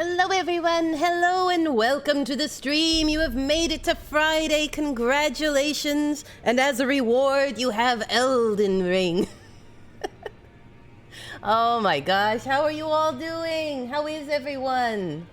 Hello everyone, hello and welcome to the stream. You have made it to Friday, congratulations. And as a reward, you have Elden Ring. Oh my gosh, how are you all doing? How is everyone?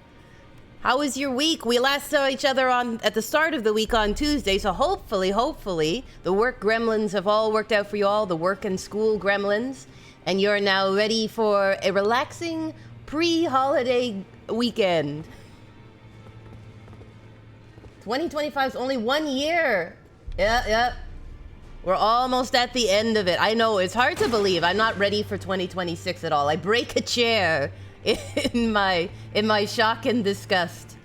How was your week? We last saw each other at the start of the week on Tuesday, so hopefully, the work gremlins have all worked out for you all, the work and school gremlins, and you're now ready for a relaxing pre-holiday weekend. 2025 is only 1 year. Yep. We're almost at the end of it. I know, it's hard to believe. I'm not ready for 2026 at all. I break a chair in my shock and disgust.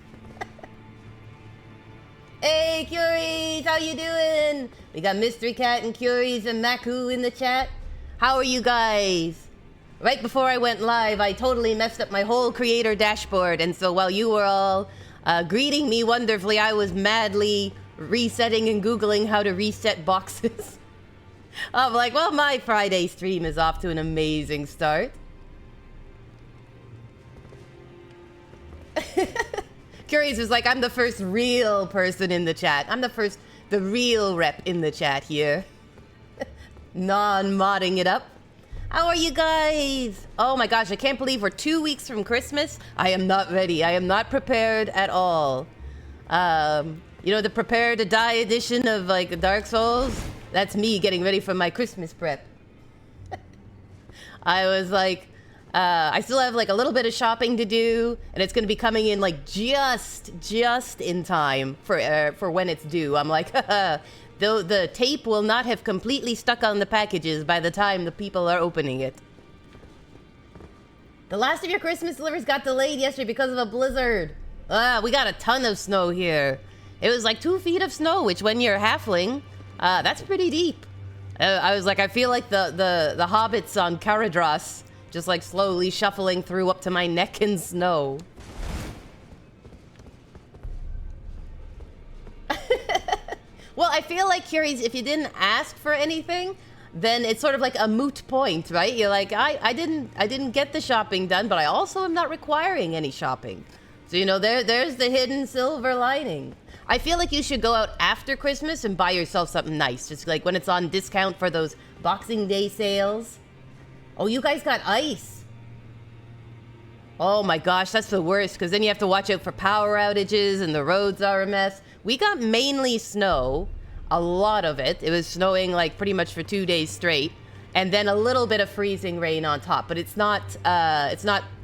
Hey, Curies, how you doing? We got Mystery Cat and Curies and Maku in the chat. How are you guys? Right before I went live, I totally messed up my whole creator dashboard, and so while you were all greeting me wonderfully, I was madly resetting and Googling how to reset boxes. I'm like, well, my Friday stream is off to an amazing start. Curious was like, I'm the first real person in the chat. I'm the real rep in the chat here. Non-modding it up. How are you guys? Oh my gosh, I can't believe we're 2 weeks from Christmas. I am not ready. I am not prepared at all. You know, the prepare to die edition of like Dark Souls? That's me getting ready for my Christmas prep. I was like, I still have like a little bit of shopping to do, and it's gonna be coming in like just in time for when it's due. I'm like, though the tape will not have completely stuck on the packages by the time the people are opening it. The last of your Christmas deliveries got delayed yesterday because of a blizzard. We got a ton of snow here. It was like 2 feet of snow, which when you're halfling, that's pretty deep. I was like, I feel like the hobbits on Caradros, just like slowly shuffling through up to my neck in snow. Well, I feel like, Curies, if you didn't ask for anything, then it's sort of like a moot point, right? You're like, I didn't get the shopping done, but I also am not requiring any shopping. So, you know, there's the hidden silver lining. I feel like you should go out after Christmas and buy yourself something nice, just like when it's on discount for those Boxing Day sales. Oh, you guys got ice. Oh my gosh, that's the worst, because then you have to watch out for power outages and the roads are a mess. We got mainly snow, a lot of it. It was snowing like pretty much for 2 days straight, and then a little bit of freezing rain on top. But it's not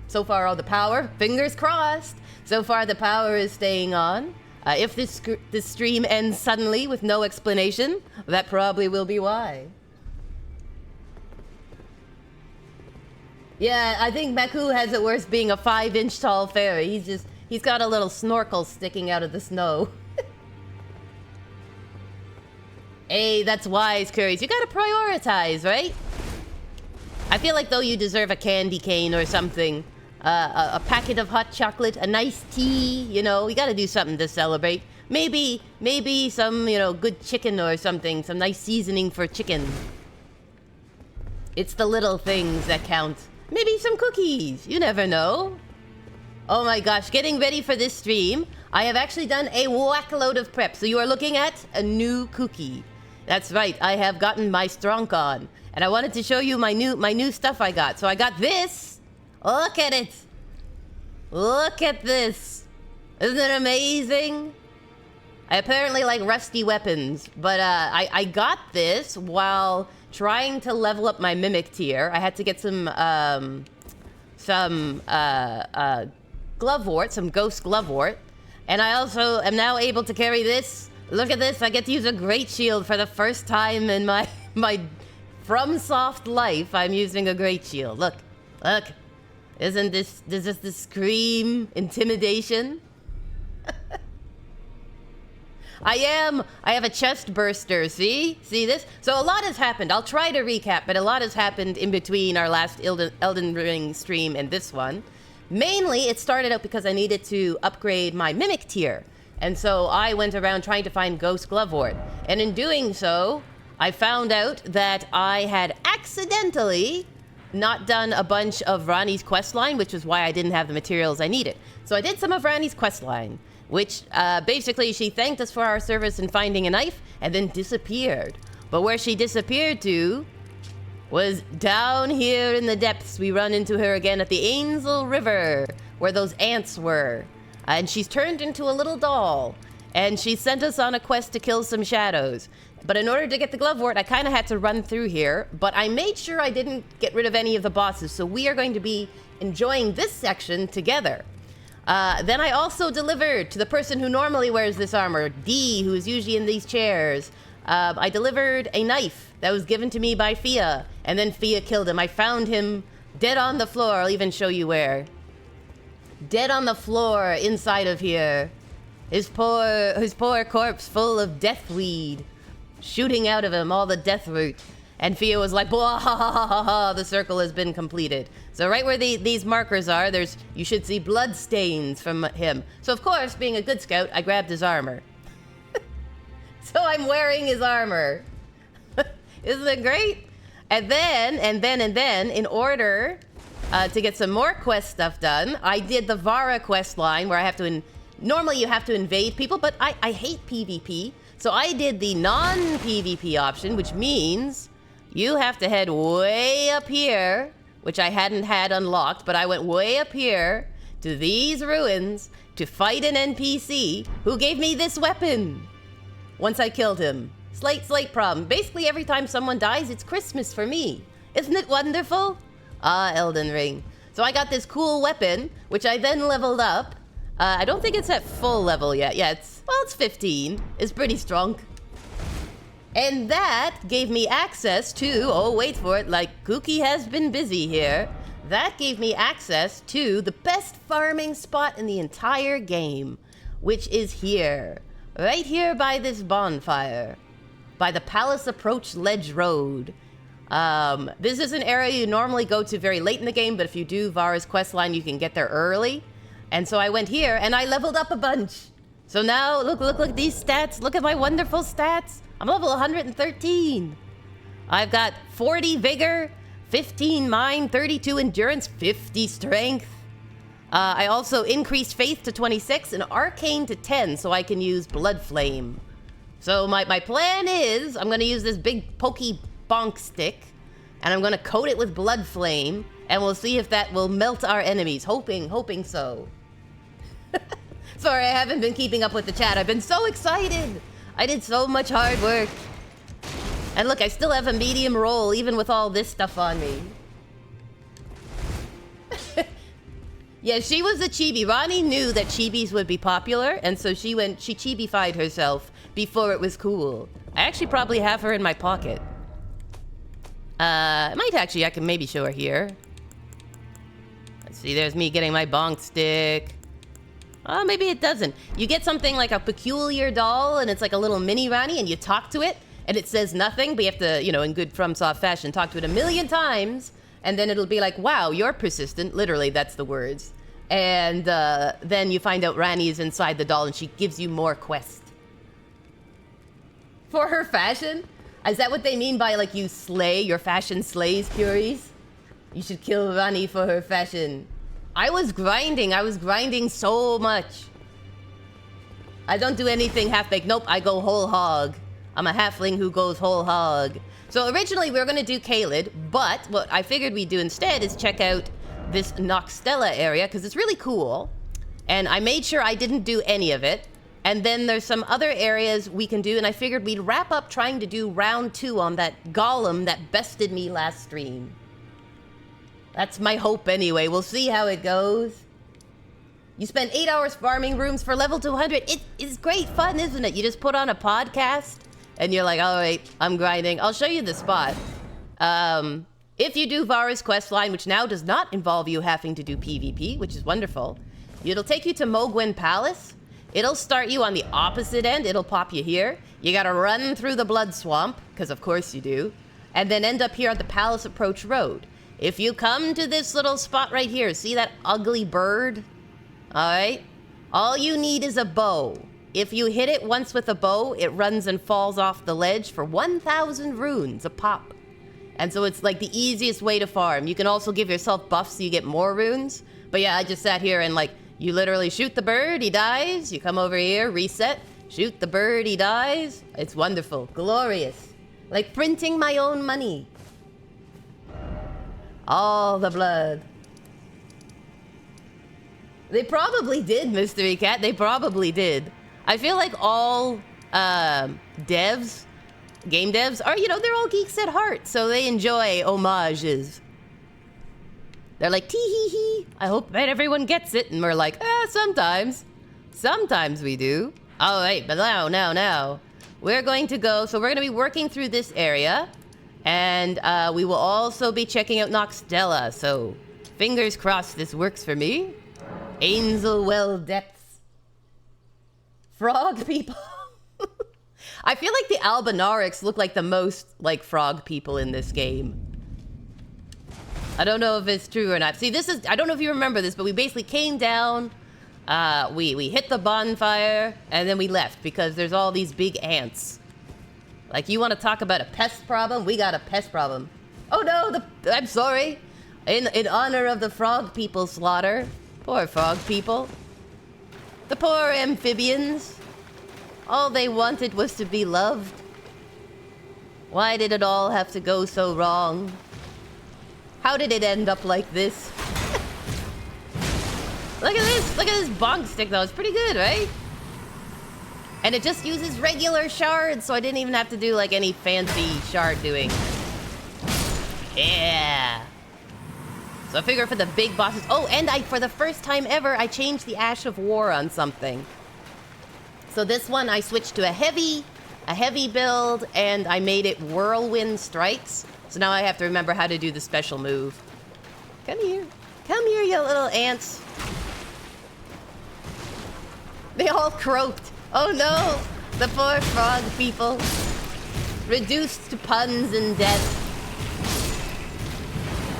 so far all the power. Fingers crossed. So far the power is staying on. If this stream ends suddenly with no explanation, that probably will be why. Yeah, I think Maku has it worse being a 5-inch tall fairy. He's got a little snorkel sticking out of the snow. Hey, that's wise, Curious. You gotta prioritize, right? I feel like though you deserve a candy cane or something. A packet of hot chocolate, a nice tea, you know, you gotta do something to celebrate. Maybe some, you know, good chicken or something, some nice seasoning for chicken. It's the little things that count. Maybe some cookies, you never know. Oh my gosh, getting ready for this stream, I have actually done a whack-load of prep. So you are looking at a new Kooky. That's right, I have gotten my STRONK on. And I wanted to show you my new stuff I got. So I got this. Look at it. Look at this. Isn't it amazing? I apparently like rusty weapons, but I got this while trying to level up my mimic tier. I had to get some glovewort, some ghost glovewort, and I also am now able to carry this. Look at this, I get to use a great shield for the first time in my FromSoft life. I'm using a great shield. Look. Does this scream intimidation? I have a chest burster, see this? So a lot has happened. I'll try to recap, but a lot has happened in between our last Elden Ring stream and this one. Mainly, it started out because I needed to upgrade my mimic tier. And so I went around trying to find Ghost Glovewort. And in doing so, I found out that I had accidentally not done a bunch of Rani's questline, which is why I didn't have the materials I needed. So I did some of Rani's questline, which basically she thanked us for our service in finding a knife and then disappeared. But where she disappeared to was down here in the depths. We run into her again at the Ainsel River, where those ants were. And she's turned into a little doll. And she sent us on a quest to kill some shadows. But in order to get the Glovewort, I kind of had to run through here. But I made sure I didn't get rid of any of the bosses. So we are going to be enjoying this section together. Then I also delivered to the person who normally wears this armor, D, who is usually in these chairs. I delivered a knife that was given to me by Fia, and then Fia killed him. I found him dead on the floor. I'll even show you where. Dead on the floor inside of here. His poor corpse full of deathweed, shooting out of him all the death root. And Fia was like, blah, ha, ha, ha, ha, ha, the circle has been completed. So right where these markers are, you should see blood stains from him. So of course, being a good scout, I grabbed his armor. So I'm wearing his armor. Isn't it great? And then, in order to get some more quest stuff done, I did the Vara quest line where I have to, normally you have to invade people, but I hate PvP. So I did the non-PvP option, which means you have to head way up here, which I hadn't had unlocked, but I went way up here to these ruins to fight an NPC who gave me this weapon. Once I killed him. Slight problem. Basically, every time someone dies, it's Christmas for me. Isn't it wonderful? Ah, Elden Ring. So I got this cool weapon, which I then leveled up. I don't think it's at full level yet. Yeah, it's 15. It's pretty strong. And that gave me access to, oh, wait for it, like Kooky has been busy here. That gave me access to the best farming spot in the entire game, which is here. Right here by this bonfire, by the Palace Approach Ledge Road. This is an area you normally go to very late in the game, but if you do Vara's questline, you can get there early. And so I went here, and I leveled up a bunch. So now, look at these stats. Look at my wonderful stats. I'm level 113. I've got 40 Vigor, 15 Mind, 32 Endurance, 50 Strength. I also increased Faith to 26 and Arcane to 10 so I can use Blood Flame. So my plan is I'm going to use this big pokey bonk stick and I'm going to coat it with Blood Flame and we'll see if that will melt our enemies. Hoping so. Sorry, I haven't been keeping up with the chat. I've been so excited. I did so much hard work. And look, I still have a medium roll even with all this stuff on me. Yeah, she was a chibi. Rani knew that chibis would be popular, and so she chibified herself before it was cool. I actually probably have her in my pocket. I can maybe show her here. Let's see, there's me getting my bonk stick. Oh, maybe it doesn't. You get something like a peculiar doll, and it's like a little mini Rani, and you talk to it, and it says nothing, but you have to, in good FromSoft fashion, talk to it 1,000,000 times, and then it'll be like, wow, you're persistent. Literally, that's the words. And then you find out Rani is inside the doll and she gives you more quest. For her fashion? Is that what they mean by like you slay, your fashion slays, Curies? You should kill Rani for her fashion. I was grinding so much. I don't do anything half-baked. Nope, I go whole hog. I'm a halfling who goes whole hog. So originally we were going to do Caelid, but what I figured we'd do instead is check out this Nokstella area, because it's really cool. And I made sure I didn't do any of it. And then there's some other areas we can do, and I figured we'd wrap up trying to do round 2 on that golem that bested me last stream. That's my hope anyway. We'll see how it goes. You spend 8 hours farming rooms for level 200. It is great fun, isn't it? You just put on a podcast, and you're like, all right, I'm grinding. I'll show you the spot. If you do Vara's questline, which now does not involve you having to do PvP, which is wonderful, it'll take you to Mogwen Palace. It'll start you on the opposite end. It'll pop you here. You gotta run through the Blood Swamp, because of course you do, and then end up here at the Palace Approach Road. If you come to this little spot right here, see that ugly bird? All right? All you need is a bow. If you hit it once with a bow, it runs and falls off the ledge for 1,000 runes a pop. And so it's like the easiest way to farm. You can also give yourself buffs so you get more runes. But yeah, I just sat here and like, you literally shoot the bird, he dies. You come over here, reset, shoot the bird, he dies. It's wonderful, glorious. Like printing my own money. All the blood. They probably did, Mystery Cat. They probably did. I feel like all devs, game devs, are, you know, they're all geeks at heart. So they enjoy homages. They're like, tee-hee-hee. I hope that everyone gets it. And we're like, sometimes. Sometimes we do. All right, but now. We're going to go, so we're going to be working through this area. And we will also be checking out Nokstella. So fingers crossed this works for me. Ainslewell depths. Frog people. I feel like the Albinarics look like the most like frog people in this game. I don't know if it's true or not. See, this is, I don't know if you remember this, but we basically came down, we hit the bonfire, and then we left because there's all these big ants. Like, you want to talk about a pest problem? We got a pest problem. Oh no, I'm sorry. In honor of the frog people slaughter. Poor frog people. The poor amphibians. All they wanted was to be loved. Why did it all have to go so wrong? How did it end up like this? Look at this BONK stick though, it's pretty good, right? And it just uses regular shards, so I didn't even have to do like any fancy shard doing. Yeah. So I figure for the big bosses, oh, and for the first time ever, I changed the Ash of War on something. So this one I switched to a heavy build, and I made it Whirlwind Strikes. So now I have to remember how to do the special move. Come here, you little ants. They all croaked. Oh no, the poor frog people. Reduced to puns and death.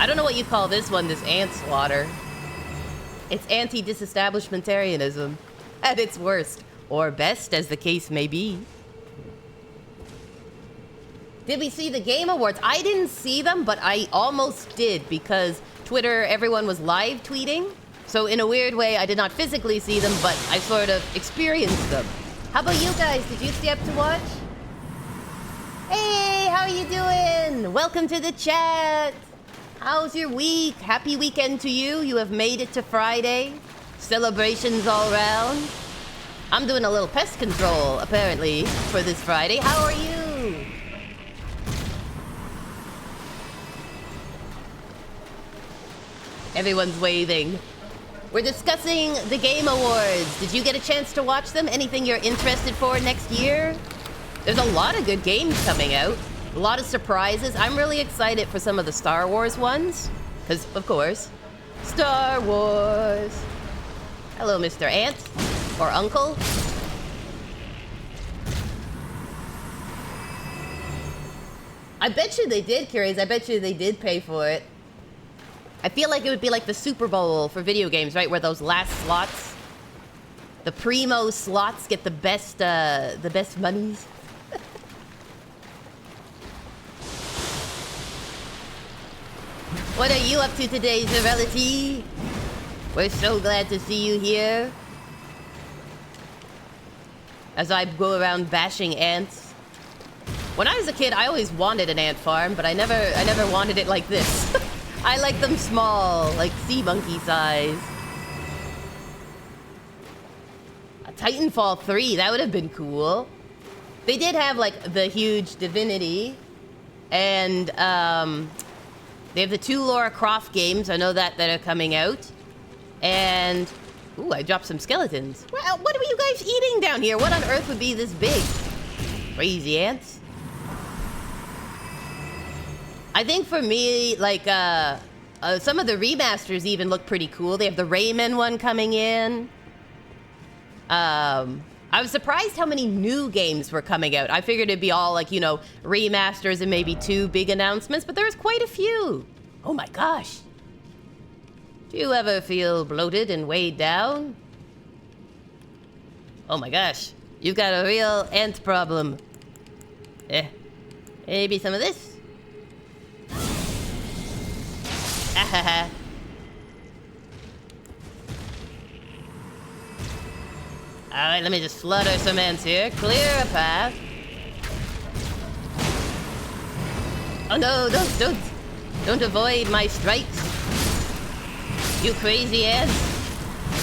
I don't know what you call this one, this ant slaughter. It's anti-disestablishmentarianism at its worst, or best, as the case may be. Did we see the Game Awards? I didn't see them, but I almost did because Twitter, everyone was live tweeting. So in a weird way, I did not physically see them, but I sort of experienced them. How about you guys? Did you stay up to watch? Hey, how are you doing? Welcome to the chat. How's your week? Happy weekend to you. You have made it to Friday. Celebrations all round. I'm doing a little pest control, apparently, for this Friday. How are you? Everyone's waving. We're discussing the Game Awards. Did you get a chance to watch them? Anything you're interested for next year? There's a lot of good games coming out. A lot of surprises. I'm really excited for some of the Star Wars ones. Because, of course, Star Wars. Hello, Mr. Ant. Or Uncle. I bet you they did, Curious. I bet you they did pay for it. I feel like it would be like the Super Bowl for video games, right? Where those last slots, the primo slots get the best monies. What are you up to today, Zerelity? We're so glad to see you here. As I go around bashing ants. When I was a kid, I always wanted an ant farm, but I never wanted it like this. I like them small, like sea monkey size. A Titanfall 3, that would have been cool. They did have like the huge Divinity, and they have the 2 Lara Croft games. I know that are coming out. And ooh, I dropped some skeletons. Well, what are you guys eating down here? What on earth would be this big? Crazy ants. I think for me, like, some of the remasters even look pretty cool. They have the Rayman one coming in. I was surprised how many new games were coming out. I figured it'd be all, like, you know, remasters and maybe 2 big announcements, but there's quite a few. Oh my gosh. Do you ever feel bloated and weighed down? Oh my gosh. You've got a real ant problem. Maybe some of this? Alright, let me just flutter some ants here. Clear a path. Oh no, don't avoid my strikes. You crazy ants.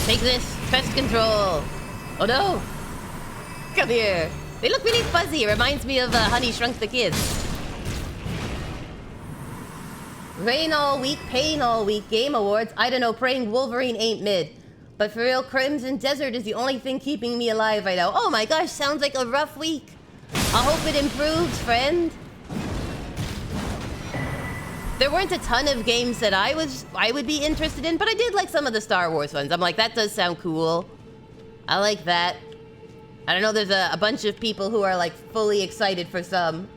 Take this, pest control. Oh no. Come here. They look really fuzzy. It reminds me of Honey Shrunk the Kids. Rain all week, pain all week. Game awards. I don't know, praying Wolverine ain't mid. But for real, Crimson Desert is the only thing keeping me alive right now. Oh my gosh, sounds like a rough week. I hope it improves, friend. There weren't a ton of games that I would be interested in, but I did like some of the Star Wars ones. I'm like, that does sound cool. I like that. I don't know, there's a bunch of people who are like fully excited for some.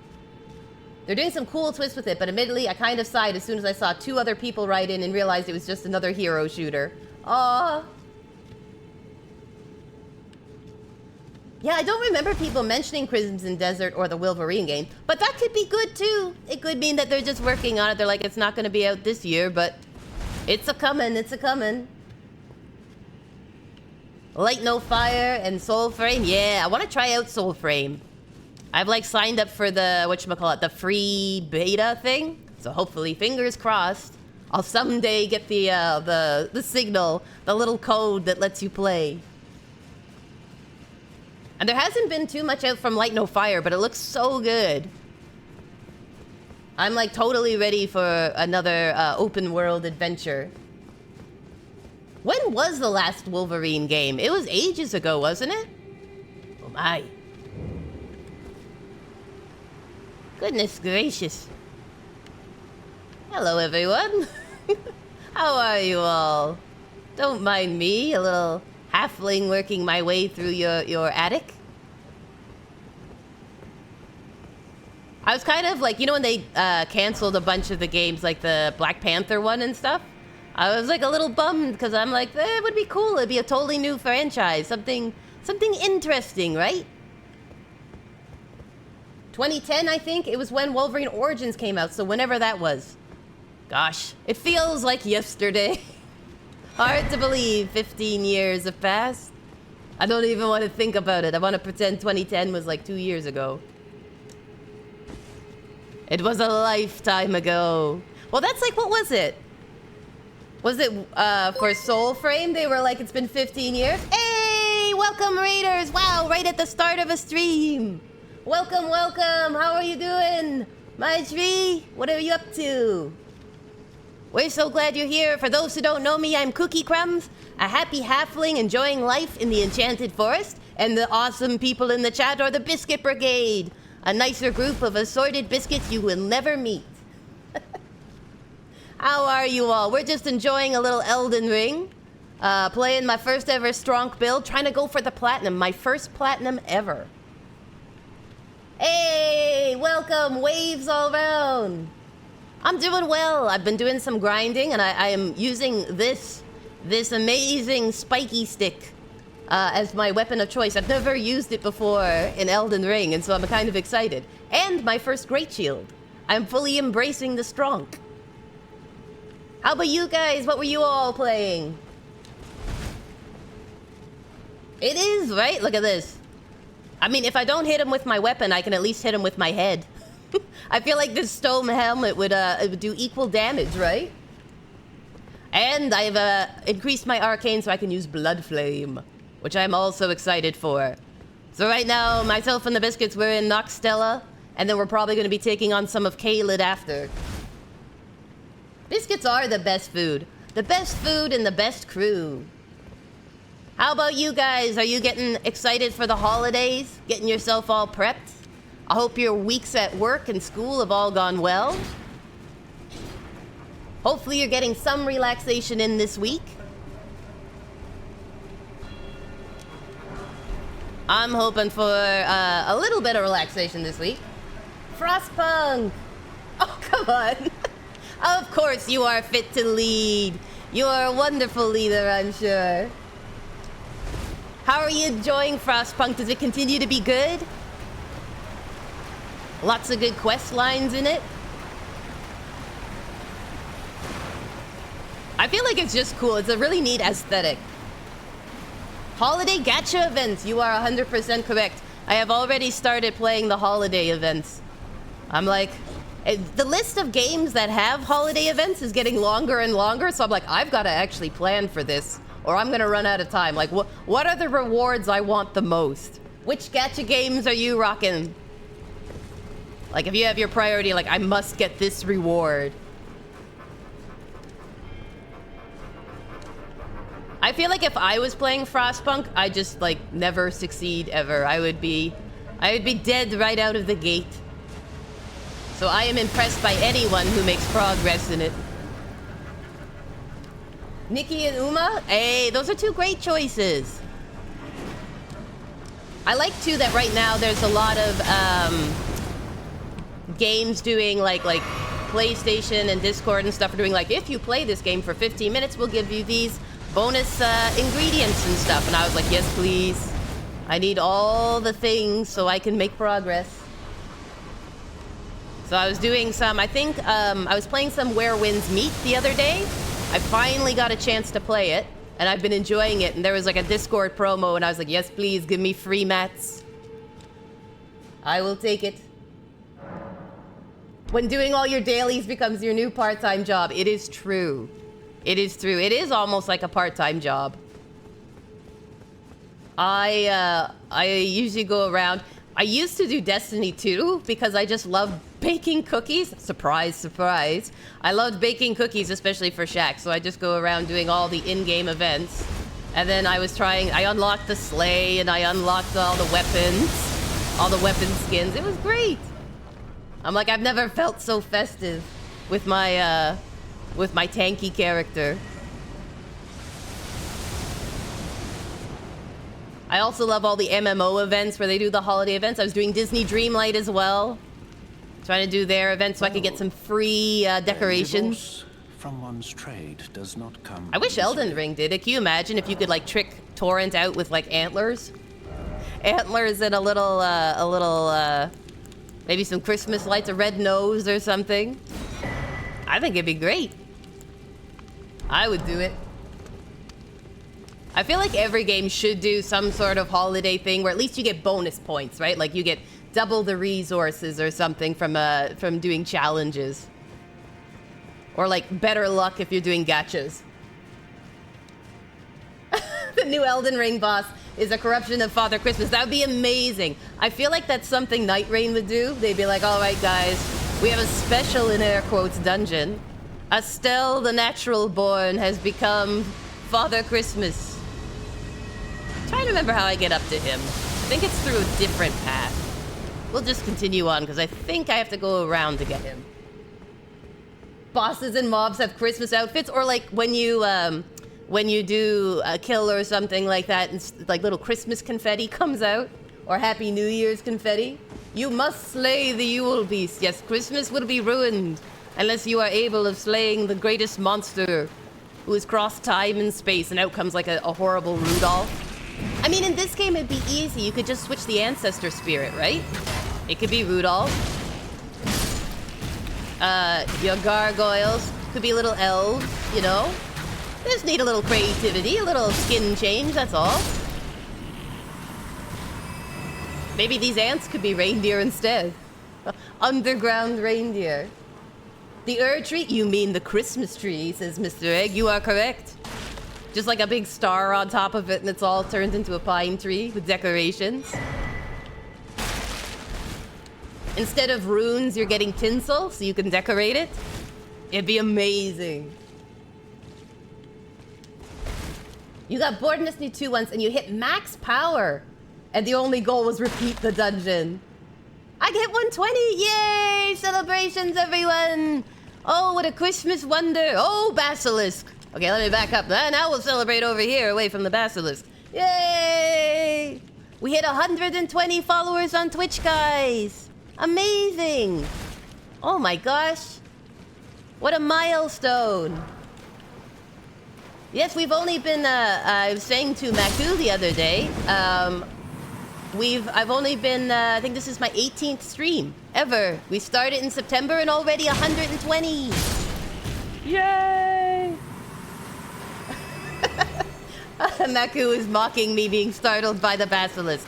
They're doing some cool twists with it, but admittedly, I kind of sighed as soon as I saw 2 other people write in and realized it was just another hero shooter. Aww. Yeah, I don't remember people mentioning Crimson Desert or the Wolverine game, but that could be good too. It could mean that they're just working on it. They're like, it's not going to be out this year, but it's a-comin', it's a-comin'. Light No Fire and Soulframe. Yeah, I want to try out Soulframe. I've like signed up for the, whatchamacallit, the free beta thing. So hopefully, fingers crossed, I'll someday get the signal, the little code that lets you play. And there hasn't been too much out from Light No Fire, but it looks so good. I'm like totally ready for another open world adventure. When was the last Wolverine game? It was ages ago, wasn't it? Oh my. Goodness gracious. Hello everyone. How are you all? Don't mind me, a little halfling working my way through your attic. I was kind of like, you know when they canceled a bunch of the games, like the Black Panther one and stuff? I was like a little bummed because I'm like, it would be cool. It'd be a totally new franchise. Something interesting, right? 2010, I think, it was when Wolverine Origins came out, so whenever that was. Gosh, it feels like yesterday. Hard to believe 15 years have passed. I don't even want to think about it. I want to pretend 2010 was like 2 years ago. It was a lifetime ago. Well, that's like, what was it? Was it for Soulframe? They were like, it's been 15 years. Hey, welcome Raiders. Wow, right at the start of a stream. Welcome, welcome. How are you doing? My tree, what are you up to? We're so glad you're here. For those who don't know me, I'm Kooky Crumbs, a happy halfling enjoying life in the Enchanted Forest, and the awesome people in the chat are the Biscuit Brigade, a nicer group of assorted biscuits you will never meet. How are you all? We're just enjoying a little Elden Ring, playing my first ever STRONK build, trying to go for the platinum, my first platinum ever. Hey, welcome, waves all around. I'm doing well. I've been doing some grinding, and I am using this amazing spiky stick as my weapon of choice. I've never used it before in Elden Ring, and so I'm kind of excited. And my first great shield. I'm fully embracing the STRONK. How about you guys? What were you all playing? It is, right? Look at this. I mean, if I don't hit him with my weapon, I can at least hit him with my head. I feel like this stone helmet would do equal damage, right? And I've increased my arcane so I can use Blood Flame, which I'm also excited for. So right now, myself and the Biscuits, we're in Nokstella, and then we're probably going to be taking on some of Caelid after. Biscuits are the best food. The best food and the best crew. How about you guys? Are you getting excited for the holidays? Getting yourself all prepped? I hope your weeks at work and school have all gone well. Hopefully you're getting some relaxation in this week. I'm hoping for a little bit of relaxation this week. Frostpunk! Oh, come on. Of course you are fit to lead. You are a wonderful leader, I'm sure. How are you enjoying Frostpunk? Does it continue to be good? Lots of good quest lines in it. I feel like it's just cool. It's a really neat aesthetic. Holiday gacha events. You are 100% correct. I have already started playing the holiday events. I'm like, the list of games that have holiday events is getting longer and longer. So I'm like, I've got to actually plan for this, or I'm going to run out of time. Like, what are the rewards I want the most? Which gacha games are you rocking? Like, if you have your priority, like, I must get this reward. I feel like if I was playing Frostpunk, I just, like, never succeed ever. I would be dead right out of the gate. So I am impressed by anyone who makes progress in it. Nikki and Uma? Hey, those are two great choices. I like, too, that right now there's a lot of games doing, like PlayStation and Discord and stuff are doing, like, if you play this game for 15 minutes, we'll give you these bonus ingredients and stuff. And I was like, yes, please. I need all the things so I can make progress. So I was doing some, I think, I was playing some Where Winds Meet the other day. I finally got a chance to play it. And I've been enjoying it, and there was like a Discord promo, and I was like, yes, please, give me free mats. I will take it. When doing all your dailies becomes your new part-time job. It is true. It is true. It is almost like a part-time job. I usually go around. I used to do Destiny 2 because I just love baking cookies. Surprise, surprise. I loved baking cookies, especially for Shaq. So I just go around doing all the in-game events. And then I unlocked the sleigh and I unlocked all the weapon skins. It was great. I'm like, I've never felt so festive with my tanky character. I also love all the MMO events where they do the holiday events. I was doing Disney Dreamlight as well. Trying to do their events so I could get some free decorations. From one's trade does not come. I wish Elden Ring did it. Can you imagine if you could like trick Torrent out with like antlers? Antlers and a little maybe some Christmas lights, a red nose or something. I think it'd be great. I would do it. I feel like every game should do some sort of holiday thing where at least you get bonus points, right? Like you get double the resources or something from doing challenges. Or like better luck if you're doing gachas. The new Elden Ring boss is a corruption of Father Christmas. That would be amazing. I feel like that's something Night Rain would do. They'd be like, all right, guys, we have a special, in air quotes, dungeon. Astel, the natural born, has become Father Christmas. I'm trying to remember how I get up to him. I think it's through a different path. We'll just continue on, because I think I have to go around to get him. Bosses and mobs have Christmas outfits, or like when you do a kill or something like that, and like little Christmas confetti comes out, or Happy New Year's confetti. You must slay the Yule beast. Yes, Christmas will be ruined unless you are able of slaying the greatest monster who has crossed time and space, and out comes like a horrible Rudolph. I mean, in this game it'd be easy. You could just switch the ancestor spirit, right? It could be Rudolph. Your gargoyles could be little elves, you know? They just need a little creativity, a little skin change, that's all. Maybe these ants could be reindeer instead. Underground reindeer. The tree? You mean the Christmas tree, says Mr. Egg. You are correct. Just like a big star on top of it, and it's all turned into a pine tree with decorations. Instead of runes, you're getting tinsel, so you can decorate it. It'd be amazing. You got bored in Destiny 2 once, and you hit max power. And the only goal was repeat the dungeon. I get 120! Yay! Celebrations, everyone! Oh, what a Christmas wonder! Oh, Basilisk! Okay, let me back up. Now we'll celebrate over here, away from the Basilisk. Yay! We hit 120 followers on Twitch, guys! Amazing! Oh my gosh! What a milestone! Yes, we've only been, I was saying to Maku the other day, I've only been, I think this is my 18th stream ever. We started in September and already 120. Yay! Maku is mocking me being startled by the basilisk.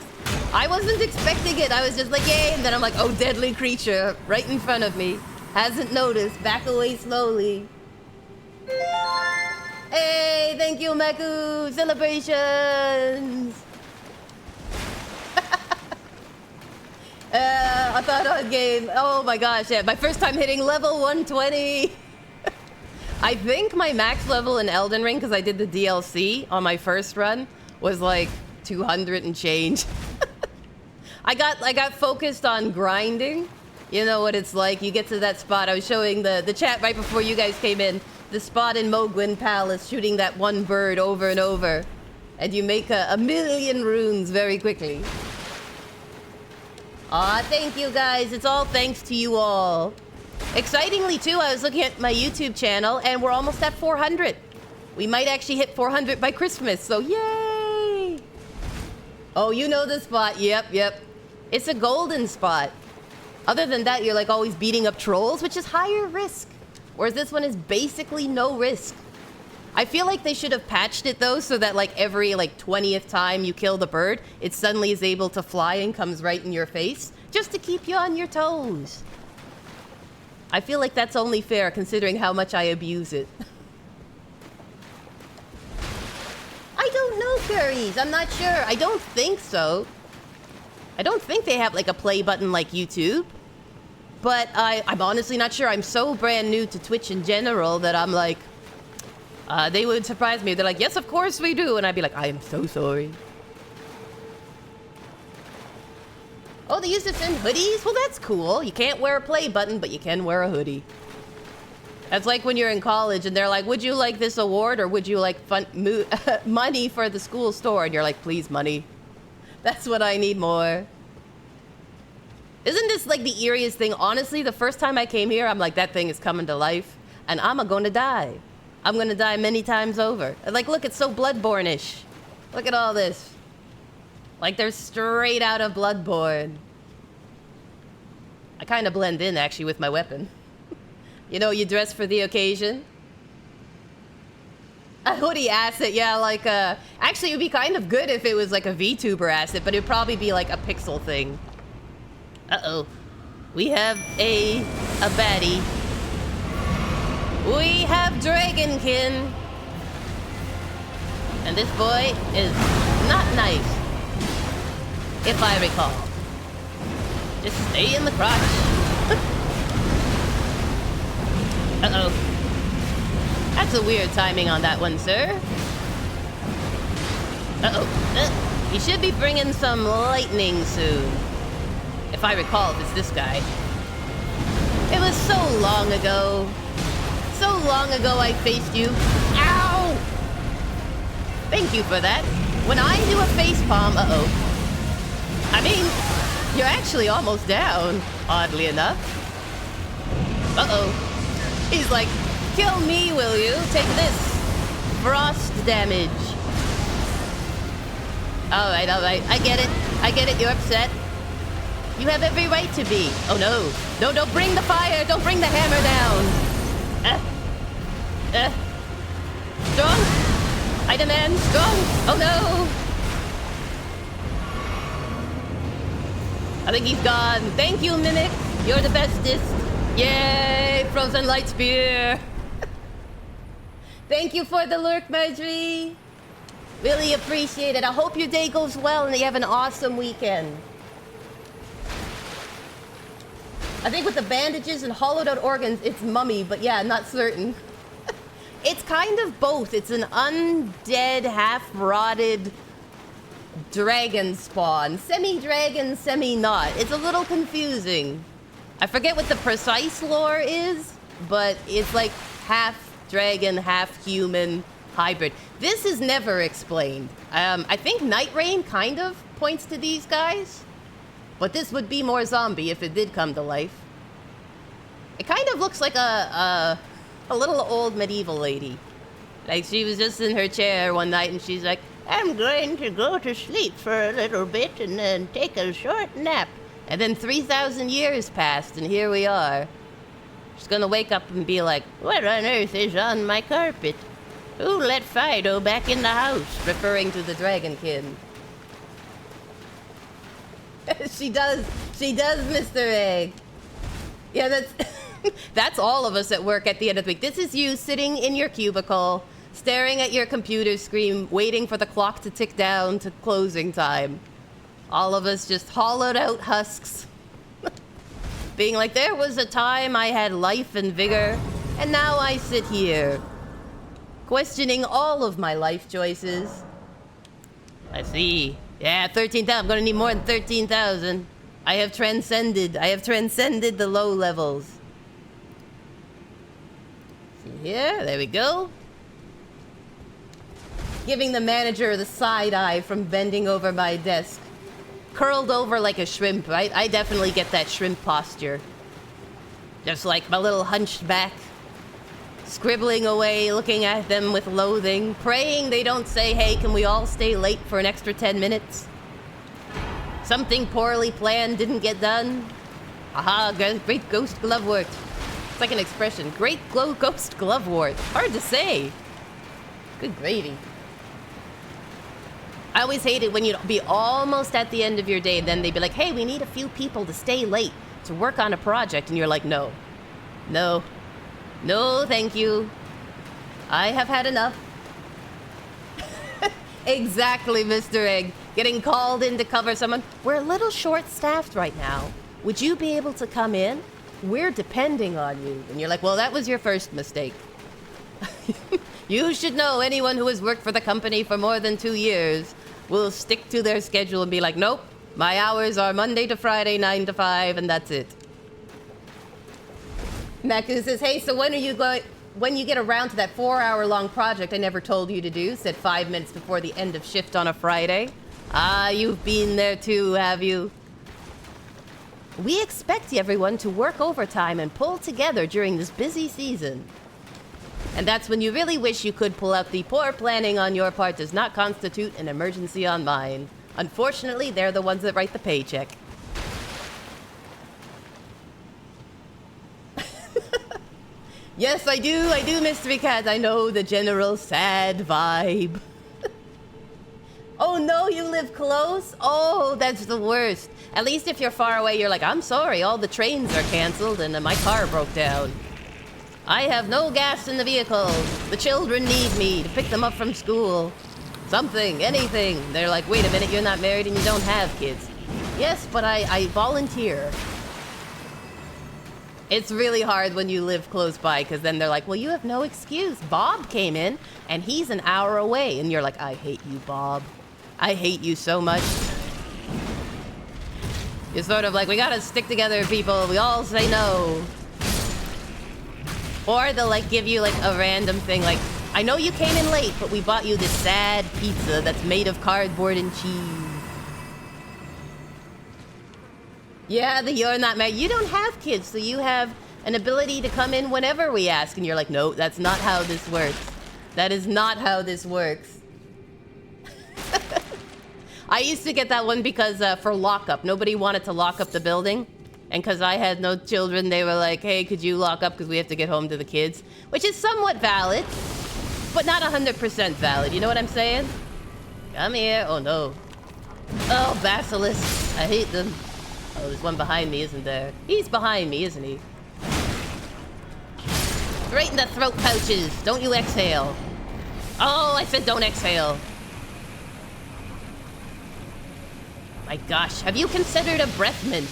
I wasn't expecting it. I was just like, yay. And then I'm like, oh, deadly creature right in front of me. Hasn't noticed. Back away slowly. Hey, thank you, Maku. Celebrations. I thought on game. Oh my gosh, yeah. My first time hitting level 120. I think my max level in Elden Ring, because I did the DLC on my first run, was like 200 and change. I got focused on grinding. You know what it's like. You get to that spot. I was showing the chat right before you guys came in. The spot in Mogwin Palace, shooting that one bird over and over. And you make a million runes very quickly. Aw, thank you guys. It's all thanks to you all. Excitingly too, I was looking at my YouTube channel and we're almost at 400. We might actually hit 400 by Christmas, so yay! Oh, you know the spot. Yep. It's a golden spot. Other than that, you're like always beating up trolls, which is higher risk. Whereas this one is basically no risk. I feel like they should have patched it though, so that like every like 20th time you kill the bird, it suddenly is able to fly and comes right in your face, just to keep you on your toes. I feel like that's only fair considering how much I abuse it. I don't know, Curries. I'm not sure. I don't think so. I don't think they have like a play button like YouTube. But I'm honestly not sure. I'm so brand new to Twitch in general that I'm like... they would surprise me. They're like, yes, of course we do. And I'd be like, I am so sorry. Oh, they used to send hoodies? Well, that's cool. You can't wear a play button, but you can wear a hoodie. That's like when you're in college and they're like, would you like this award or would you like money for the school store? And you're like, please, money. That's what I need more. Isn't this like the eeriest thing? Honestly, the first time I came here, I'm like, that thing is coming to life and I'm gonna die. I'm gonna die many times over. And like, look, it's so Bloodborne-ish. Look at all this. Like they're straight out of Bloodborne. I kind of blend in actually with my weapon. You know, you dress for the occasion. A hoodie asset, yeah, like actually it would be kind of good if it was like a VTuber asset, but it would probably be like a pixel thing. Uh-oh. We have a baddie. We have Dragonkin. And this boy is not nice. If I recall. Just stay in the crotch. Uh-oh. That's a weird timing on that one, sir. Uh-oh. You should be bringing some lightning soon. If I recall, if it's this guy. It was so long ago. So long ago I faced you. Ow! Thank you for that. When I do a facepalm, uh-oh. I mean, you're actually almost down, oddly enough. Uh-oh. He's like, kill me, will you? Take this. Frost damage. Alright. I get it. You're upset. You have every right to be. Oh no. No, don't bring the fire. Don't bring the hammer down. Strong. I demand strong. Oh no. I think he's gone. Thank you, Mimic. You're the bestest. Yay, Frozen Light Spear. Thank you for the lurk, Marjorie. Really appreciate it. I hope your day goes well and you have an awesome weekend. I think with the bandages and hollowed out organs, it's mummy, but yeah, not certain. It's kind of both. It's an undead, half-rotted dragon spawn. Semi-dragon, semi-not. It's a little confusing. I forget what the precise lore is, but it's like half-dragon, half-human hybrid. This is never explained. I think Night Rain kind of points to these guys, but this would be more zombie if it did come to life. It kind of looks like a little old medieval lady. Like she was just in her chair one night and she's like, I'm going to go to sleep for a little bit and then take a short nap. And then 3,000 years passed and here we are. She's gonna wake up and be like, what on earth is on my carpet? Who let Fido back in the house? Referring to the Dragonkin. She does, Mr. Egg. Yeah, that's that's all of us at work at the end of the week. This is you sitting in your cubicle, staring at your computer screen, waiting for the clock to tick down to closing time. All of us just hollowed out husks. Being like, there was a time I had life and vigor, and now I sit here, questioning all of my life choices. I see. Yeah, 13,000. I'm gonna need more than 13,000. I have transcended the low levels. See here, there we go. Giving the manager the side eye from bending over my desk. Curled over like a shrimp, right? I definitely get that shrimp posture. Just like my little hunched back. Scribbling away, looking at them with loathing. Praying they don't say, hey, can we all stay late for an extra 10 minutes? Something poorly planned didn't get done. Aha, great ghost glove work. It's like an expression. Great ghost glove work. Hard to say. Good gravy. I always hate it when you'd be almost at the end of your day, and then they'd be like, hey, we need a few people to stay late to work on a project. And you're like, no. No. No, thank you. I have had enough. Exactly, Mr. Egg. Getting called in to cover someone. We're a little short-staffed right now. Would you be able to come in? We're depending on you. And you're like, well, that was your first mistake. You should know anyone who has worked for the company for more than 2 years will stick to their schedule and be like, nope, my hours are Monday to Friday, 9 to 5, and that's it. Maku says, hey, so when you get around to that 4-hour-long project I never told you to do, said 5 minutes before the end of shift on a Friday. Ah, you've been there too, have you? We expect everyone to work overtime and pull together during this busy season. And that's when you really wish you could pull out the poor planning on your part does not constitute an emergency on mine. Unfortunately, they're the ones that write the paycheck. Yes, I do, Mystery Cat. I know the general sad vibe. Oh no, you live close? Oh, that's the worst. At least if you're far away, you're like, I'm sorry, all the trains are canceled and my car broke down. I have no gas in the vehicle. The children need me to pick them up from school. Something, anything. They're like, wait a minute, you're not married and you don't have kids. Yes, but I volunteer. It's really hard when you live close by, because then they're like, well, you have no excuse. Bob came in, and he's an hour away. And you're like, I hate you, Bob. I hate you so much. You're sort of like, we gotta stick together, people. We all say no. Or they'll, like, give you, like, a random thing, like, I know you came in late, but we bought you this sad pizza that's made of cardboard and cheese. Yeah, you're not married. You don't have kids, so you have an ability to come in whenever we ask. And you're like, no, that's not how this works. That is not how this works. I used to get that one because for lockup, nobody wanted to lock up the building. And because I had no children, they were like, hey, could you lock up because we have to get home to the kids? Which is somewhat valid, but not 100% valid. You know what I'm saying? Come here. Oh, no. Oh, basilisks. I hate them. Oh, there's one behind me, isn't there? He's behind me, isn't he? Right in the throat pouches. Don't you exhale. Oh, I said don't exhale. My gosh, have you considered a breath mint?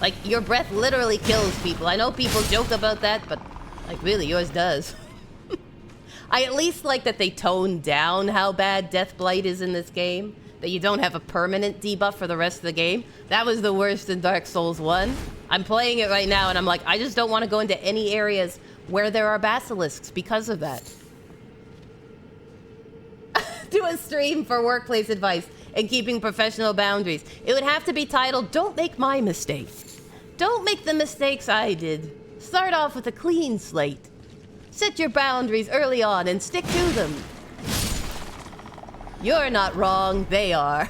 Like, your breath literally kills people. I know people joke about that, but, like, really, yours does. I at least like that they toned down how bad Death Blight is in this game. That you don't have a permanent debuff for the rest of the game. That was the worst in Dark Souls 1. I'm playing it right now, and I'm like, I just don't want to go into any areas where there are basilisks because of that. Do a stream for workplace advice and keeping professional boundaries. It would have to be titled, Don't Make My Mistakes. Don't make the mistakes I did. Start off with a clean slate. Set your boundaries early on and stick to them. You're not wrong, they are.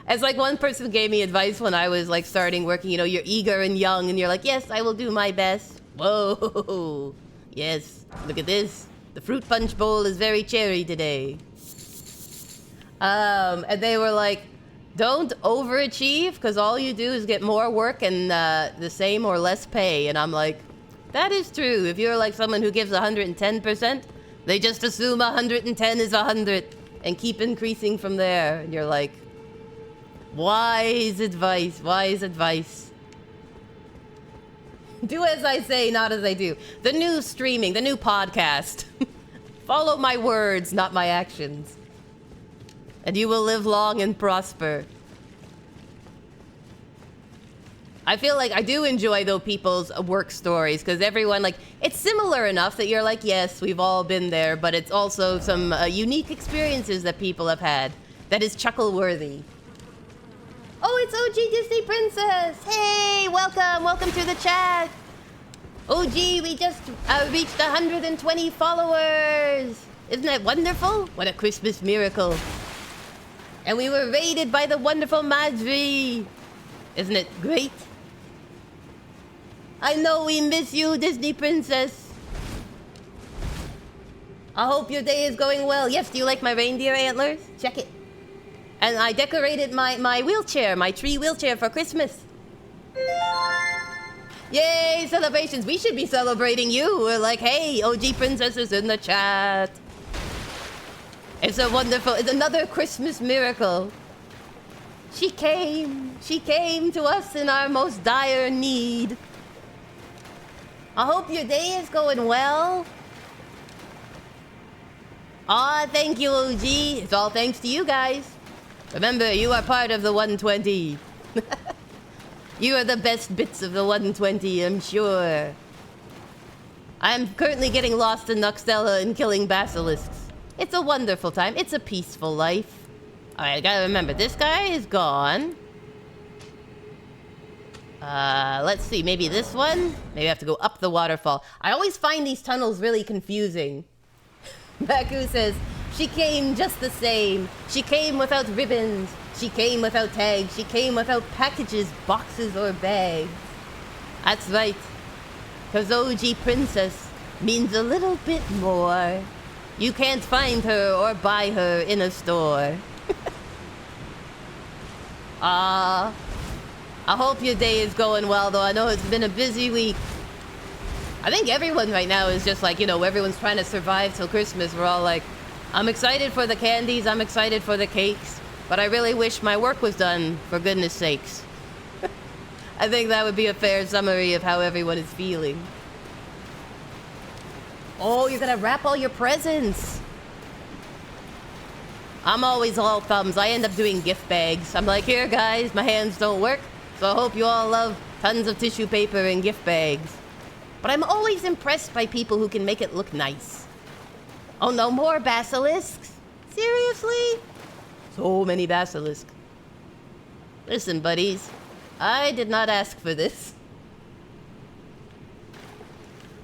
As like one person gave me advice when I was like starting working, you know, you're eager and young and you're like, yes, I will do my best. Whoa, Yes, look at this. The fruit punch bowl is very cherry today. And they were like, don't overachieve, because all you do is get more work and the same or less pay. And I'm like, that is true. If you're like someone who gives 110%, they just assume 110 is 100 and keep increasing from there. And you're like, wise advice, wise advice. Do as I say, not as I do. The new streaming, the new podcast. Follow my words, not my actions. And you will live long and prosper. I feel like I do enjoy, though, people's work stories, because everyone, like, it's similar enough that you're like, yes, we've all been there, but it's also some unique experiences that people have had that is chuckle-worthy. Oh, it's OG Disney Princess! Hey, welcome, welcome to the chat! OG, we just reached 120 followers! Isn't that wonderful? What a Christmas miracle. And we were raided by the wonderful Madri. Isn't it great? I know we miss you, Disney Princess. I hope your day is going well. Yes, do you like my reindeer antlers? Check it. And I decorated my wheelchair, my tree wheelchair for Christmas. Yay, celebrations. We should be celebrating you. We're like, hey, OG Princess is in the chat. It's a wonderful, it's another Christmas miracle. She came to us in our most dire need. I hope your day is going well. Aw, thank you, OG. It's all thanks to you guys. Remember, you are part of the 120. You are the best bits of the 120, I'm sure. I am currently getting lost in Nokstella and killing basilisks. It's a wonderful time. It's a peaceful life. Alright, I gotta remember, this guy is gone. Let's see, maybe this one? Maybe I have to go up the waterfall. I always find these tunnels really confusing. Baku says, she came just the same. She came without ribbons. She came without tags. She came without packages, boxes, or bags. That's right. Because OG Princess means a little bit more. You can't find her or buy her in a store. I hope your day is going well, though. I know it's been a busy week. I think everyone right now is just like, you know, everyone's trying to survive till Christmas. We're all like, I'm excited for the candies, I'm excited for the cakes, but I really wish my work was done, for goodness sakes. I think that would be a fair summary of how everyone is feeling. Oh, you're gonna wrap all your presents. I'm always all thumbs. I end up doing gift bags. I'm like, here guys, my hands don't work, so I hope you all love tons of tissue paper and gift bags. But I'm always impressed by people who can make it look nice. Oh no, more basilisks? Seriously? So many basilisks. Listen, buddies, I did not ask for this.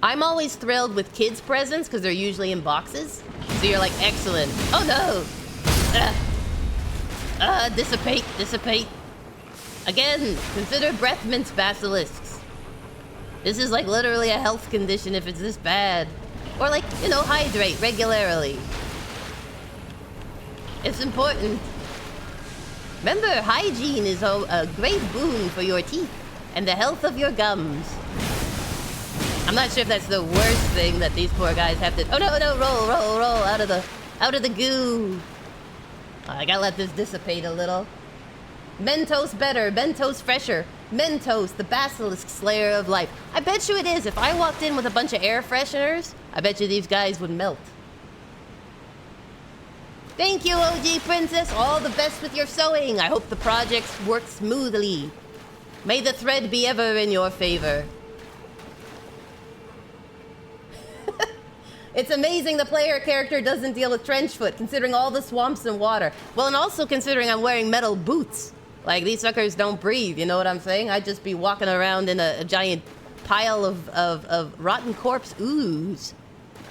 I'm always thrilled with kids' presents because they're usually in boxes. So you're like, excellent. Oh no! Dissipate, dissipate. Again, consider breath mints basilisks. This is like literally a health condition if it's this bad. Or like, you know, hydrate regularly. It's important. Remember, hygiene is a great boon for your teeth and the health of your gums. I'm not sure if that's the worst thing that these poor guys have to... Oh no, no, roll, roll, roll, out of the goo. I gotta let this dissipate a little. Mentos better, Mentos fresher. Mentos, the basilisk slayer of life. I bet you it is. If I walked in with a bunch of air fresheners, I bet you these guys would melt. Thank you, OG Princess. All the best with your sewing. I hope the projects work smoothly. May the thread be ever in your favor. It's amazing the player character doesn't deal with trench foot, considering all the swamps and water. Well, and also considering I'm wearing metal boots. Like, these suckers don't breathe, you know what I'm saying? I'd just be walking around in a giant pile of rotten corpse ooze.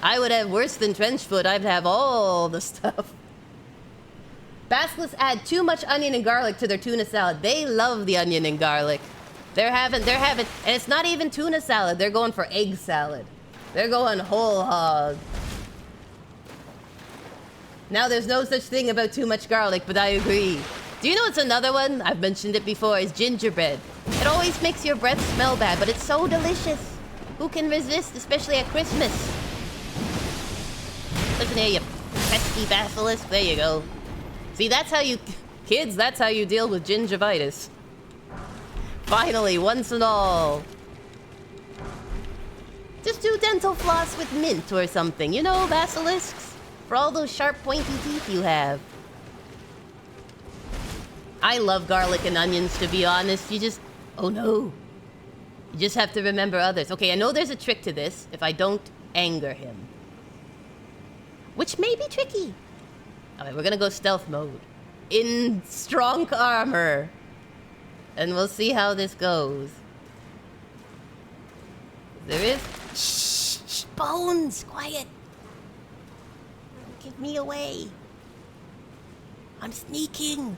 I would have worse than trench foot. I'd have all the stuff. Basilisks add too much onion and garlic to their tuna salad. They love the onion and garlic. They're having, and it's not even tuna salad. They're going for egg salad. They're going whole hog. Now, there's no such thing about too much garlic, but I agree. Do you know what's another one? I've mentioned it before, is gingerbread. It always makes your breath smell bad, but it's so delicious. Who can resist, especially at Christmas? Listen here, you pesky basilisk. There you go. See, that's how you... Kids, that's how you deal with gingivitis. Finally, once and all. Just do dental floss with mint or something. You know, basilisks? For all those sharp, pointy teeth you have. I love garlic and onions, to be honest. You just... Oh, no. You just have to remember others. Okay, I know there's a trick to this if I don't anger him. Which may be tricky. Alright, we're gonna go stealth mode. In STRONK armor. And we'll see how this goes. There is... Shh, Bones, quiet. Don't give me away. I'm sneaking.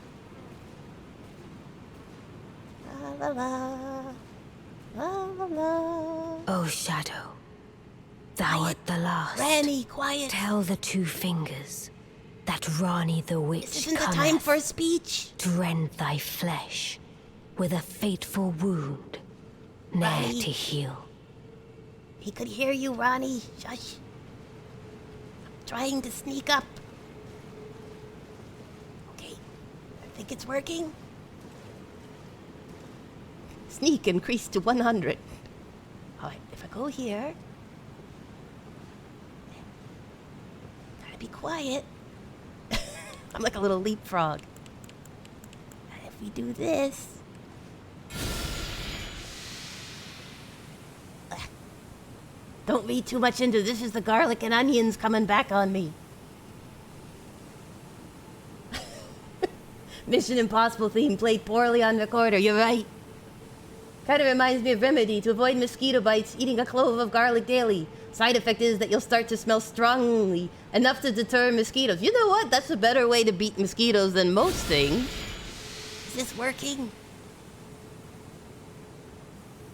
La la la. La la la. Oh, Shadow. Thou art the last. Ranny, quiet. Tell the two fingers that Rani the witch This isn't the time for a speech. to rend thy flesh with a fateful wound, ne'er Rani. to heal. He could hear you, Ronnie. Shush. I'm trying to sneak up. Okay. I think it's working. Sneak increased to 100. Alright, if I go here... Gotta be quiet. I'm like a little leapfrog. And if we do this... Don't read too much into this. Is the garlic and onions coming back on me. Mission Impossible theme played poorly on recorder. You're right. Kind of reminds me of Remedy. To avoid mosquito bites, eating a clove of garlic daily. Side effect is that you'll start to smell strongly, enough to deter mosquitoes. You know what? That's a better way to beat mosquitoes than most things. Is this working?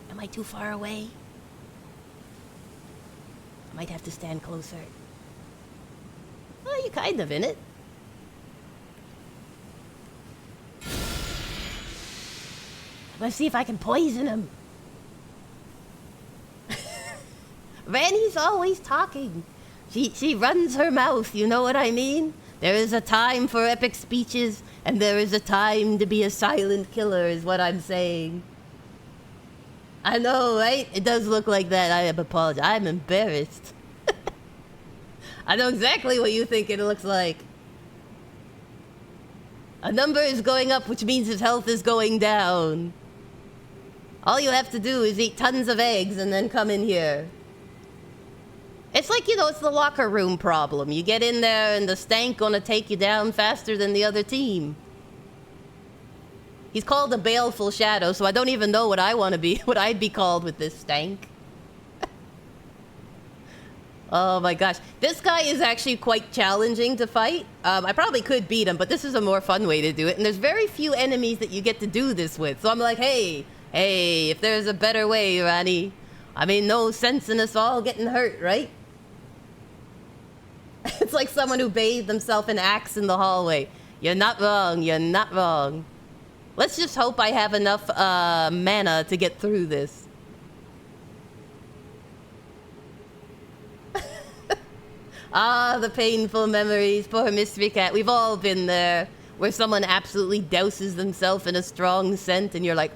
Am I too far away? Might have to stand closer. Oh, you're kind of in it. Let's see if I can poison him. Ranny's always talking. She runs her mouth, you know what I mean? There is a time for epic speeches, and there is a time to be a silent killer, is what I'm saying. I know, right? It does look like that. I apologize. I'm embarrassed. I know exactly what you think it looks like. A number is going up, which means his health is going down. All you have to do is eat tons of eggs and then come in here. It's like, you know, it's the locker room problem. You get in there and the stank gonna take you down faster than the other team. He's called a baleful shadow, so I don't even know what I want to be, what I'd be called with this stank. Oh my gosh. This guy is actually quite challenging to fight. I probably could beat him, but this is a more fun way to do it. And there's very few enemies that you get to do this with. So I'm like, hey, if there's a better way, Rani. I mean, no sense in us all getting hurt, right? It's like someone who bathed themselves in Axe in the hallway. You're not wrong, you're not wrong. Let's just hope I have enough mana to get through this. Ah, the painful memories. Poor Mystery Cat. We've all been there. Where someone absolutely douses themselves in a strong scent and you're like...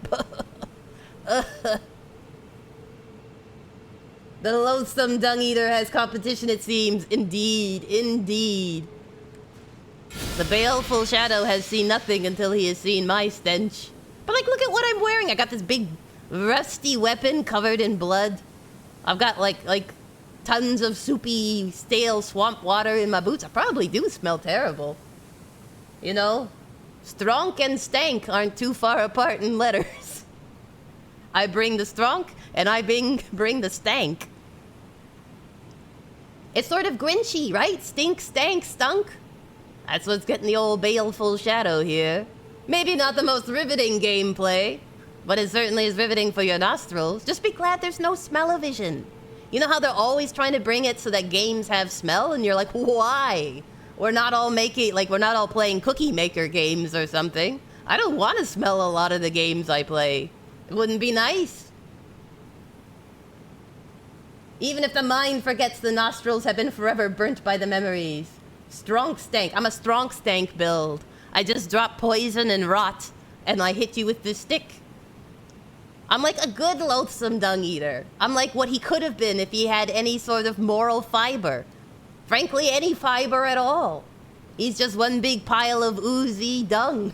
The loathsome dung eater has competition, it seems. Indeed, indeed. The baleful shadow has seen nothing until he has seen my stench. But like, look at what I'm wearing. I got this big rusty weapon covered in blood. I've got like tons of soupy, stale swamp water in my boots. I probably do smell terrible. You know, STRONK and STANK aren't too far apart in letters. I bring the STRONK and I bring the STANK. It's sort of Grinchy, right? Stink, stank, stunk. That's what's getting the old baleful shadow here. Maybe not the most riveting gameplay, but it certainly is riveting for your nostrils. Just be glad there's no smell-o-vision. You know how they're always trying to bring it so that games have smell? And you're like, why? We're not all playing cookie maker games or something. I don't want to smell a lot of the games I play. It wouldn't be nice. Even if the mind forgets, the nostrils have been forever burnt by the memories. STRONK stank. I'm a STRONK stank build. I just drop poison and rot, and I hit you with the stick. I'm like a good loathsome dung eater. I'm like what he could have been if he had any sort of moral fiber. Frankly, any fiber at all. He's just one big pile of oozy dung.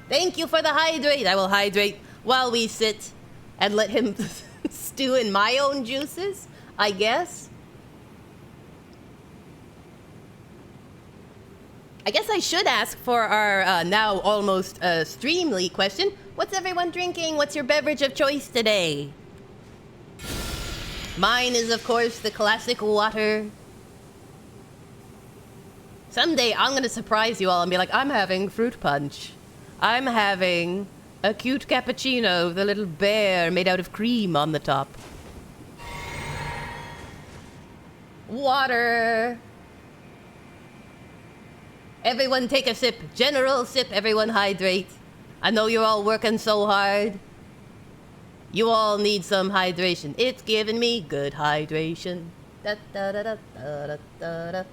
Thank you for the hydrate. I will hydrate while we sit and let him stew in my own juices, I guess. I guess I should ask for our now almost Streamly question. What's everyone drinking? What's your beverage of choice today? Mine is, of course, the classic water. Someday I'm gonna surprise you all and be like, I'm having fruit punch. I'm having a cute cappuccino with a little bear made out of cream on the top. Water. Everyone take a sip. General sip. Everyone hydrate. I know you're all working so hard. You all need some hydration. It's giving me good hydration. Da, da, da, da, da, da, da, da.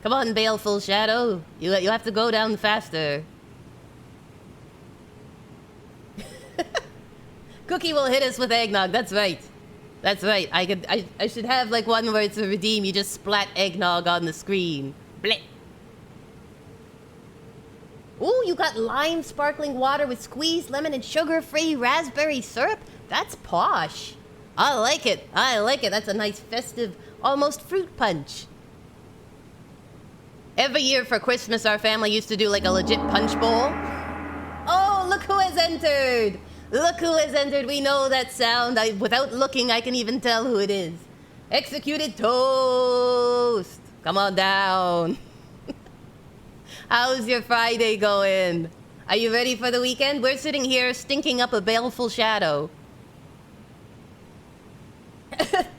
Come on, Baleful Shadow. You have to go down faster. Kooky will hit us with eggnog. That's right. That's right. I should have like one where it's a redeem. You just splat eggnog on the screen. Bleh. Ooh, you got lime sparkling water with squeezed lemon and sugar-free raspberry syrup? That's posh. I like it. I like it. That's a nice festive, almost fruit punch. Every year for Christmas, our family used to do like a legit punch bowl. Oh, look who has entered. Look who has entered. We know that sound. Without looking, I can even tell who it is. Executed Toast. Come on down. How's your Friday going? Are you ready for the weekend? We're sitting here stinking up a baleful shadow.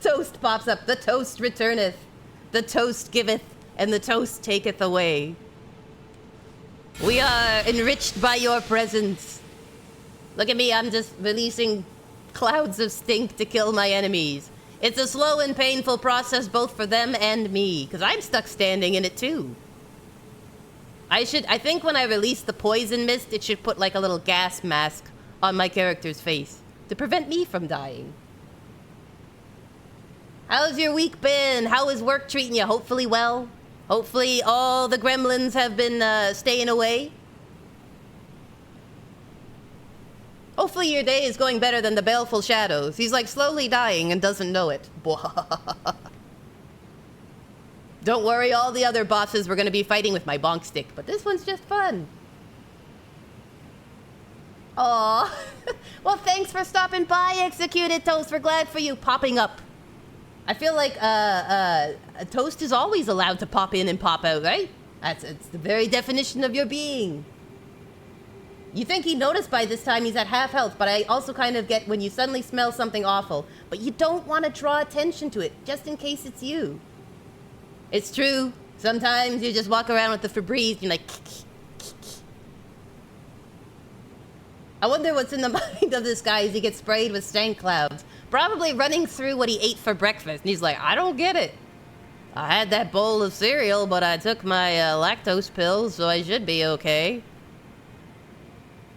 Toast pops up. The toast returneth. The toast giveth, and the toast taketh away. We are enriched by your presence. Look at me, I'm just releasing clouds of stink to kill my enemies. It's a slow and painful process both for them and me, because I'm stuck standing in it too. I think when I release the poison mist, it should put like a little gas mask on my character's face to prevent me from dying. How's your week been? How is work treating you? Hopefully well. Hopefully all the gremlins have been staying away. Hopefully your day is going better than the Baleful Shadows. He's like slowly dying and doesn't know it. Don't worry, all the other bosses we're going to be fighting with my bonk stick, but this one's just fun. Aww. Well, thanks for stopping by, Executed Toast. We're glad for you popping up. I feel like a Toast is always allowed to pop in and pop out, right? It's the very definition of your being. You think he noticed by this time he's at half health, but I also kind of get when you suddenly smell something awful, but you don't want to draw attention to it, just in case it's you. It's true. Sometimes you just walk around with the Febreze, you're like... I wonder what's in the mind of this guy as he gets sprayed with stank clouds. Probably running through what he ate for breakfast. And he's like, I don't get it. I had that bowl of cereal, but I took my lactose pills, so I should be okay.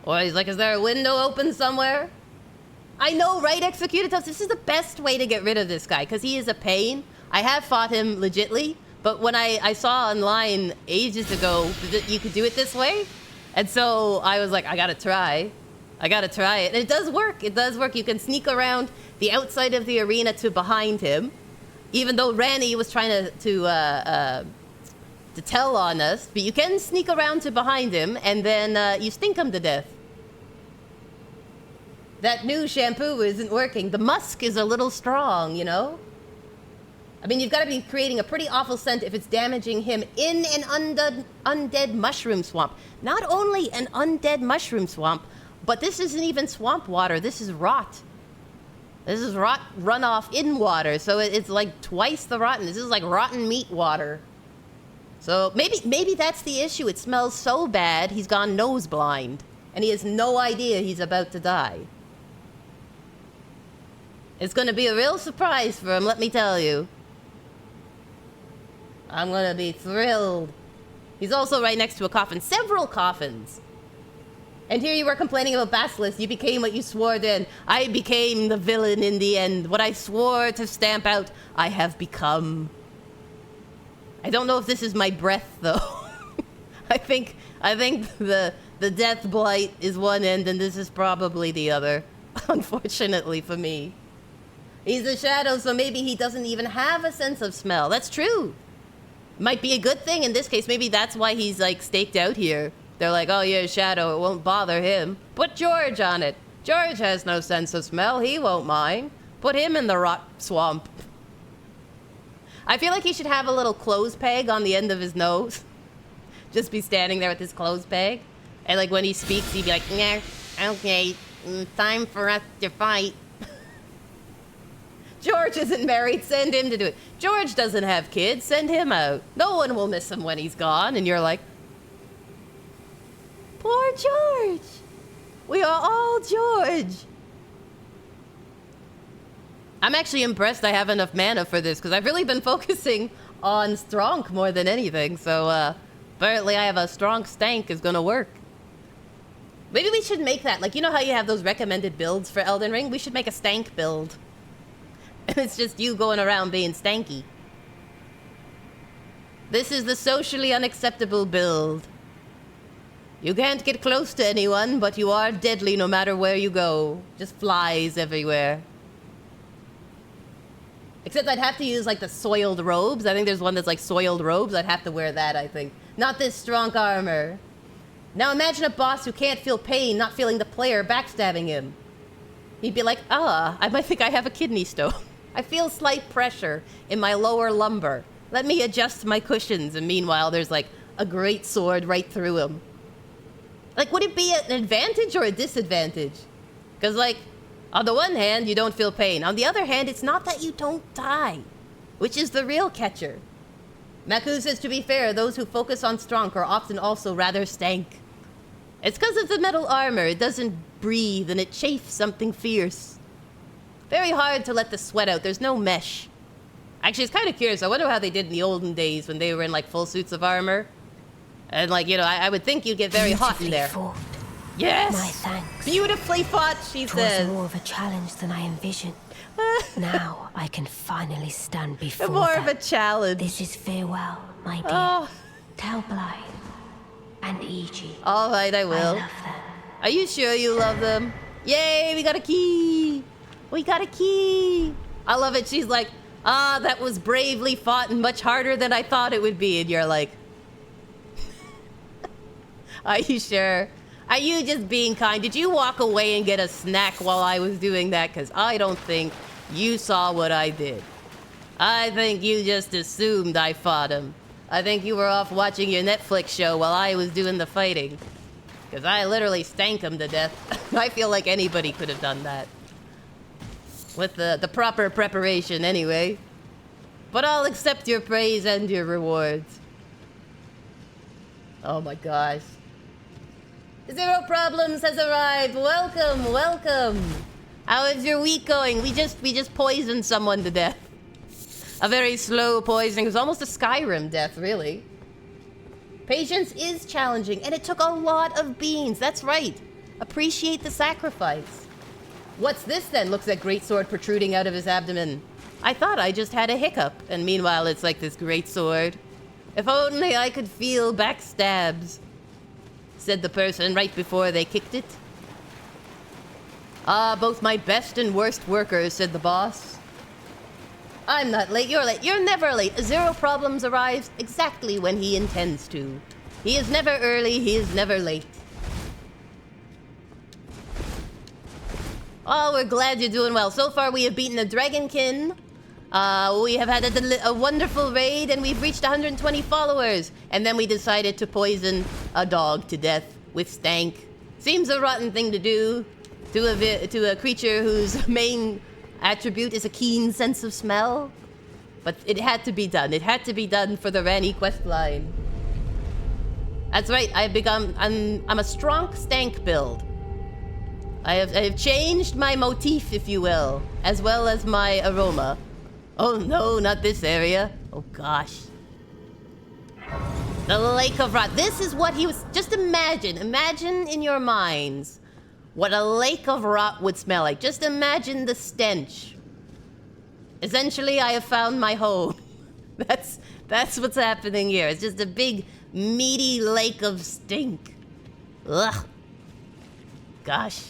Or he's like, is there a window open somewhere? I know, right, Executed Toast? This is the best way to get rid of this guy, because he is a pain. I have fought him legitly, but when I saw online ages ago that you could do it this way, and so I was like, I gotta try. I gotta try it. And it does work. It does work. You can sneak around the outside of the arena to behind him, even though Ranny was trying to tell on us, but you can sneak around to behind him, and then you stink him to death. That new shampoo isn't working. The musk is a little strong, you know? I mean, you've got to be creating a pretty awful scent if it's damaging him in an undead mushroom swamp. Not only an undead mushroom swamp, but this isn't even swamp water. This is rot. This is runoff in water, so it's like twice the rotten. This is like rotten meat water. So maybe that's the issue. It smells so bad, he's gone nose blind. And he has no idea he's about to die. It's gonna be a real surprise for him, let me tell you. I'm gonna be thrilled. He's also right next to a coffin. Several coffins. And here you were complaining about Basilisk. You became what you swore then. I became the villain in the end. What I swore to stamp out, I have become. I don't know if this is my breath, though. I think the death blight is one end, and this is probably the other. Unfortunately for me. He's a shadow, so maybe he doesn't even have a sense of smell. That's true. Might be a good thing in this case. Maybe that's why he's, like, staked out here. They're like, oh, you're a shadow. It won't bother him. Put George on it. George has no sense of smell. He won't mind. Put him in the rot swamp. I feel like he should have a little clothes peg on the end of his nose. Just be standing there with his clothes peg. And, like, when he speaks, he'd be like, yeah, okay, time for us to fight. George isn't married, send him to do it. George doesn't have kids, send him out. No one will miss him when he's gone. And you're like, poor George. We are all George. I'm actually impressed I have enough mana for this, because I've really been focusing on STRONK more than anything. So, apparently I have a STRONK stank is gonna work. Maybe we should make that. Like, you know how you have those recommended builds for Elden Ring? We should make a stank build. And it's just you going around being stanky. This is the socially unacceptable build. You can't get close to anyone, but you are deadly no matter where you go. Just flies everywhere. Except I'd have to use, like, the soiled robes. I think there's one that's, like, soiled robes. I'd have to wear that, I think. Not this strong armor. Now imagine a boss who can't feel pain, not feeling the player backstabbing him. He'd be like, I might think I have a kidney stone. I feel slight pressure in my lower lumbar. Let me adjust my cushions, and meanwhile there's, like, a great sword right through him. Like, would it be an advantage or a disadvantage? Because, like, on the one hand, you don't feel pain. On the other hand, it's not that you don't die, which is the real catcher. Maku says, to be fair, those who focus on STRONK are often also rather stank. It's because of the metal armor. It doesn't breathe, and it chafes something fierce. Very hard to let the sweat out. There's no mesh. Actually, it's kind of curious. I wonder how they did in the olden days when they were in, like, full suits of armor. And, like, you know, I would think you'd get very hot in there. Fought. Yes! My thanks. Beautifully fought, she says. It was more of a challenge than I envisioned. Now I can finally stand before more of a challenge. This is farewell, my dear. Oh. Tell Blythe and E.G. All right, I will. I love them. Are you sure you love them? Yay, we got a key! We got a key! I love it. She's like, that was bravely fought and much harder than I thought it would be. And you're like, are you sure? Are you just being kind? Did you walk away and get a snack while I was doing that? Because I don't think you saw what I did. I think you just assumed I fought him. I think you were off watching your Netflix show while I was doing the fighting. Because I literally stank him to death. I feel like anybody could have done that. With the proper preparation, anyway. But I'll accept your praise and your rewards. Oh my gosh. Zero Problems has arrived. Welcome, welcome. How is your week going? We just poisoned someone to death. A very slow poisoning. It was almost a Skyrim death, really. Patience is challenging, and it took a lot of beans. That's right. Appreciate the sacrifice. What's this then? Looks like greatsword protruding out of his abdomen. I thought I just had a hiccup, and meanwhile it's like this greatsword. If only I could feel backstabs, said the person right before they kicked it. Both my best and worst workers, said the boss. I'm not late, you're late. You're never late. Zero Problems arrives exactly when he intends to. He is never early, he is never late. Oh, we're glad you're doing well. So far, we have beaten a Dragonkin. We have had a wonderful raid, and we've reached 120 followers. And then we decided to poison a dog to death with stank. Seems a rotten thing to do to a creature whose main attribute is a keen sense of smell. But it had to be done. It had to be done for the Ranny questline. That's right, I'm a STRONK STANK build. I have changed my motif, if you will, as well as my aroma. Oh no, not this area. Oh gosh. The Lake of Rot. This is what he was... Just imagine in your minds what a Lake of Rot would smell like. Just imagine the stench. Essentially, I have found my home. That's what's happening here. It's just a big, meaty lake of stink. Ugh. Gosh.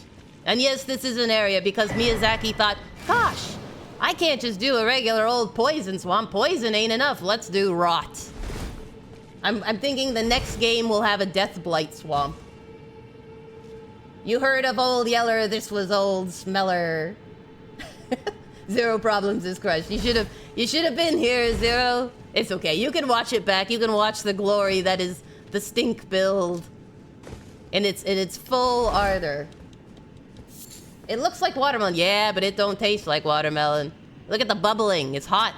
And yes, this is an area because Miyazaki thought, gosh, I can't just do a regular old poison swamp. Poison ain't enough. Let's do rot. I'm thinking the next game will have a death blight swamp. You heard of Old Yeller, this was Old Smeller. Zero problems is crushed. You should have been here, Zero. It's okay. You can watch it back. You can watch the glory that is the stink build in its full ardor. It looks like watermelon. Yeah, but it don't taste like watermelon. Look at the bubbling. It's hot.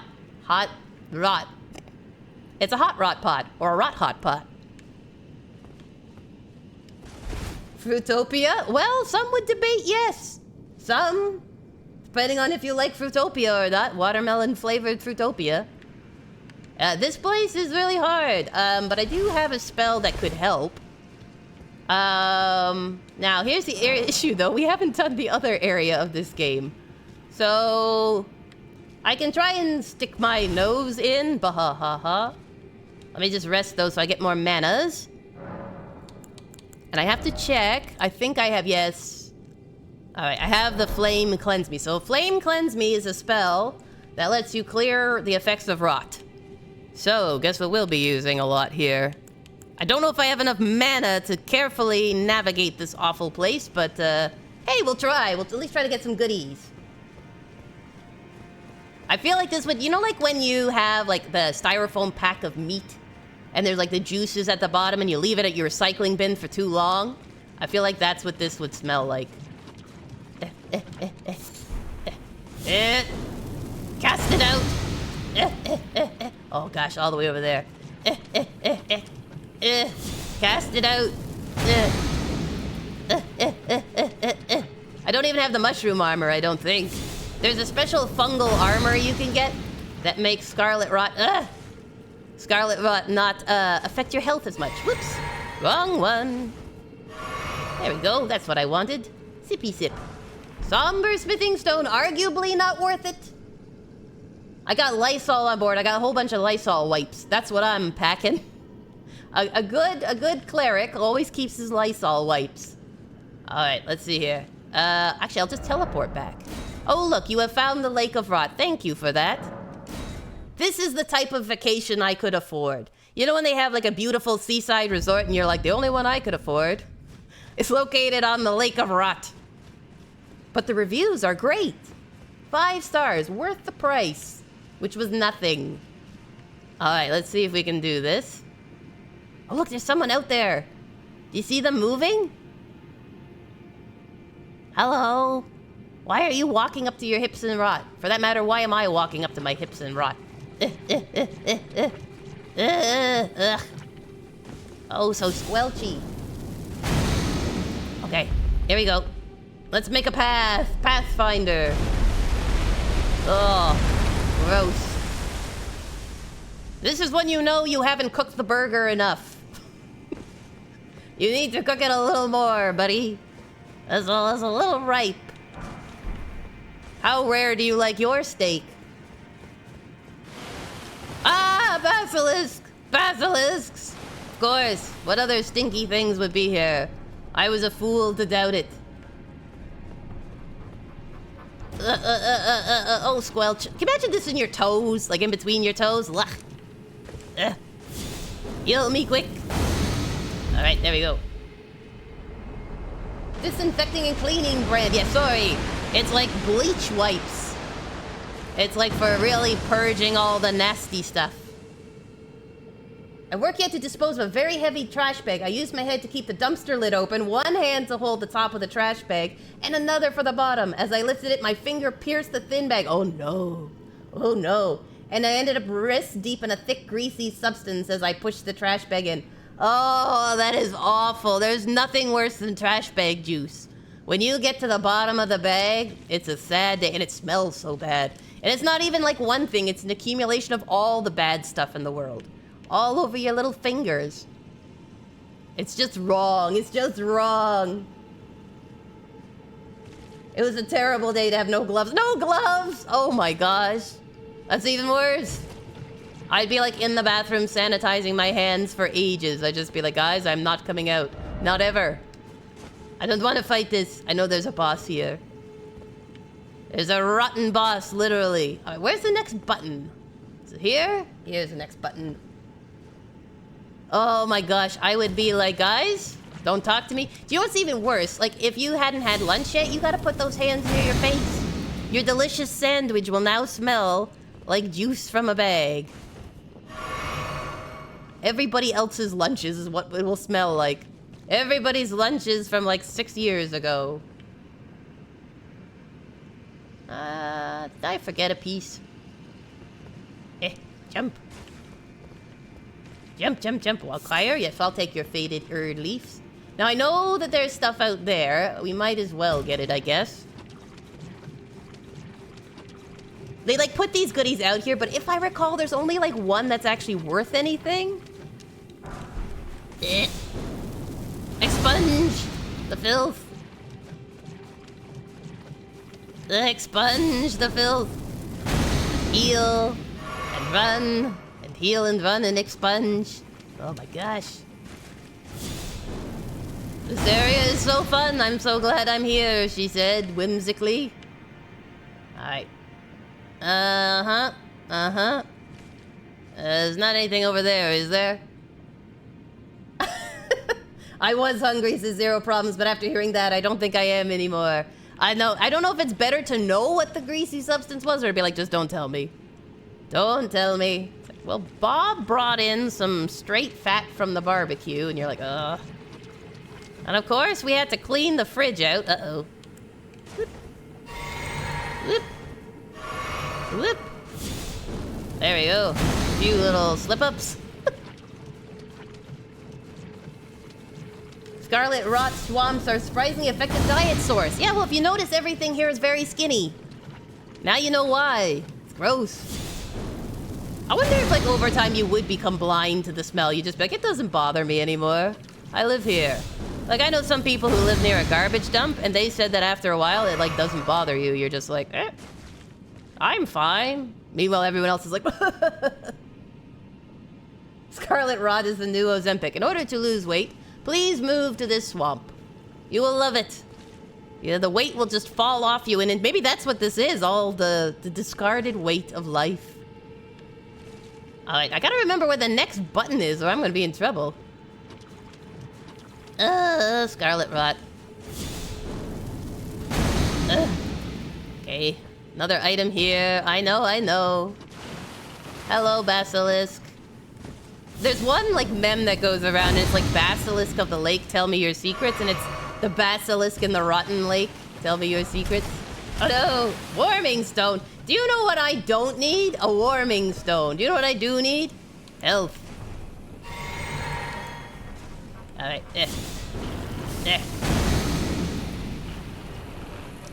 Hot rot. It's a hot rot pot or a rot hot pot. Fruitopia? Well, some would debate yes. Some, depending on if you like Fruitopia or not. Watermelon flavored Fruitopia. This place is really hard, but I do have a spell that could help. Now here's the issue though. We haven't done the other area of this game. So, I can try and stick my nose in. Bahahaha. Let me just rest though so I get more manas. And I have to check. I think I have, yes. Alright, I have the Flame Cleanse Me. So Flame Cleanse Me is a spell that lets you clear the effects of rot. So, guess what we'll be using a lot here. I don't know if I have enough mana to carefully navigate this awful place, but hey, we'll try. We'll at least try to get some goodies. I feel like this would, you know, like when you have like the styrofoam pack of meat and there's like the juices at the bottom and you leave it at your recycling bin for too long? I feel like that's what this would smell like. Cast it out. Oh gosh, all the way over there. Cast it out. I don't even have the mushroom armor, I don't think. There's a special fungal armor you can get that makes Scarlet Rot not affect your health as much. Whoops, wrong one. There we go, that's what I wanted. Sippy sip. Somber Smithing Stone, arguably not worth it. I got Lysol on board. I got a whole bunch of Lysol wipes. That's what I'm packing. A good cleric always keeps his Lysol wipes. All right, let's see here. Actually, I'll just teleport back. Oh, look, you have found the Lake of Rot. Thank you for that. This is the type of vacation I could afford. You know when they have like a beautiful seaside resort and you're like, the only one I could afford? It's located on the Lake of Rot. But the reviews are great. 5 stars, worth the price, which was nothing. All right, let's see if we can do this. Oh, look, there's someone out there. Do you see them moving? Hello? Why are you walking up to your hips and rot? For that matter, why am I walking up to my hips and rot? Oh, so squelchy. Okay, here we go. Let's make a path. Pathfinder. Oh, gross. This is when you know you haven't cooked the burger enough. You need to cook it a little more, buddy. It's a little ripe. How rare do you like your steak? Ah, basilisk! Basilisks! Of course. What other stinky things would be here? I was a fool to doubt it. Oh, squelch. Can you imagine this in your toes? Like in between your toes? Heal me quick. Alright, there we go. Disinfecting and cleaning brand. Yeah, sorry. It's like bleach wipes. It's like for really purging all the nasty stuff. I work yet to dispose of a very heavy trash bag. I use my head to keep the dumpster lid open, one hand to hold the top of the trash bag, and another for the bottom. As I lifted it, my finger pierced the thin bag. Oh no. Oh no. And I ended up wrist deep in a thick, greasy substance as I pushed the trash bag in. Oh, that is awful. There's nothing worse than trash bag juice. When you get to the bottom of the bag, it's a sad day, and it smells so bad. And it's not even like one thing, it's an accumulation of all the bad stuff in the world. All over your little fingers. It's just wrong. It's just wrong. It was a terrible day to have no gloves. No gloves! Oh my gosh. That's even worse. I'd be like in the bathroom sanitizing my hands for ages. I'd just be like, guys, I'm not coming out. Not ever. I don't want to fight this. I know there's a boss here. There's a rotten boss, literally. All right, where's the next button? Is it here? Here's the next button. Oh my gosh, I would be like, guys, don't talk to me. Do you know what's even worse? Like, if you hadn't had lunch yet, you gotta put those hands near your face. Your delicious sandwich will now smell like juice from a bag. Everybody else's lunches is what it will smell like. Everybody's lunches from like 6 years ago. Did I forget a piece? Jump. Jump, jump, jump. Wildfire? Yes, I'll take your faded Erd leaves. Now, I know that there's stuff out there. We might as well get it, I guess. They, like, put these goodies out here, but if I recall, there's only, like, one that's actually worth anything. Expunge the filth. Expunge the filth. Heal and run. Heal and run and expunge. Oh my gosh. This area is so fun. I'm so glad I'm here, she said whimsically. Alright. There's not anything over there, is there? I was hungry, says Zero Problems, but after hearing that, I don't think I am anymore. I don't know if it's better to know what the greasy substance was or to be like, just don't tell me. Don't tell me. Well, Bob brought in some straight fat from the barbecue, and you're like, ugh. And of course, we had to clean the fridge out. Uh-oh. Whoop. Whoop. Whoop. There we go. A few little slip-ups. Scarlet rot swamps are surprisingly effective diet source. Yeah, well, if you notice, everything here is very skinny. Now you know why. It's gross. I wonder if, like, over time you would become blind to the smell. You just be like, it doesn't bother me anymore. I live here. Like, I know some people who live near a garbage dump, and they said that after a while, it, like, doesn't bother you. You're just like, I'm fine. Meanwhile, everyone else is like, Scarlet Rot is the new Ozempic. In order to lose weight, please move to this swamp. You will love it. Yeah, the weight will just fall off you, and maybe that's what this is, all the discarded weight of life. Alright, I gotta remember where the next button is or I'm gonna be in trouble. Scarlet Rot. Okay, another item here. I know. Hello, Basilisk. There's one, like, meme that goes around, and it's like, Basilisk of the Lake, tell me your secrets, and it's the Basilisk in the Rotten Lake, tell me your secrets. Oh no, Warming Stone. Do you know what I don't need? A Warming Stone. Do you know what I do need? Health. Alright,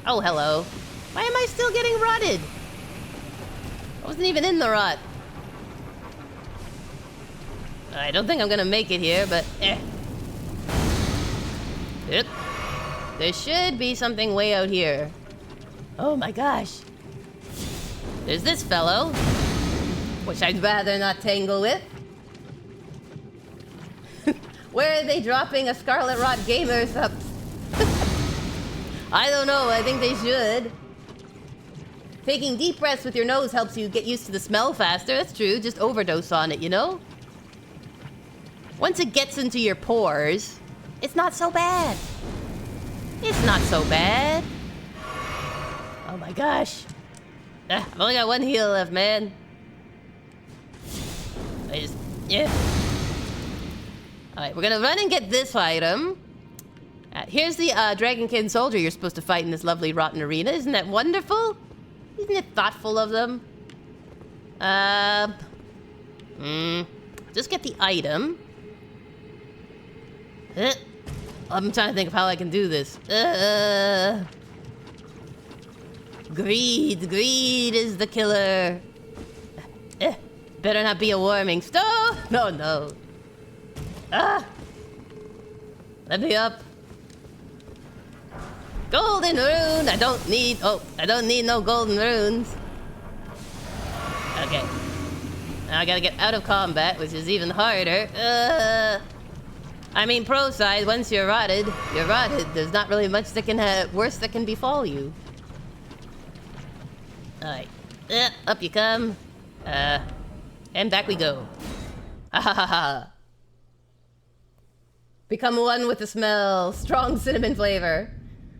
Oh, hello. Why am I still getting rotted? I wasn't even in the rot. I don't think I'm gonna make it here, but Yep. There should be something way out here. Oh my gosh. There's this fellow, which I'd rather not tangle with. Where are they dropping a Scarlet Rot gamer sub? I don't know, I think they should. Taking deep breaths with your nose helps you get used to the smell faster. That's true, just overdose on it, you know? Once it gets into your pores, it's not so bad. It's not so bad. Oh my gosh. I've only got one heal left, man. Alright, we're gonna run and get this item. Here's the Dragonkin soldier you're supposed to fight in this lovely rotten arena. Isn't that wonderful? Isn't it thoughtful of them? Just get the item. I'm trying to think of how I can do this. Greed. Greed is the killer. Better not be a warming stone. No. Let me up. Golden rune. I don't need no golden runes. Okay. Now I gotta get out of combat, which is even harder. I mean, pro side, once you're rotted, you're rotted. There's not really much that can worse that can befall you. Alright. Up you come. And back we go. Ha ha ha ha. Become one with the smell. Strong cinnamon flavor.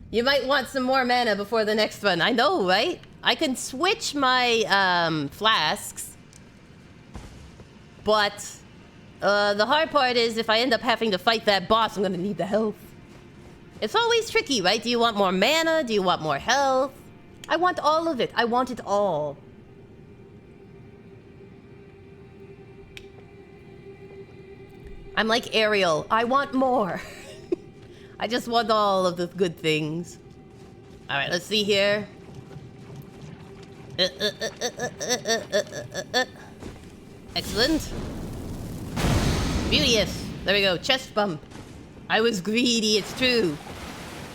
You might want some more mana before the next one. I know, right? I can switch my flasks. But the hard part is if I end up having to fight that boss, I'm gonna need the health. It's always tricky, right? Do you want more mana? Do you want more health? I want all of it. I want it all. I'm like Ariel. I want more. I just want all of the good things. Alright, let's see here. Excellent. Beauteous. There we go. Chest bump. I was greedy, it's true.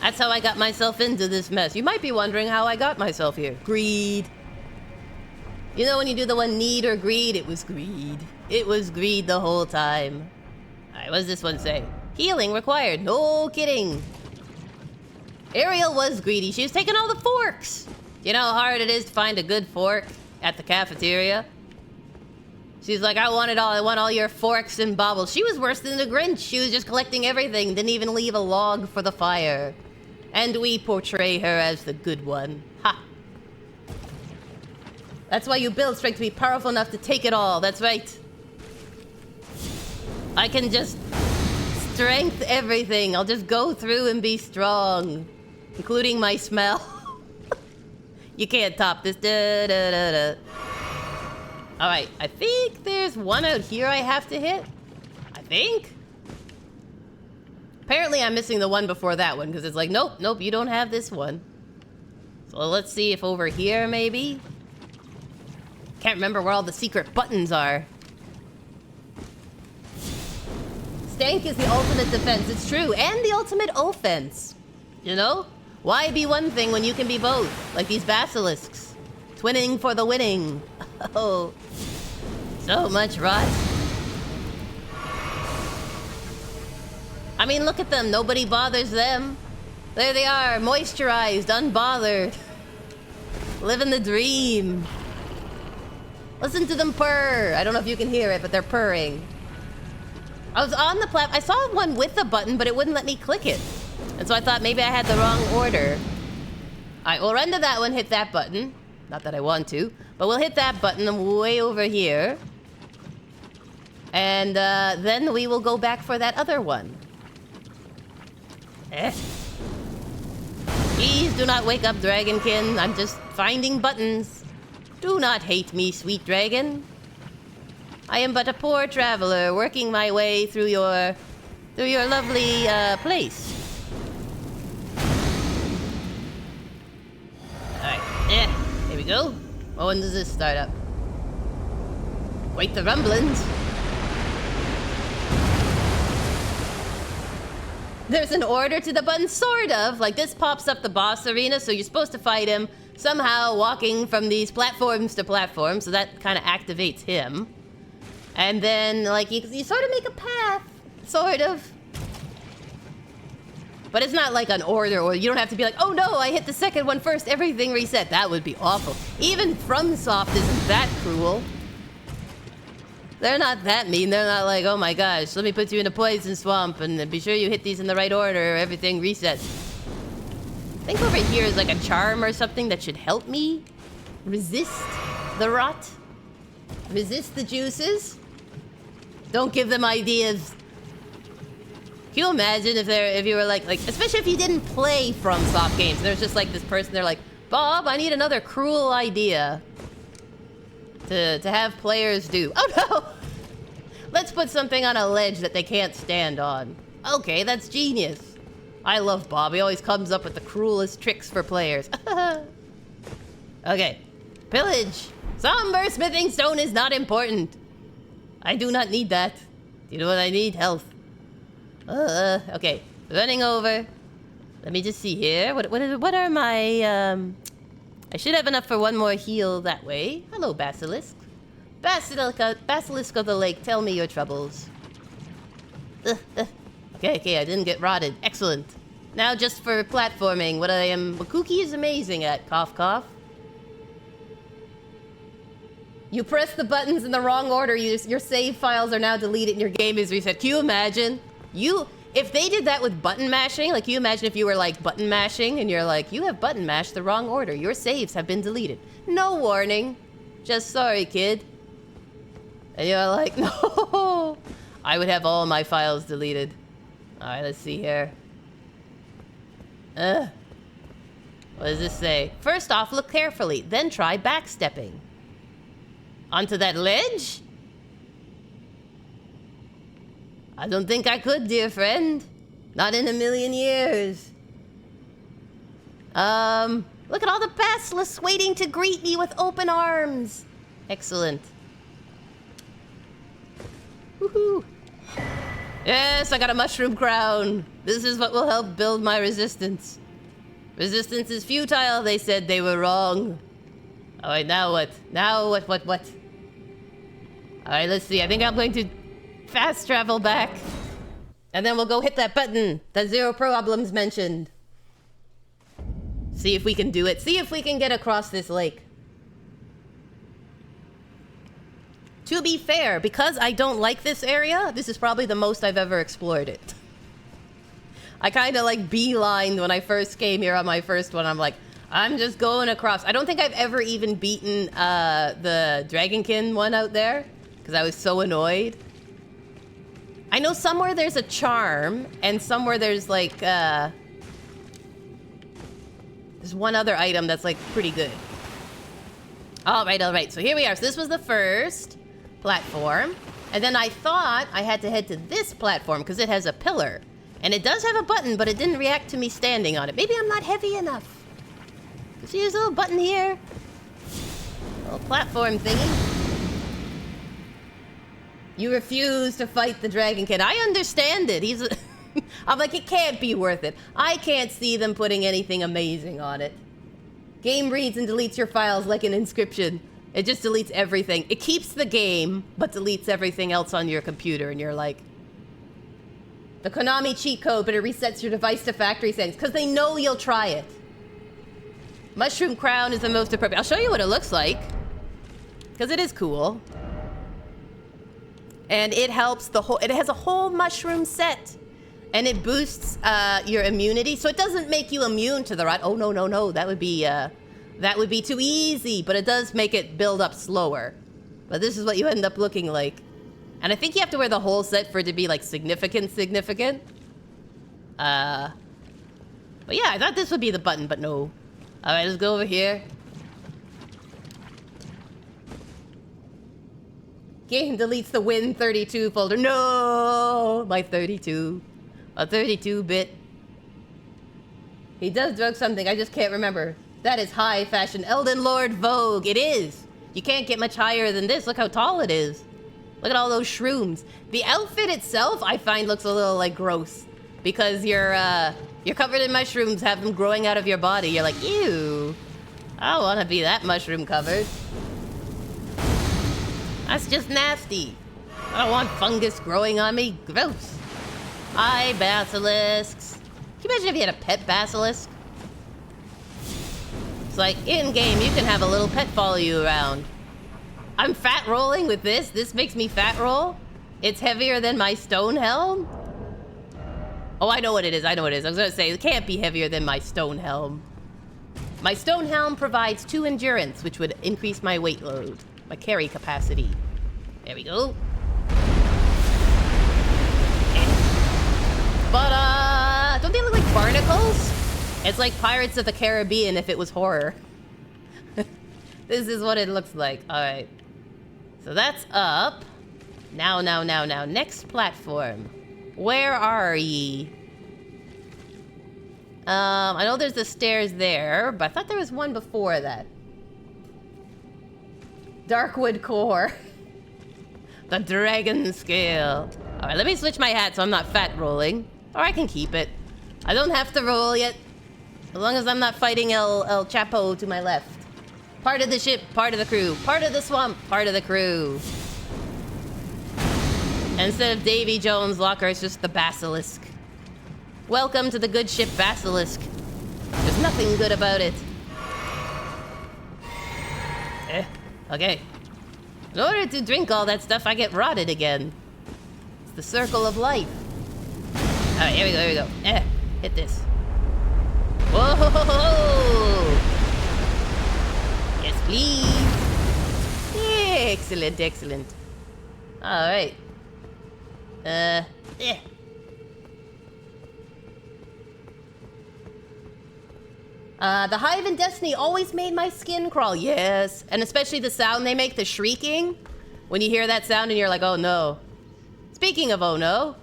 That's how I got myself into this mess. You might be wondering how I got myself here. Greed. You know when you do the one need or greed? It was greed. It was greed the whole time. Alright, what does this one say? Healing required. No kidding. Ariel was greedy. She was taking all the forks. You know how hard it is to find a good fork at the cafeteria? She's like, I want it all. I want all your forks and baubles. She was worse than the Grinch. She was just collecting everything. Didn't even leave a log for the fire. And we portray her as the good one. Ha. That's why you build strength to be powerful enough to take it all. That's right. I can just strength everything. I'll just go through and be strong. Including my smell. You can't top this. Alright, I think there's one out here I have to hit. I think? Apparently I'm missing the one before that one, because it's like, nope, you don't have this one. So let's see if over here, maybe? Can't remember where all the secret buttons are. Stank is the ultimate defense, it's true, and the ultimate offense. You know? Why be one thing when you can be both? Like these basilisks. Twinning for the winning. Oh, so much rot. I mean, look at them. Nobody bothers them. There they are, moisturized, unbothered. Living the dream. Listen to them purr. I don't know if you can hear it, but they're purring. I was on the platform. I saw one with a button, but it wouldn't let me click it. And so I thought maybe I had the wrong order. Alright, we'll run to that one, hit that button. Not that I want to, but we'll hit that button way over here. And then we will go back for that other one. Please do not wake up, Dragonkin. I'm just finding buttons. Do not hate me, sweet dragon. I am but a poor traveler working my way through your lovely place. Alright, here we go. Oh, when does this start up? Wait, the rumblings. There's an order to the button, sort of. Like, this pops up the boss arena, so you're supposed to fight him somehow walking from these platforms to platforms, so that kind of activates him. And then, like, you sort of make a path, sort of. But it's not like an order, or you don't have to be like, oh no, I hit the second one first, everything reset. That would be awful. Even FromSoft isn't that cruel. They're not that mean. They're not like, oh my gosh, let me put you in a poison swamp and be sure you hit these in the right order, everything resets. I think over here is like a charm or something that should help me resist the rot. Resist the juices. Don't give them ideas. Can you imagine if you were like, especially if you didn't play FromSoft games, there's just like this person, they're like, Bob, I need another cruel idea to have players do. Oh no! Let's put something on a ledge that they can't stand on. Okay, that's genius. I love Bob. He always comes up with the cruelest tricks for players. Okay. Pillage. Somber smithing stone is not important. I do not need that. You know what I need? Health. Okay. Running over. Let me just see here. What are my, I should have enough for one more heal that way. Hello, Basilisk. Basilisk of the lake, tell me your troubles. Okay, I didn't get rotted. Excellent. Now just for platforming, what Kooky is amazing at. Cough, cough. You press the buttons in the wrong order, your save files are now deleted and your game is reset. Can you imagine? If they did that with button mashing, like, can you imagine if you were like button mashing and you're like, you have button mashed the wrong order. Your saves have been deleted. No warning. Just sorry, kid. And you're like, no. I would have all my files deleted. All right, let's see here. What does this say? First off, look carefully, then try backstepping. Onto that ledge? I don't think I could, dear friend. Not in a million years. Look at all the basilisks waiting to greet me with open arms. Excellent. Woohoo. Yes, I got a mushroom crown. This is what will help build my resistance. Resistance is futile, they said. They were wrong. Alright, now what? Now what? Alright, let's see. I think I'm going to fast travel back. And then we'll go hit that button that Zero Problems mentioned. See if we can do it. See if we can get across this lake. To be fair, because I don't like this area, this is probably the most I've ever explored it. I kind of like beelined when I first came here on my first one. I'm like, I'm just going across. I don't think I've ever even beaten the Dragonkin one out there because I was so annoyed. I know somewhere there's a charm and somewhere there's like, there's one other item that's like pretty good. All right. So here we are. So this was the first platform. And then I thought I had to head to this platform because it has a pillar. And it does have a button, but it didn't react to me standing on it. Maybe I'm not heavy enough. See this little button here? Little platform thingy. You refuse to fight the Dragonkin. I understand it. I'm like, it can't be worth it. I can't see them putting anything amazing on it. Game reads and deletes your files like an inscription. It just deletes everything. It keeps the game, but deletes everything else on your computer. And you're like, the Konami cheat code, but it resets your device to factory settings because they know you'll try it. Mushroom crown is the most appropriate. I'll show you what it looks like because it is cool. And it helps it has a whole mushroom set and it boosts your immunity. So it doesn't make you immune to the rot. Oh, no. That would be too easy, but it does make it build up slower. But this is what you end up looking like. And I think you have to wear the whole set for it to be like significant. But yeah, I thought this would be the button, but no. All right, let's go over here. Game deletes the Win32 folder. No, my 32. A 32-bit. He does drug something, I just can't remember. That is high fashion. Elden Lord Vogue. It is. You can't get much higher than this. Look how tall it is. Look at all those shrooms. The outfit itself, I find, looks a little like gross because you're covered in mushrooms, have them growing out of your body. You're like, ew. I don't want to be that mushroom covered. That's just nasty. I don't want fungus growing on me. Gross. Hi, basilisks. Can you imagine if you had a pet basilisk? It's like, in-game, you can have a little pet follow you around. I'm fat rolling with this. This makes me fat roll. It's heavier than my stone helm. Oh, I know what it is. I was gonna say, it can't be heavier than my stone helm. My stone helm provides 2 endurance, which would increase my weight load. My carry capacity. There we go. Okay. It's like Pirates of the Caribbean if it was horror. This is what it looks like. Alright. So that's up. Now. Next platform. Where are ye? I know there's the stairs there, but I thought there was one before that. Darkwood core. The dragon scale. Alright, let me switch my hat so I'm not fat rolling. Or I can keep it. I don't have to roll yet. As long as I'm not fighting El Chapo to my left. Part of the ship, part of the crew. Part of the swamp, part of the crew. Instead of Davy Jones' locker, it's just the Basilisk. Welcome to the good ship Basilisk. There's nothing good about it. Okay. In order to drink all that stuff, I get rotted again. It's the circle of life. Alright, here we go. Hit this. Whoa! Yes, please. Excellent. Alright. The Hive and Destiny always made my skin crawl. Yes. And especially the sound they make, the shrieking. When you hear that sound and you're like, oh no. Speaking of oh no.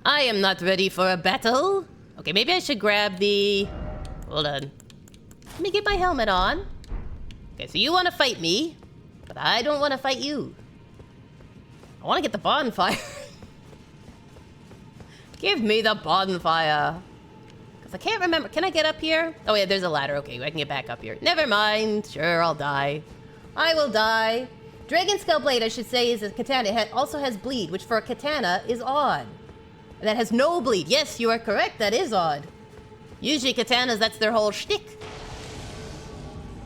I am not ready for a battle. Okay, maybe I should grab the... Hold on. Let me get my helmet on. Okay, so you want to fight me, but I don't want to fight you. I want to get the bonfire. Give me the bonfire. Because I can't remember. Can I get up here? Oh, yeah, there's a ladder. Okay, I can get back up here. Never mind. Sure, I'll die. I will die. Dragon Scale Blade, I should say, is a katana. It also has bleed, which for a katana is odd. And that has no bleed. Yes, you are correct. That is odd. Usually katanas, that's their whole shtick.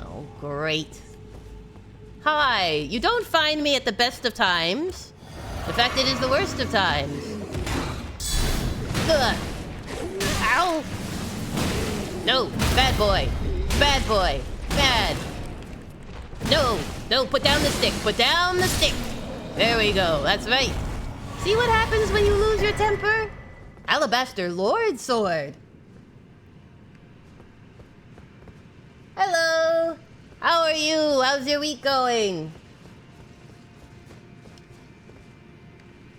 Oh, great. Hi. You don't find me at the best of times. In fact, it is the worst of times. Ugh. Ow. No. Bad boy. Bad boy. Bad. No. No, put down the stick. Put down the stick. There we go. That's right. See what happens when you lose your temper? Alabaster Lord sword. Hello. How are you? How's your week going?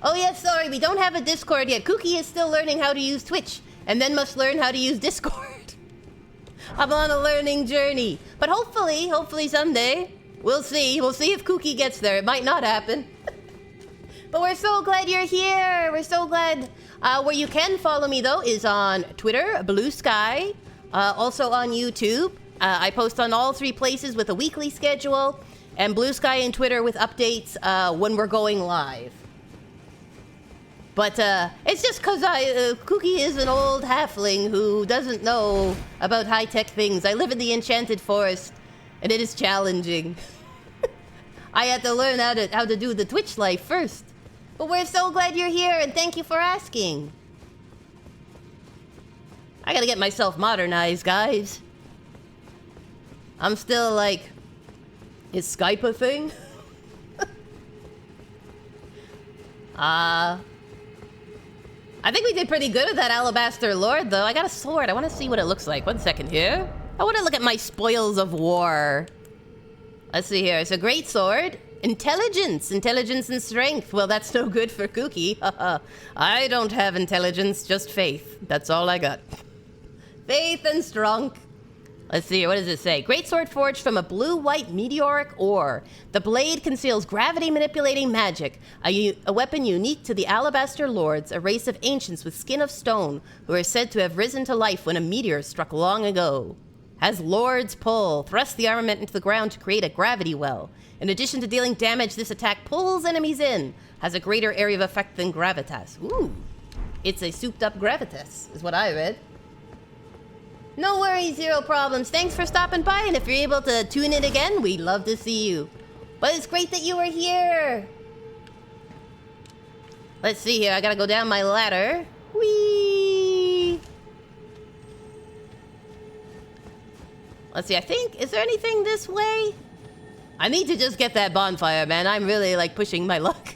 Oh yes, sorry, we don't have a Discord yet. Kooky is still learning how to use Twitch, and then must learn how to use Discord. I'm on a learning journey. But hopefully someday, we'll see. We'll see if Kooky gets there. It might not happen. But we're so glad you're here. We're so glad. Where you can follow me, though, is on Twitter, Bluesky, also on YouTube. I post on all three places with a weekly schedule, and Bluesky and Twitter with updates when we're going live. But it's just because Kooky is an old halfling who doesn't know about high-tech things. I live in the Enchanted Forest, and it is challenging. I had to learn how to do the Twitch life first. But we're so glad you're here, and thank you for asking. I gotta get myself modernized, guys. I'm still like... Is Skype a thing? I think we did pretty good with that Alabaster Lord, though. I got a sword. I want to see what it looks like. 1 second here. I want to look at my spoils of war. Let's see here. It's a great sword. Intelligence and strength. Well, that's no good for Kooky. I don't have intelligence, just faith. That's all I got. Faith and STRONK. Let's see here. What does it say? Great sword forged from a blue-white meteoric ore. The blade conceals gravity-manipulating magic, a weapon unique to the Alabaster Lords, a race of ancients with skin of stone who are said to have risen to life when a meteor struck long ago. Has Lord's Pull. Thrust the armament into the ground to create a gravity well. In addition to dealing damage, this attack pulls enemies in. Has a greater area of effect than Gravitas. Ooh. It's a souped-up Gravitas, is what I read. No worries, zero problems. Thanks for stopping by, and if you're able to tune in again, we'd love to see you. But it's great that you were here. Let's see here. I gotta go down my ladder. Whee! Let's see. I think... Is there anything this way? I need to just get that bonfire, man. I'm really, like, pushing my luck.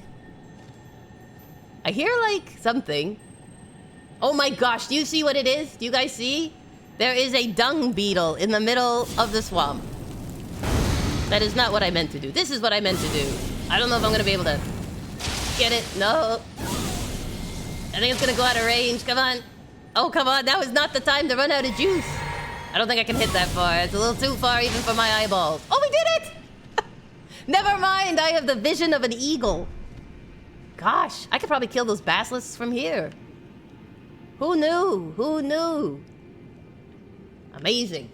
I hear, like, something. Oh my gosh, do you see what it is? Do you guys see? There is a dung beetle in the middle of the swamp. That is not what I meant to do. This is what I meant to do. I don't know if I'm gonna be able to get it. No. I think it's gonna go out of range. Come on. Oh, come on. Now is not the time to run out of juice. I don't think I can hit that far. It's a little too far even for my eyeballs. Oh, we did it! Never mind. I have the vision of an eagle. Gosh, I could probably kill those basilisks from here. Who knew? Who knew? Amazing.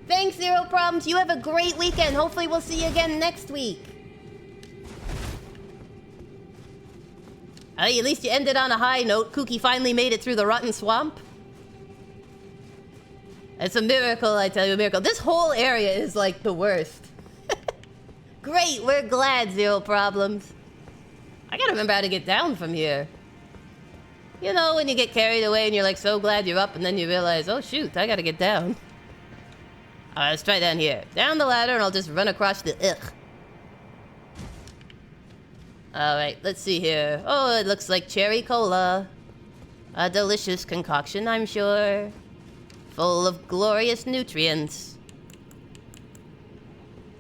Thanks, Zero Problems. You have a great weekend. Hopefully we'll see you again next week. At least you ended on a high note. Kooky finally made it through the rotten swamp. It's a miracle, I tell you, a miracle. This whole area is like the worst. Great, we're glad, Zero Problems. I gotta remember how to get down from here. You know, when you get carried away and you're like so glad you're up and then you realize, oh shoot, I gotta get down. Alright, let's try down here. Down the ladder and I'll just run across the ugh. Alright, let's see here. Oh, it looks like cherry cola. A delicious concoction, I'm sure. Full of glorious nutrients.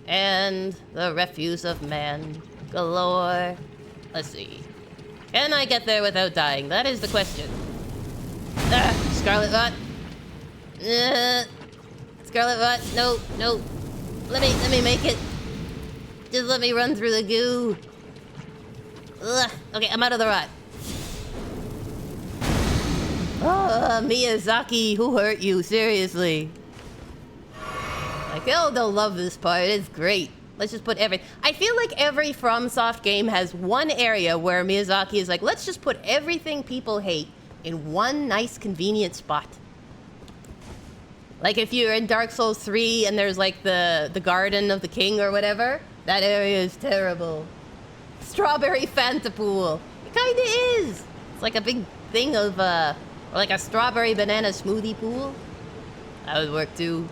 And the refuse of man galore. Let's see. Can I get there without dying? That is the question. Ah, Scarlet Rot. Scarlet Rot. No, no. Let me make it. Just let me run through the goo. Ugh. Okay, I'm out of the rot. Oh, Miyazaki, who hurt you? Seriously. Like, oh, they'll love this part. It's great. Let's just put everything. I feel like every FromSoft game has one area where Miyazaki is like, let's just put everything people hate in one nice, convenient spot. Like if you're in Dark Souls 3 and there's like the Garden of the King or whatever, that area is terrible. Strawberry Fanta Pool. It kinda is. It's like a big thing of, or like a strawberry banana smoothie pool. That would work too.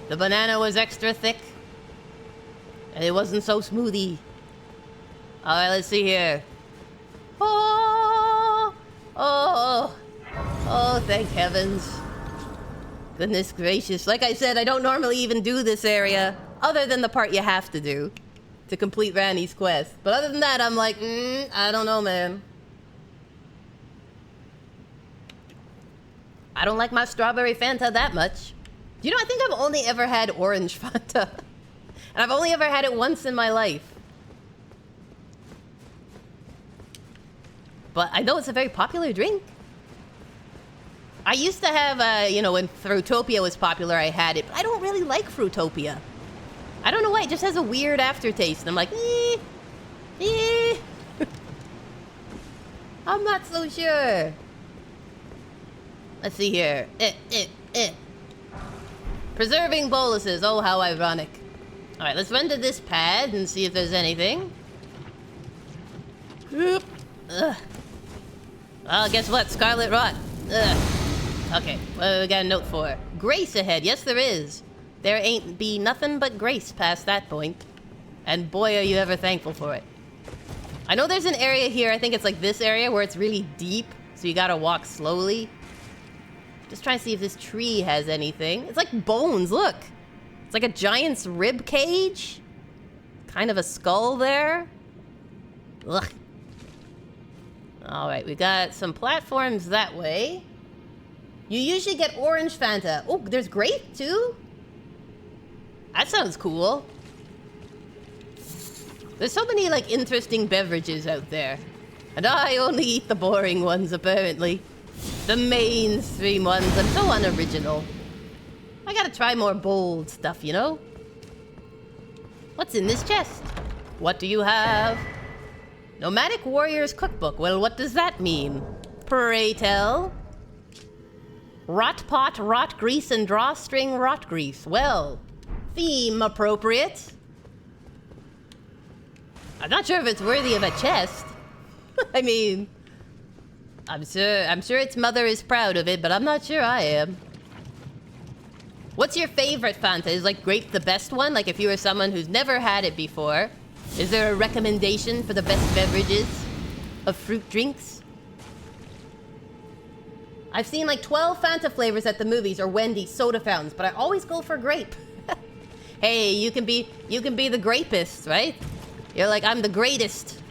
The banana was extra thick. And it wasn't so smoothie. Alright, let's see here. Oh! Oh! Oh, thank heavens. Goodness gracious. Like I said, I don't normally even do this area, other than the part you have to do to complete Randy's quest. But other than that, I'm like, I don't know, man. I don't like my strawberry Fanta that much. You know, I think I've only ever had orange Fanta. And I've only ever had it once in my life. But I know it's a very popular drink. I used to have, you know, when Fruitopia was popular, I had it. But I don't really like Fruitopia. I don't know why, it just has a weird aftertaste. And I'm like, I'm not so sure. Let's see here. Preserving boluses. Oh, how ironic. Alright, let's run to this pad and see if there's anything. Ugh. Well, guess what? Scarlet Rot. Ugh. Okay, what do we got a note for? Grace ahead. Yes, there is. There ain't be nothing but grace past that point. And boy, are you ever thankful for it. I know there's an area here, I think it's like this area, where it's really deep, so you gotta walk slowly. Just trying to see if this tree has anything. It's like bones, look! It's like a giant's rib cage. Kind of a skull there. Ugh. Alright, we got some platforms that way. You usually get orange Fanta. Oh, there's grape too? That sounds cool. There's so many, like, interesting beverages out there. And I only eat the boring ones, apparently. The mainstream ones. I'm so unoriginal. I gotta try more bold stuff, you know? What's in this chest? What do you have? Nomadic Warrior's Cookbook. Well, what does that mean? Pray tell. Rot pot, rot grease, and drawstring rot grease. Well, theme appropriate. I'm not sure if it's worthy of a chest. I mean, I'm sure its mother is proud of it, but I'm not sure I am. What's your favorite Fanta? Is like grape the best one? Like if you were someone who's never had it before, Is there a recommendation for the best beverages of fruit drinks? I've seen like 12 Fanta flavors at the movies or Wendy's soda fountains, but I always go for grape. Hey, you can be the grapist, right? You're like, I'm the greatest.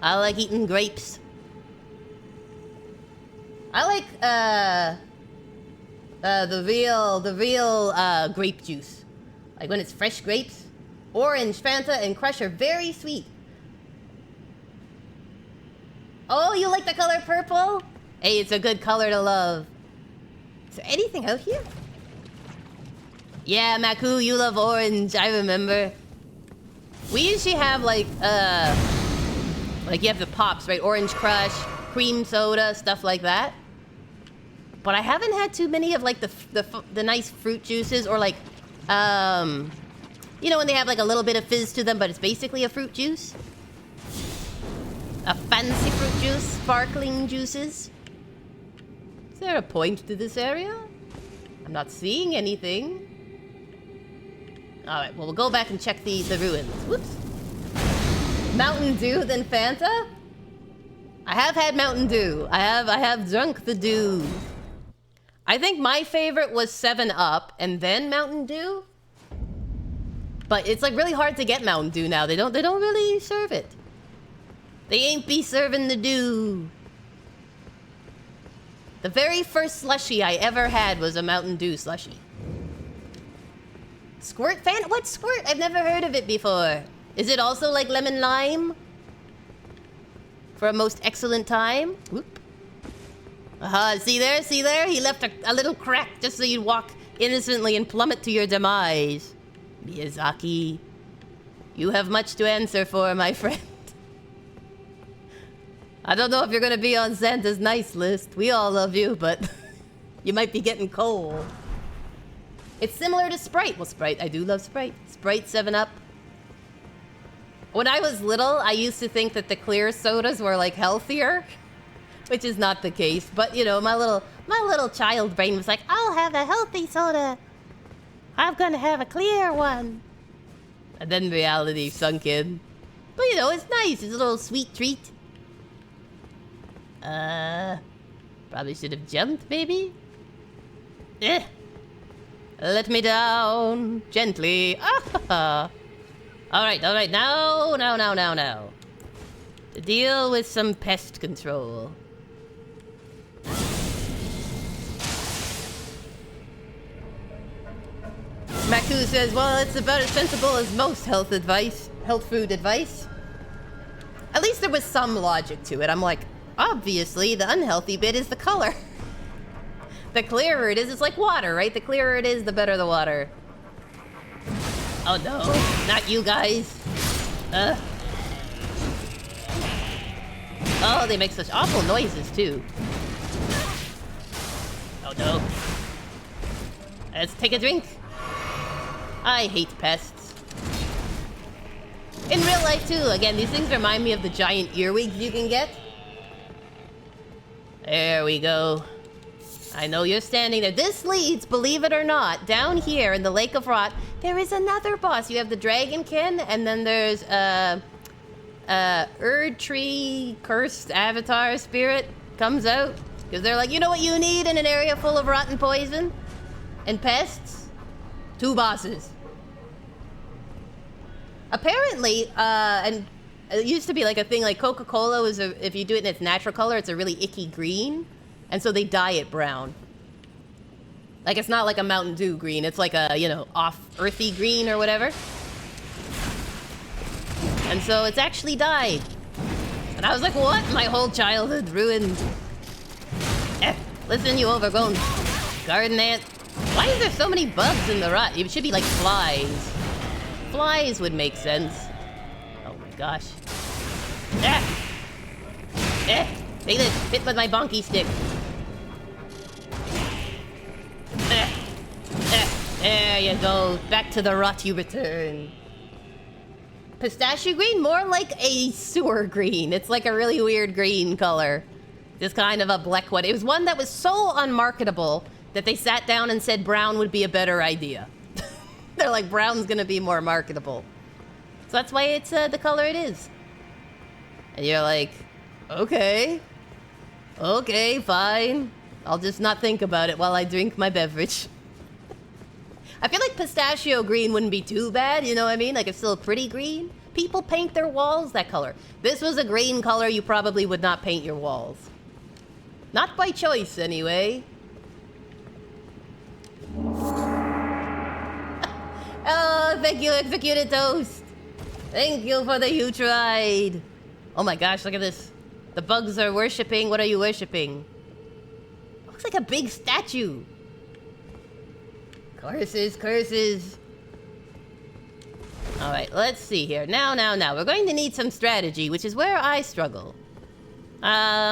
I like eating grapes. I like the real grape juice. Like when it's fresh grapes. Orange, Fanta, and Crush are very sweet. Oh, you like the color purple? Hey, it's a good color to love. Is there anything out here? Yeah, Maku, you love orange. I remember. We usually have like you have the pops, right? Orange Crush, cream soda, stuff like that. But I haven't had too many of like the nice fruit juices or like, you know when they have like a little bit of fizz to them, but it's basically a fruit juice. A fancy fruit juice, sparkling juices. Is there a point to this area? I'm not seeing anything. Alright, well, we'll go back and check the ruins. Whoops. Mountain Dew, then Fanta? I have had Mountain Dew. I have drunk the dew. I think my favorite was 7-Up and then Mountain Dew. But it's like really hard to get Mountain Dew now. They don't really serve it. They ain't be serving the dew. The very first slushie I ever had was a Mountain Dew slushie. Squirt fan? What squirt? I've never heard of it before. Is it also like lemon lime? For a most excellent time? Whoop. Aha, see there? See there? He left a little crack just so you'd walk innocently and plummet to your demise. Miyazaki, you have much to answer for, my friend. I don't know if you're gonna be on Santa's nice list. We all love you, but you might be getting cold. It's similar to Sprite. Well, Sprite, I do love Sprite. Sprite, 7-Up. When I was little, I used to think that the clear sodas were like healthier, which is not the case. But you know, my little child brain was like, I'll have a healthy soda. I'm gonna have a clear one. And then reality sunk in. But you know, it's nice. It's a little sweet treat. Probably should have jumped, maybe? Let me down. Gently. Alright, now. To deal with some pest control. Maku says, well, it's about as sensible as most health food advice. At least there was some logic to it. I'm like, obviously, the unhealthy bit is the color. The clearer it is, it's like water, right? The clearer it is, the better the water. Oh no, not you guys. Oh, they make such awful noises, too. Oh no. Let's take a drink. I hate pests. In real life, too. Again, these things remind me of the giant earwigs you can get. There we go. I know you're standing there. This leads, believe it or not, down here in the Lake of Rot, there is another boss. You have the Dragonkin, and then there's Erd Tree Cursed Avatar Spirit comes out. Because they're like, you know what you need in an area full of rotten poison? And pests? 2 bosses. Apparently, and it used to be like a thing, like Coca-Cola was if you do it in its natural color, it's a really icky green. And so they dye it brown. Like, it's not like a Mountain Dew green. It's like a, you know, off-earthy green or whatever. And so it's actually dyed. And I was like, what? My whole childhood ruined. Listen, you overgrown garden ant. Why is there so many bugs in the rut? It should be like flies. Flies would make sense. Oh my gosh. Take this. Hit with my bonky stick. There you go. Back to the rut you return. Pistachio green? More like a sewer green. It's like a really weird green color. Just kind of a black one. It was one that was so unmarketable that they sat down and said brown would be a better idea. They're like, brown's gonna be more marketable. So that's why it's the color it is. And you're like, okay. Okay, fine. I'll just not think about it while I drink my beverage. I feel like pistachio green wouldn't be too bad, you know what I mean? Like, it's still a pretty green. People paint their walls that color. This was a green color you probably would not paint your walls. Not by choice, anyway. Oh, thank you, Executed Toast. Thank you for the huge ride. Oh my gosh, look at this. The bugs are worshipping. What are you worshipping? Looks like a big statue. Curses, curses. Alright, let's see here. Now. We're going to need some strategy, which is where I struggle.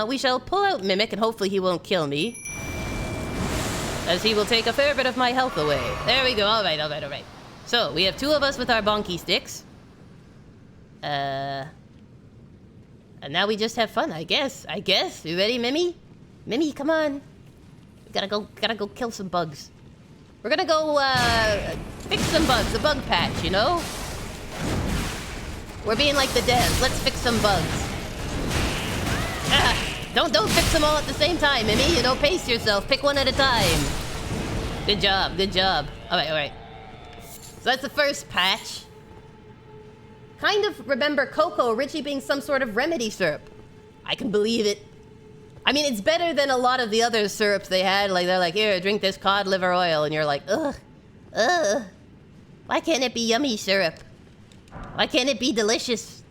We shall pull out Mimic, and hopefully he won't kill me. As he will take a fair bit of my health away. There we go. Alright. So, we have 2 of us with our bonky sticks. And now we just have fun, I guess. You ready, Mimi? Mimi, come on. We gotta go kill some bugs. We're gonna go, fix some bugs. A bug patch, you know? We're being like the devs. Let's fix some bugs. Don't fix them all at the same time, Mimi. You know, pace yourself. Pick one at a time. Good job. Alright. So that's the first patch. Kind of remember Cocoa originally being some sort of remedy syrup. I can believe it. I mean, it's better than a lot of the other syrups they had. Like, they're like, here, drink this cod liver oil. And you're like, ugh. Why can't it be yummy syrup? Why can't it be delicious?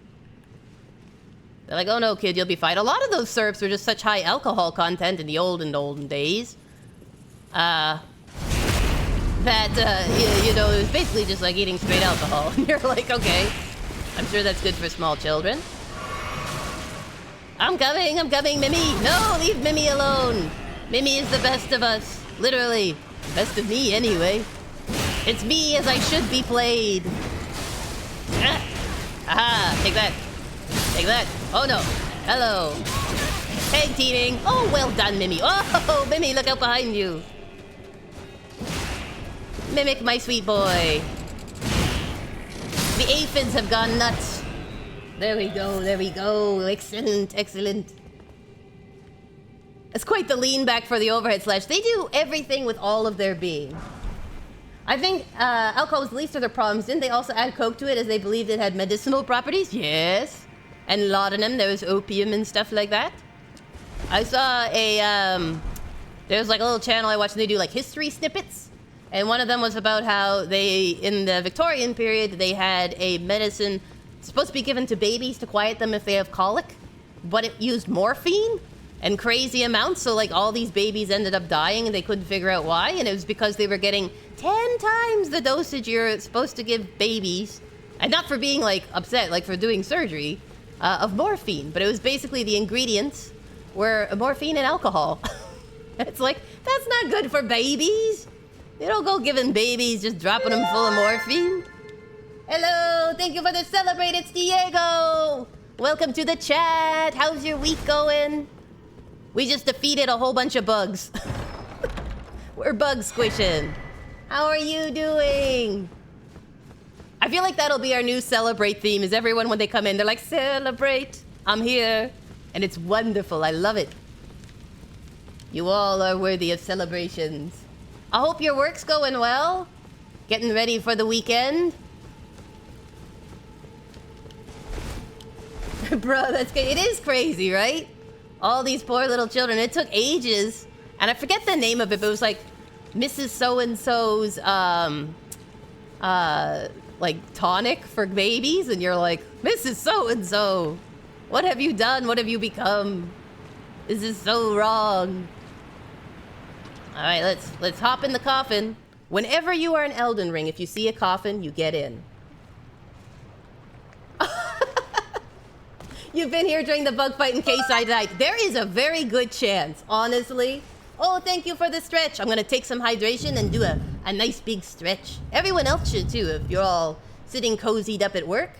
They're like, oh no, kid, you'll be fine. A lot of those syrups were just such high alcohol content in the olden days. You know, it was basically just like eating straight alcohol. And you're like, okay, I'm sure that's good for small children. I'm coming, Mimi. No, leave Mimi alone. Mimi is the best of us. Literally. Best of me, anyway. It's me as I should be played. Aha, take that. Oh no. Hello. Tag teaming. Oh, well done, Mimi. Oh, Mimi, look out behind you. Mimic, my sweet boy. The aphids have gone nuts. There we go. Excellent. It's quite the lean back for the overhead slash. They do everything with all of their being. I think alcohol was the least of their problems. Didn't they also add coke to it as they believed it had medicinal properties? Yes. And laudanum, there was opium and stuff like that. I saw there's like a little channel I watched and they do like history snippets. And one of them was about how they, in the Victorian period, they had a medicine supposed to be given to babies to quiet them if they have colic. But it used morphine and crazy amounts. So like all these babies ended up dying and they couldn't figure out why. And it was because they were getting 10 times the dosage you're supposed to give babies. And not for being like upset, like for doing surgery, of morphine. But it was basically the ingredients were morphine and alcohol. It's like, that's not good for babies. You don't go giving babies, just dropping them full of morphine. Hello, thank you for the celebrate, it's Diego. Welcome to the chat. How's your week going? We just defeated a whole bunch of bugs. We're bug squishing. How are you doing? I feel like that'll be our new celebrate theme, is everyone when they come in, they're like, celebrate, I'm here. And it's wonderful, I love it. You all are worthy of celebrations. I hope your work's going well. Getting ready for the weekend. Bro, that's good. It is crazy, right? All these poor little children. It took ages. And I forget the name of it, but it was like Mrs. So-and-so's, like tonic for babies. And you're like, Mrs. So-and-so, what have you done? What have you become? This is so wrong. All right, let's hop in the coffin. Whenever you are in Elden Ring, if you see a coffin, you get in. You've been here during the bug fight in case I died. There is a very good chance, honestly. Oh, thank you for the stretch. I'm gonna take some hydration and do a nice big stretch. Everyone else should too, if you're all sitting cozied up at work.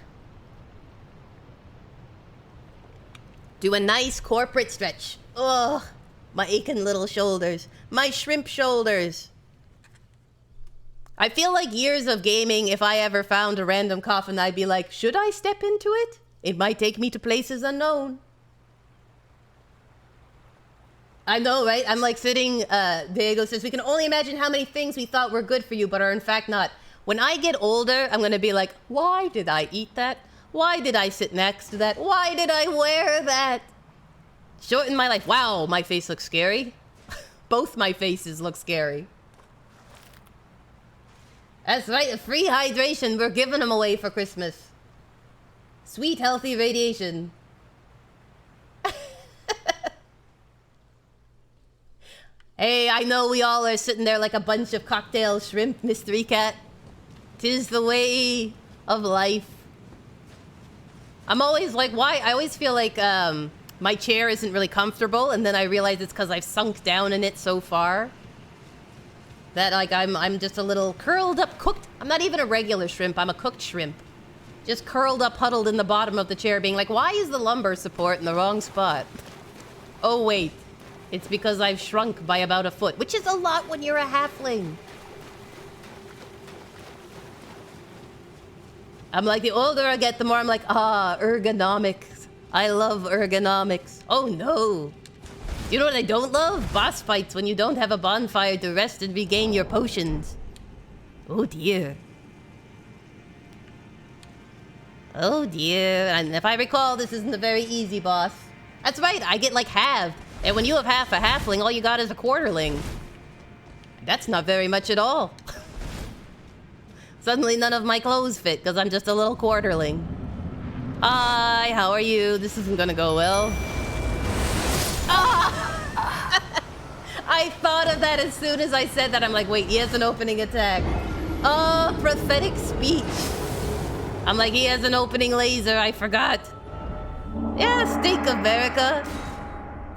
Do a nice corporate stretch. Ugh. My aching little shoulders. My shrimp shoulders. I feel like years of gaming, if I ever found a random coffin, I'd be like, should I step into it? It might take me to places unknown. I know, right? I'm like sitting, Diego says, we can only imagine how many things we thought were good for you, but are in fact not. When I get older, I'm gonna be like, why did I eat that? Why did I sit next to that? Why did I wear that? Shorten my life. Wow, my face looks scary. Both my faces look scary. That's right, free hydration. We're giving them away for Christmas. Sweet, healthy radiation. Hey, I know we all are sitting there like a bunch of cocktail shrimp, Mystery Cat. 'Tis the way of life. I'm always like, why? I always feel like my chair isn't really comfortable, and then I realize it's because I've sunk down in it so far that like I'm just a little curled up, cooked. I'm not even a regular shrimp. I'm a cooked shrimp, just curled up, huddled in the bottom of the chair, being like, why is the lumbar support in the wrong spot? Oh wait, it's because I've shrunk by about a foot, which is a lot when you're a halfling. I'm like, the older I get, the more I'm like, ergonomics. I love ergonomics. Oh no. You know what I don't love? Boss fights when you don't have a bonfire to rest and regain your potions. Oh dear. Oh dear. And if I recall, this isn't a very easy boss. That's right, I get like halved. And when you have half a halfling, all you got is a quarterling. That's not very much at all. Suddenly none of my clothes fit because I'm just a little quarterling. Hi, how are you? This isn't gonna go well. Ah! I thought of that as soon as I said that. I'm like, wait, he has an opening attack. Oh, prophetic speech. I'm like, he has an opening laser, I forgot. Yeah, Steak America.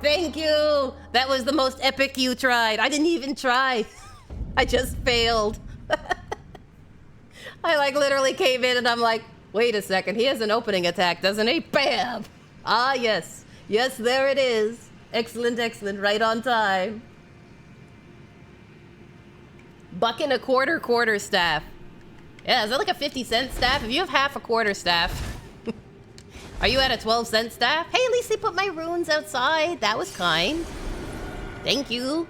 Thank you. That was the most epic you tried. I didn't even try. I just failed. I like literally came in and I'm like, wait a second, he has an opening attack, doesn't he? Bam! Ah, yes. Yes, there it is. Excellent, excellent. Right on time. Buck and a quarter staff. Yeah, is that like a 50-cent staff? If you have half a quarter staff. Are you at a 12-cent staff? Hey, at least they put my runes outside. That was kind. Thank you.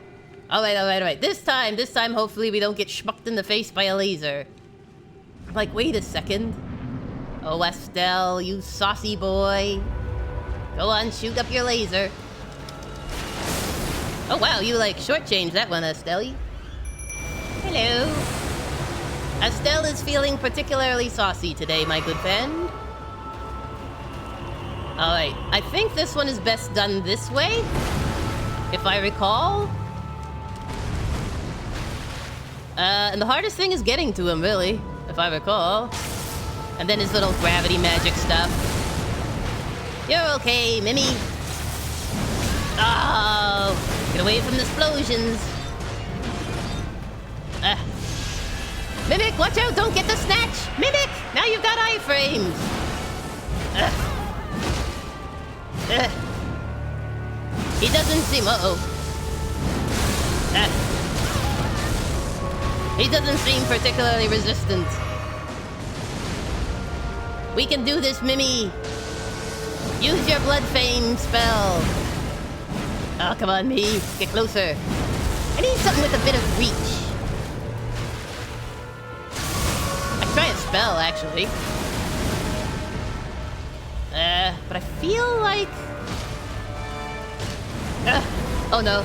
All right. This time, hopefully we don't get schmucked in the face by a laser. I'm like, wait a second. Oh, Astel, you saucy boy. Go on, shoot up your laser. Oh, wow, you like shortchanged that one, Astel. Hello. Astel is feeling particularly saucy today, my good friend. Alright, I think this one is best done this way, if I recall. And the hardest thing is getting to him, really, if I recall. And then his little gravity magic stuff. You're okay, Mimi. Oh, get away from the explosions. Mimic, watch out, don't get the snatch. Mimic, now you've got iframes. He doesn't seem, he doesn't seem particularly resistant. We can do this, Mimi. Use your blood fame spell. Oh, come on, me. Get closer. I need something with a bit of reach. I try a spell, actually. But I feel like... oh no.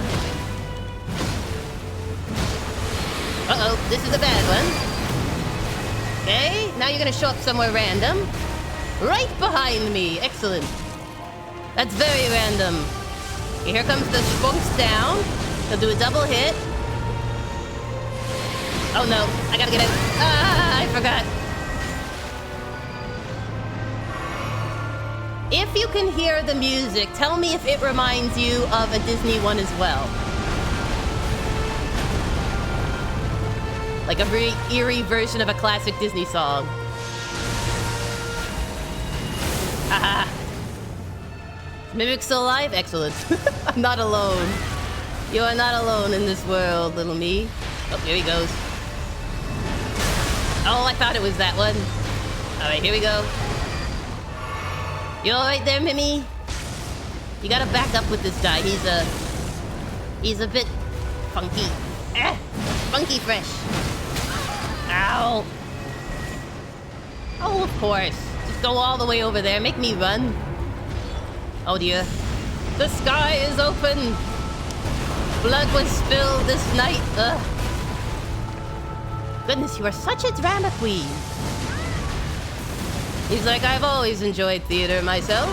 Uh-oh, this is a bad one. Okay, now you're gonna show up somewhere random. Right behind me, excellent. That's very random. Okay, here comes the STRONK down. He'll do a double hit. Oh no, I gotta get out. Ah, I forgot. If you can hear the music, tell me if it reminds you of a Disney one as well. Like a very eerie version of a classic Disney song. Haha. Mimic's still alive? Excellent. I'm not alone. You are not alone in this world, little me. Oh, here he goes. Oh, I thought it was that one. Alright, here we go. You alright there, Mimi? You gotta back up with this guy. He's a bit funky. Funky fresh. Ow. Oh, of course. Just go all the way over there. Make me run. Oh dear. The sky is open. Blood was spilled this night. Ugh. Goodness, you are such a drama queen. He's like, I've always enjoyed theater myself.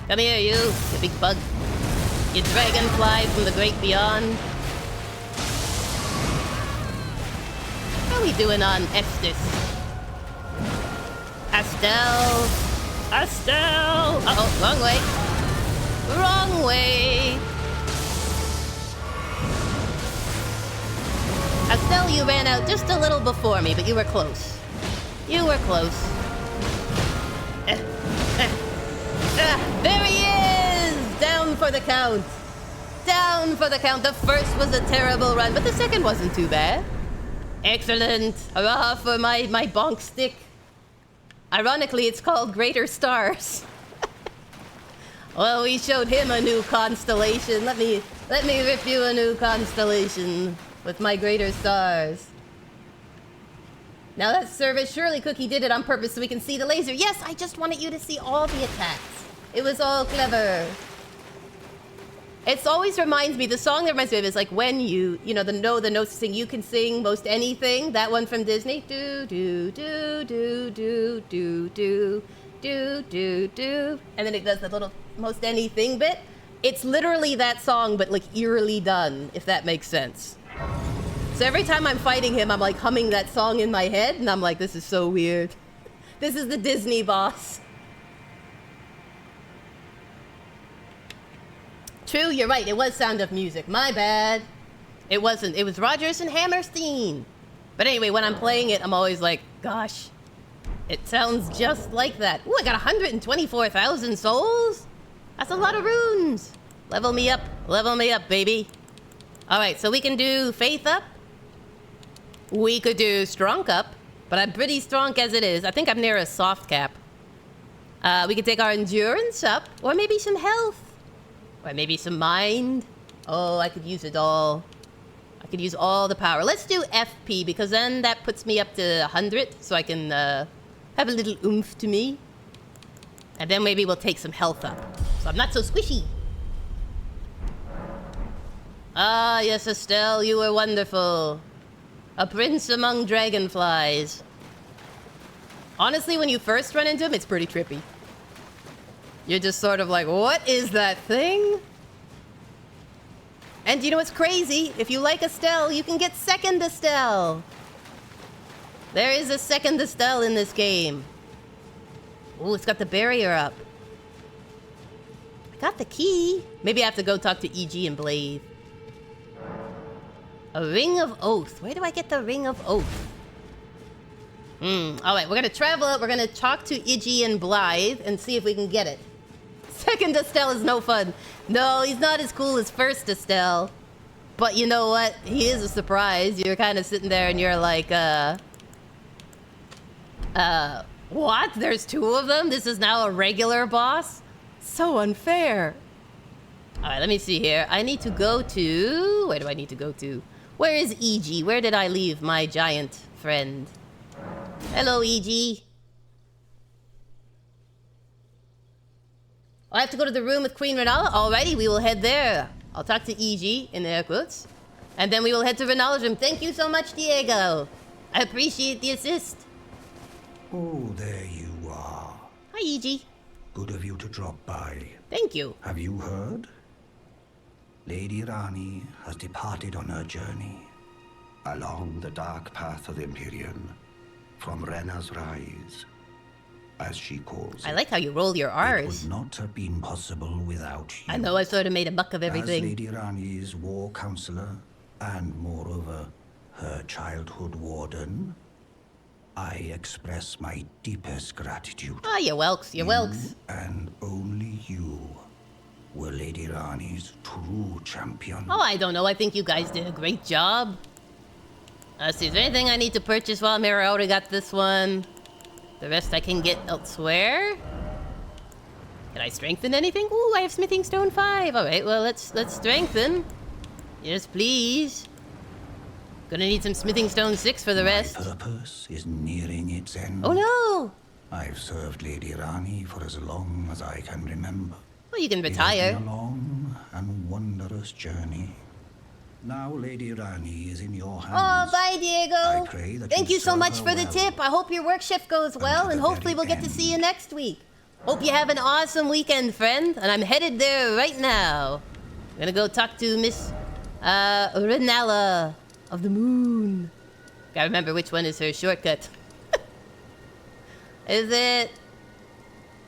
Come here, you big bug. You dragonfly from the great beyond. How are we doing on Estes? Astel! Astel! Uh-oh, wrong way. Wrong way! Astel, you ran out just a little before me, but you were close. You were close. There he is! Down for the count. Down for the count. The first was a terrible run, but the second wasn't too bad. Excellent. Hurrah for my bonk stick. Ironically, it's called Greater Stars. Well, we showed him a new constellation. Let me rip you a new constellation with my Greater Stars. Now that's service. Surely Kooky did it on purpose so we can see the laser. Yes, I just wanted you to see all the attacks. It was all clever. It always reminds me, the song that reminds me of is like when you know, the notes sing, you can sing most anything. That one from Disney. Do, do, do, do, do, do, do, do, do, do. And then it does the little most anything bit. It's literally that song, but like eerily done, if that makes sense. So every time I'm fighting him, I'm like humming that song in my head, and I'm like, this is so weird. This is the Disney boss. True, you're right. It was Sound of Music. My bad. It wasn't. It was Rodgers and Hammerstein. But anyway, when I'm playing it, I'm always like, gosh, it sounds just like that. Ooh, I got 124,000 souls? That's a lot of runes. Level me up, baby. All right, so we can do Faith up. We could do Strong up, but I'm pretty strong as it is. I think I'm near a soft cap. We could take our Endurance up, or maybe some health. Or maybe some mind. Oh, I could use it all. I could use all the power. Let's do FP, because then that puts me up to 100, so I can have a little oomph to me. And then maybe we'll take some health up, so I'm not so squishy. Ah, yes, Astel, you were wonderful. A prince among dragonflies. Honestly, when you first run into him, it's pretty trippy. You're just sort of like, what is that thing? And you know what's crazy? If you like Astel, you can get second Astel. There is a second Astel in this game. Ooh, it's got the barrier up. I got the key. Maybe I have to go talk to EG and Blade. A Ring of Oath. Where do I get the Ring of Oath? Alright, we're gonna travel up. We're gonna talk to Iggy and Blythe and see if we can get it. Second Astel is no fun. No, he's not as cool as first Astel. But you know what? He is a surprise. You're kind of sitting there and you're like, what? There's two of them? This is now a regular boss? So unfair. Alright, let me see here. I need to go to... Where do I need to go to? Where is EG? Where did I leave my giant friend? Hello, EG. I have to go to the room with Queen Renala? Alrighty, we will head there. I'll talk to EG, in air quotes. And then we will head to Renala's room. Thank you so much, Diego. I appreciate the assist. Oh, there you are. Hi, EG. Good of you to drop by. Thank you. Have you heard? Lady Rani has departed on her journey along the dark path of Imperium from Rena's Rise, as she calls it. I like how you roll your R's. It would not have been possible without you. I know I sort of made a muck of everything. As Lady Rani's war counselor, and moreover, her childhood warden, I express my deepest gratitude. Ah, you whelks, you whelks. And only you were Lady Rani's true champion. Oh, I don't know. I think you guys did a great job. Let's see, is there anything I need to purchase while I'm here? I already got this one. The rest I can get elsewhere. Can I strengthen anything? Ooh, I have smithing stone 5. All right, well, let's strengthen. Yes, please. Gonna need some smithing stone 6 for the rest. My purpose is nearing its end. Oh no! I've served Lady Rani for as long as I can remember. Well, you can It has retire. been a long and wondrous journey. Now Lady Rani is in your hands. Oh, bye, Diego. I pray that Thank you so serve much her for the well. tip. I hope your work shift goes well, Unto and the hopefully very we'll get to see you end. next week. Hope you have an awesome weekend, friend. And I'm headed there right now. I'm gonna go talk to Miss Renala of the Moon. Gotta remember which one is her shortcut. Is it?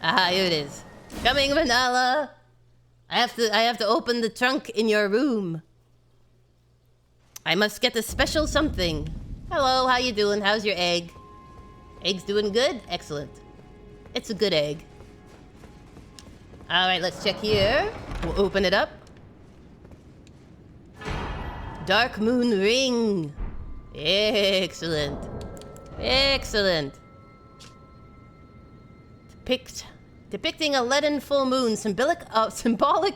Aha, here it is. Coming, Renala. I have to open the trunk in your room. I must get a special something. Hello, how you doing? How's your egg? Egg's doing good? Excellent. It's a good egg. Alright, let's check here. We'll open it up. Dark Moon Ring. Excellent. Excellent. Depicting a leaden full moon, symbolic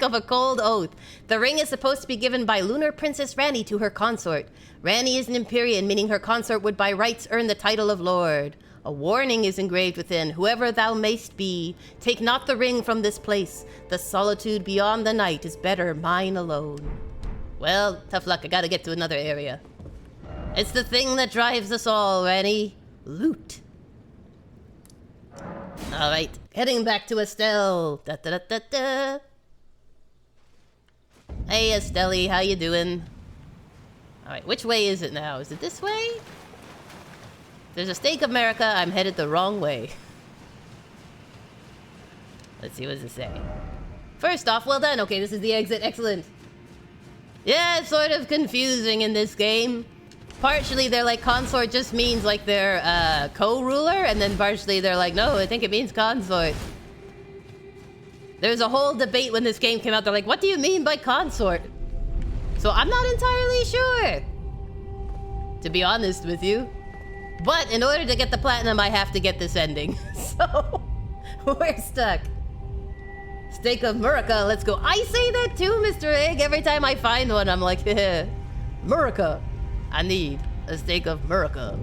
of a cold oath. The ring is supposed to be given by Lunar Princess Rani to her consort. Rani is an Empyrean, meaning her consort would by rights earn the title of Lord. A warning is engraved within. Whoever thou mayst be, take not the ring from this place. The solitude beyond the night is better mine alone. Well, tough luck. I gotta get to another area. It's the thing that drives us all, Rani. Loot. Alright, heading back to Astel. Da da da da da. Hey Estelle, how you doing? Alright, which way is it now? Is it this way? There's a Stake of America, I'm headed the wrong way. Let's see, what does it say? First off, well done. Okay, this is the exit, excellent. Yeah, it's sort of confusing in this game. Partially, they're like, consort just means like their co-ruler, and then partially they're like, no, I think it means consort. There's a whole debate when this game came out. They're like, what do you mean by consort? So I'm not entirely sure, to be honest with you. But in order to get the platinum, I have to get this ending. So we're stuck. Stake of Murica, let's go. I say that too, Mr. Egg. Every time I find one, I'm like, Murica. I need a Stake of Murica.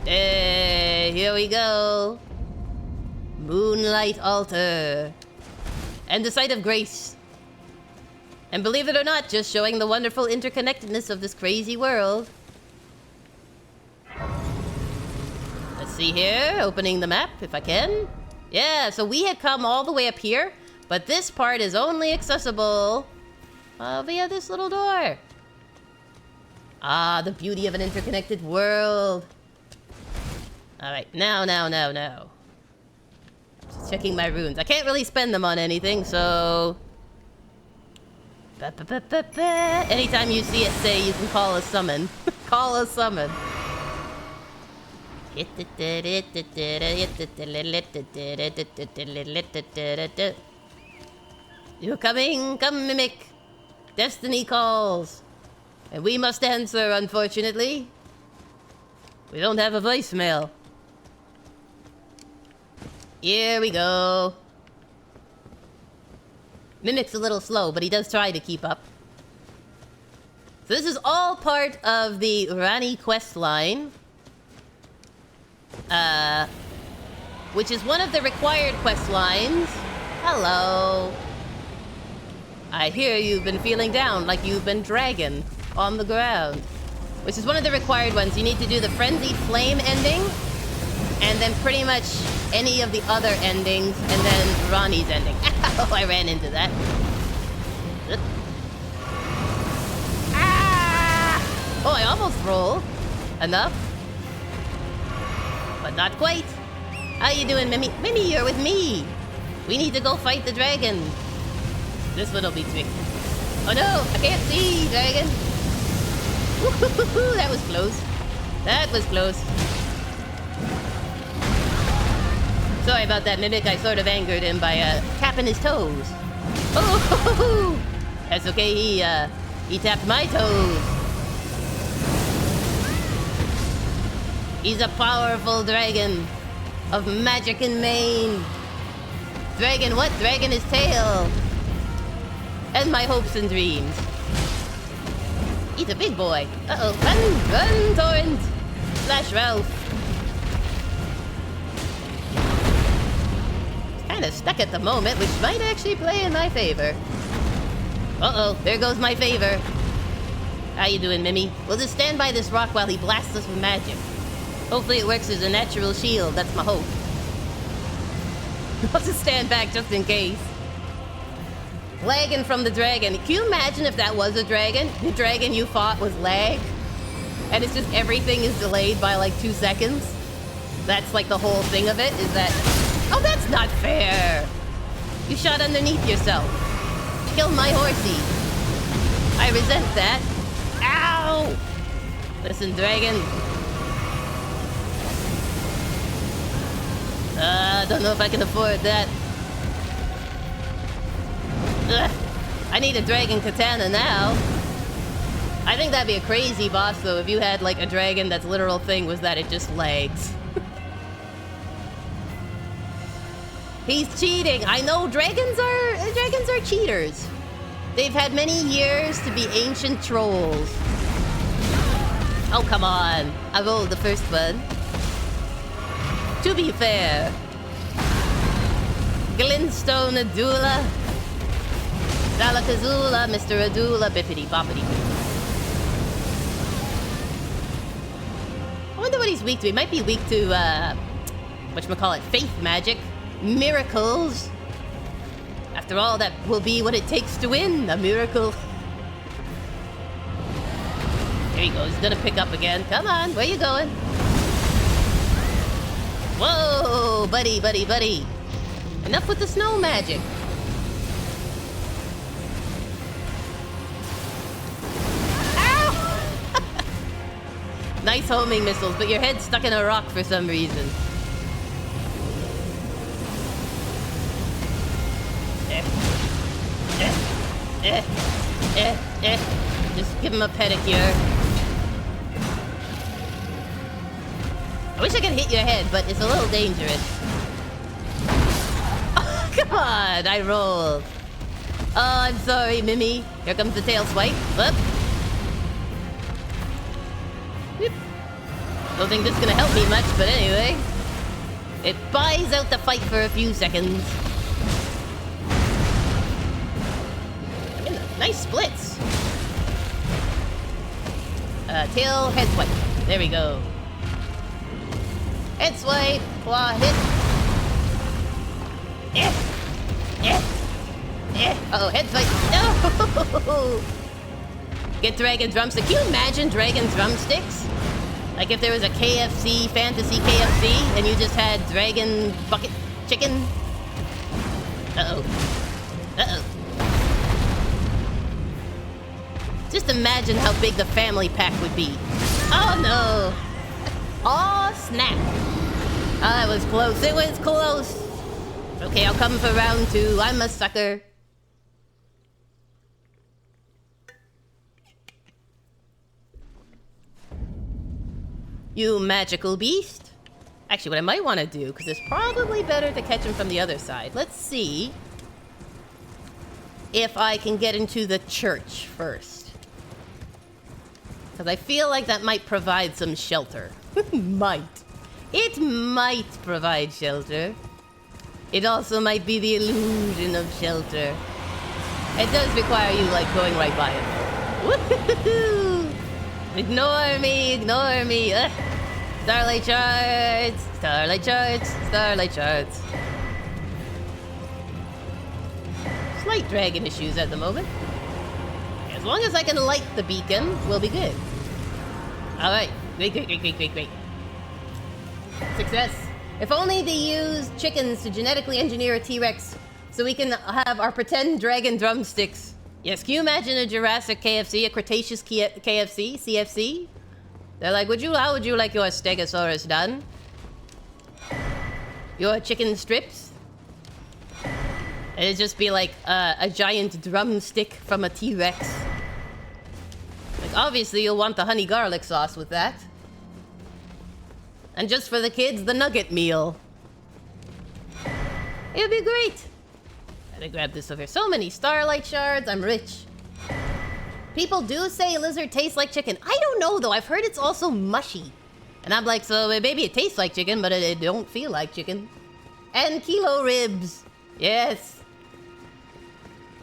Hey, here we go. Moonlight Altar. And the Site of Grace. And believe it or not, just showing the wonderful interconnectedness of this crazy world. Let's see here, opening the map if I can. Yeah, so we had come all the way up here, but this part is only accessible via this little door. Ah, the beauty of an interconnected world. Alright, now. Just checking my runes. I can't really spend them on anything, so... Anytime you see it say you can call a summon. Call a summon. You're coming, come Mimic. Destiny calls. And we must answer, unfortunately. We don't have a voicemail. Here we go. Mimic's a little slow, but he does try to keep up. So this is all part of the Rani quest line. Which is one of the required quest lines. Hello. I hear you've been feeling down like you've been dragging on the ground. Which is one of the required ones. You need to do the Frenzied Flame ending, and then pretty much any of the other endings, and then Rani's ending. Ow, I ran into that. Ah! Oh, I almost rolled. Enough. But not quite. How you doing, Mimi? Mimi, you're with me. We need to go fight the dragon. This one'll be tricky. Oh no, I can't see, dragon. Woo-hoo-hoo-hoo, that was close. That was close. Sorry about that, Mimic. I sort of angered him by tapping his toes. Oh, that's okay. He tapped my toes. He's a powerful dragon of magic and mane. Dragon what? Dragon his tail. And my hopes and dreams. He's a big boy. Uh-oh. Run, Torrent. Slash Ralph. Kind of stuck at the moment, which might actually play in my favor. Uh-oh, there goes my favor. How you doing, Mimi? We'll just stand by this rock while he blasts us with magic. Hopefully it works as a natural shield, that's my hope. I'll just stand back just in case. Lagging from the dragon. Can you imagine if that was a dragon? The dragon you fought was lag? And it's just everything is delayed by like 2 seconds? That's like the whole thing of it, is that... Oh, that's not fair! You shot underneath yourself. Kill my horsey. I resent that. Ow! Listen, dragon. I don't know if I can afford that. Ugh. I need a dragon katana now. I think that'd be a crazy boss, though, if you had, like, a dragon that's literal thing was that it just lags. He's cheating. I know dragons are cheaters. They've had many years to be ancient trolls. Oh, come on. I rolled the first one. To be fair. Glintstone Adula. Dalakazula, Mr. Adula, bippity boppity. I wonder what he's weak to. He might be weak to, whatchamacallit, faith magic. Miracles. After all, that will be what it takes to win. A miracle. There he goes. He's gonna pick up again. Come on. Where you going? Whoa, buddy, buddy, buddy. Enough with the snow magic. Ow! Nice homing missiles, but your head's stuck in a rock for some reason. Just give him a pedicure. I wish I could hit your head, but it's a little dangerous. Oh, come on, I rolled. Oh, I'm sorry, Mimi. Here comes the tail swipe. Whoop. Whoop. Don't think this is gonna help me much, but anyway. It buys out the fight for a few seconds. Nice splits. Tail, head swipe. There we go. Head swipe, claw hit. Uh-oh, head swipe. No! Get dragon drumstick. Can you imagine dragon drumsticks? Like if there was a KFC, fantasy KFC, and you just had dragon bucket chicken? Uh-oh. Uh-oh. Just imagine how big the family pack would be. Oh no! Oh snap! Oh, that was close. It was close. Okay, I'll come for round 2. I'm a sucker. You magical beast. Actually, what I might want to do, because it's probably better to catch him from the other side. Let's see if I can get into the church first. Because I feel like that might provide some shelter. Might. It might provide shelter. It also might be the illusion of shelter. It does require you, like, going right by it. Woohoo! Ignore me, ignore me. Starlight charts, starlight charts, starlight charts. Slight dragon issues at the moment. As long as I can light the beacon, we'll be good. Alright. Great, great, great, great, great, great. Success. If only they used chickens to genetically engineer a T-Rex so we can have our pretend dragon drumsticks. Yes, can you imagine a Jurassic KFC, a Cretaceous KFC, CFC? They're like, how would you like your Stegosaurus done? your chicken strips. It'd just be like a giant drumstick from a T-Rex. Like, obviously, you'll want the honey garlic sauce with that. And just for the kids, the nugget meal. It'd be great. Gotta grab this over here. So many starlight shards. I'm rich. People do say lizard tastes like chicken. I don't know, though. I've heard it's also mushy. And I'm like, so maybe it tastes like chicken, but it don't feel like chicken. And kilo ribs. Yes.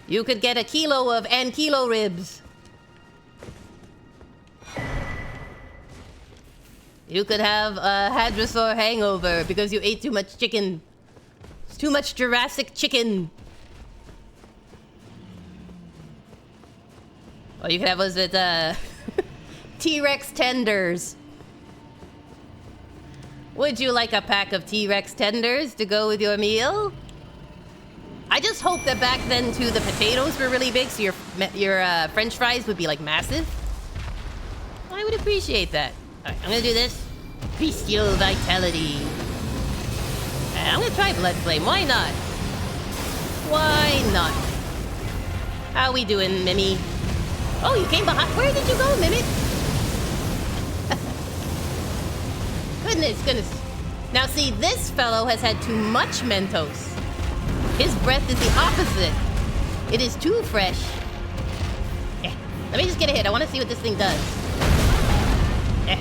You could get a kilo of kilo ribs. You could have a hadrosaur hangover because you ate too much chicken. It's too much Jurassic chicken. Or you could have, was it, T-Rex tenders. Would you like a pack of T-Rex tenders to go with your meal? I just hope that back then, too, the potatoes were really big, so your French fries would be, like, massive. I would appreciate that. Alright, I'm gonna do this. Bestial Vitality. And I'm gonna try Blood Flame. Why not? Why not? How we doing, Mimi? Oh, you came behind. Where did you go, Mimic? Goodness. Now, see, this fellow has had too much Mentos. His breath is the opposite. It is too fresh. Yeah. Let me just get a hit. I want to see what this thing does. Yeah.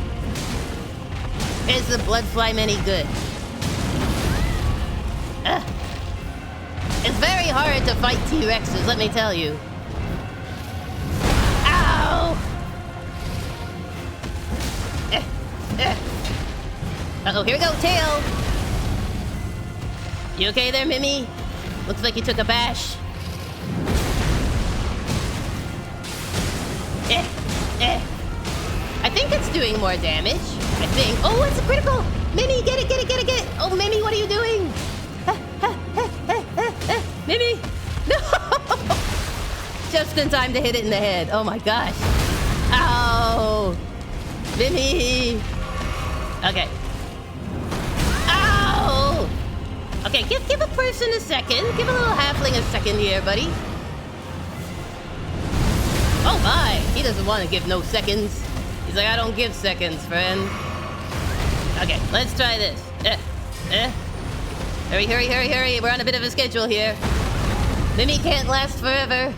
Is the blood slime any good? It's very hard to fight T-Rexes, let me tell you. Ow! Uh-oh, here we go, tail! You okay there, Mimi? Looks like you took a bash. I think it's doing more damage. I think. Oh, it's a critical! Mimi, get it! Oh, Mimi, what are you doing? Mimi! No! Just in time to hit it in the head. Oh my gosh. Ow! Mimi! Okay. Ow! Okay, give a person a second. Give a little halfling a second here, buddy. Oh my! He doesn't want to give no seconds. He's like, I don't give seconds, friend. Okay, let's try this. Hurry. We're on a bit of a schedule here. Mimi can't last forever.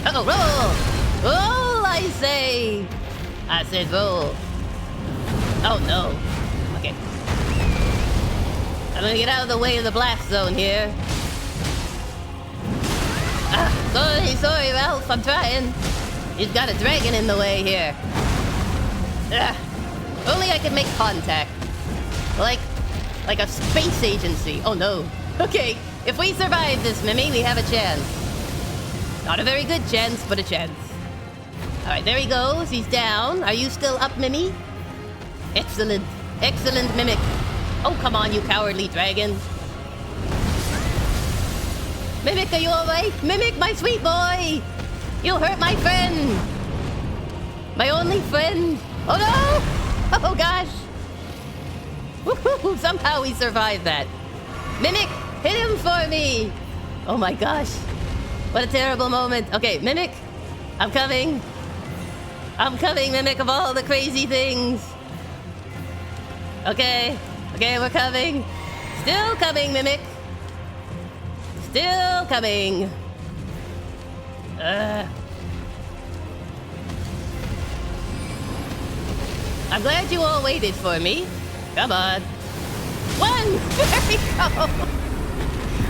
Uh-oh, roll! Roll, I say! I said roll. Oh, no. Okay. I'm gonna get out of the way of the blast zone here. Sorry, Ralph, I'm trying. He's got a dragon in the way here. Only I could make contact. Like a space agency. Oh no. Okay, if we survive this, Mimi, we have a chance. Not a very good chance, but a chance. Alright, there he goes. He's down. Are you still up, Mimi? Excellent. Excellent, Mimic. Oh, come on, you cowardly dragon. Mimic, are you alright? Mimic, my sweet boy! You hurt my friend! My only friend! Oh no! Oh gosh! Woohoo! Somehow we survived that. Mimic, hit him for me! Oh my gosh. What a terrible moment. Okay, Mimic, I'm coming. I'm coming, Mimic, of all the crazy things. Okay, we're coming. Still coming, Mimic. Still coming. I'm glad you all waited for me. Come on. One! There we go!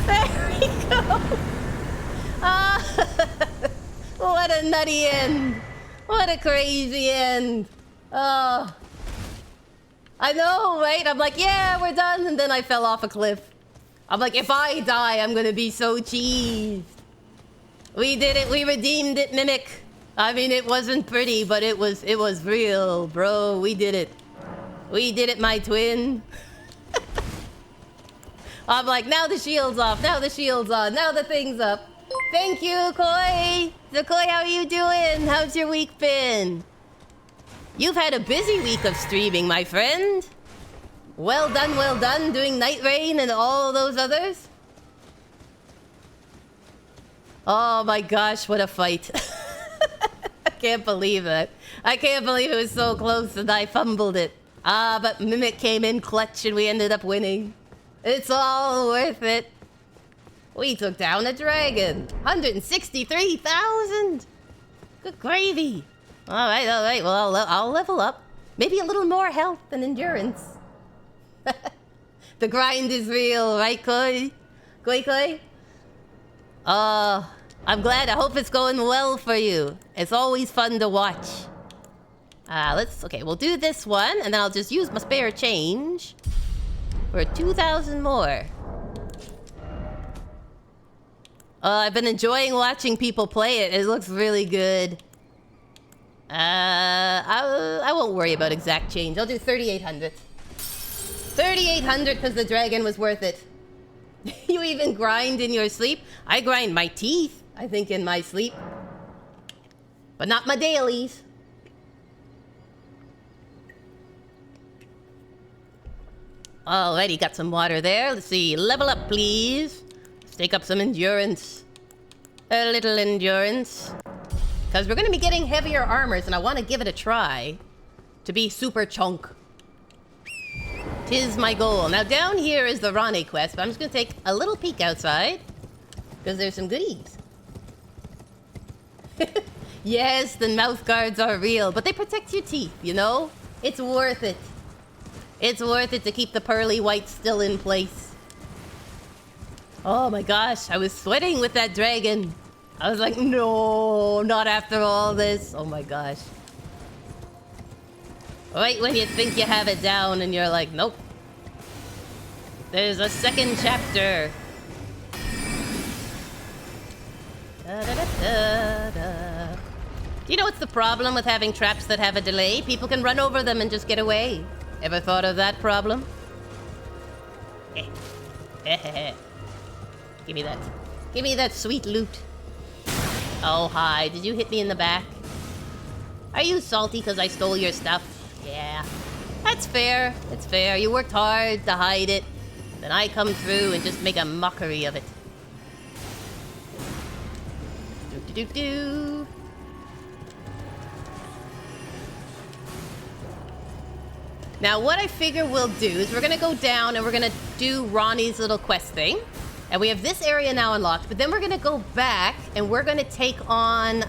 There we go! What a nutty end! What a crazy end! Oh. I know, right? I'm like, yeah, we're done, and then I fell off a cliff. I'm like, if I die, I'm gonna be so cheesed. We did it, we redeemed it, Mimic. I mean, it wasn't pretty, but it was real, bro. We did it. We did it, my twin. I'm like, now the shield's off, now the shield's on, now the thing's up. Thank you, Koi. So, Koi, how are you doing? How's your week been? You've had a busy week of streaming, my friend. Well done, doing Night Rain and all those others. Oh my gosh, what a fight. I can't believe it. I can't believe it was so close and I fumbled it. Ah, but Mimic came in clutch and we ended up winning. It's all worth it. We took down a dragon. 163,000. Good gravy. All right. Well, I'll level up. Maybe a little more health and endurance. The grind is real, right, Koi? Koi? I'm glad. I hope it's going well for you. It's always fun to watch. Okay, we'll do this one, and then I'll just use my spare change for 2,000 more. I've been enjoying watching people play it. It looks really good. I won't worry about exact change. I'll do 3,800. 3,800 because the dragon was worth it. You even grind in your sleep? I grind my teeth, I think, in my sleep. But not my dailies. Alrighty, got some water there. Let's see. Level up, please. Let's take up some endurance. A little endurance. Because we're going to be getting heavier armors, and I want to give it a try. To be super chunk. 'Tis my goal. Now, down here is the Rane quest, but I'm just going to take a little peek outside. Because there's some goodies. Yes, the mouth guards are real, but they protect your teeth, you know? It's worth it. It's worth it to keep the pearly white still in place. Oh my gosh, I was sweating with that dragon. I was like, no, not after all this. Oh my gosh. Right when you think you have it down and you're like, nope. There's a second chapter. Da-da-da-da-da. Do you know what's the problem with having traps that have a delay? People can run over them and just get away. Ever thought of that problem? Give me that. Give me that sweet loot. Oh, hi. Did you hit me in the back? Are you salty because I stole your stuff? Yeah. That's fair. It's fair. You worked hard to hide it. Then I come through and just make a mockery of it. Do-do-do-do. Now, what I figure we'll do is we're going to go down and we're going to do Ronnie's little quest thing. And we have this area now unlocked, but then we're going to go back and we're going to take on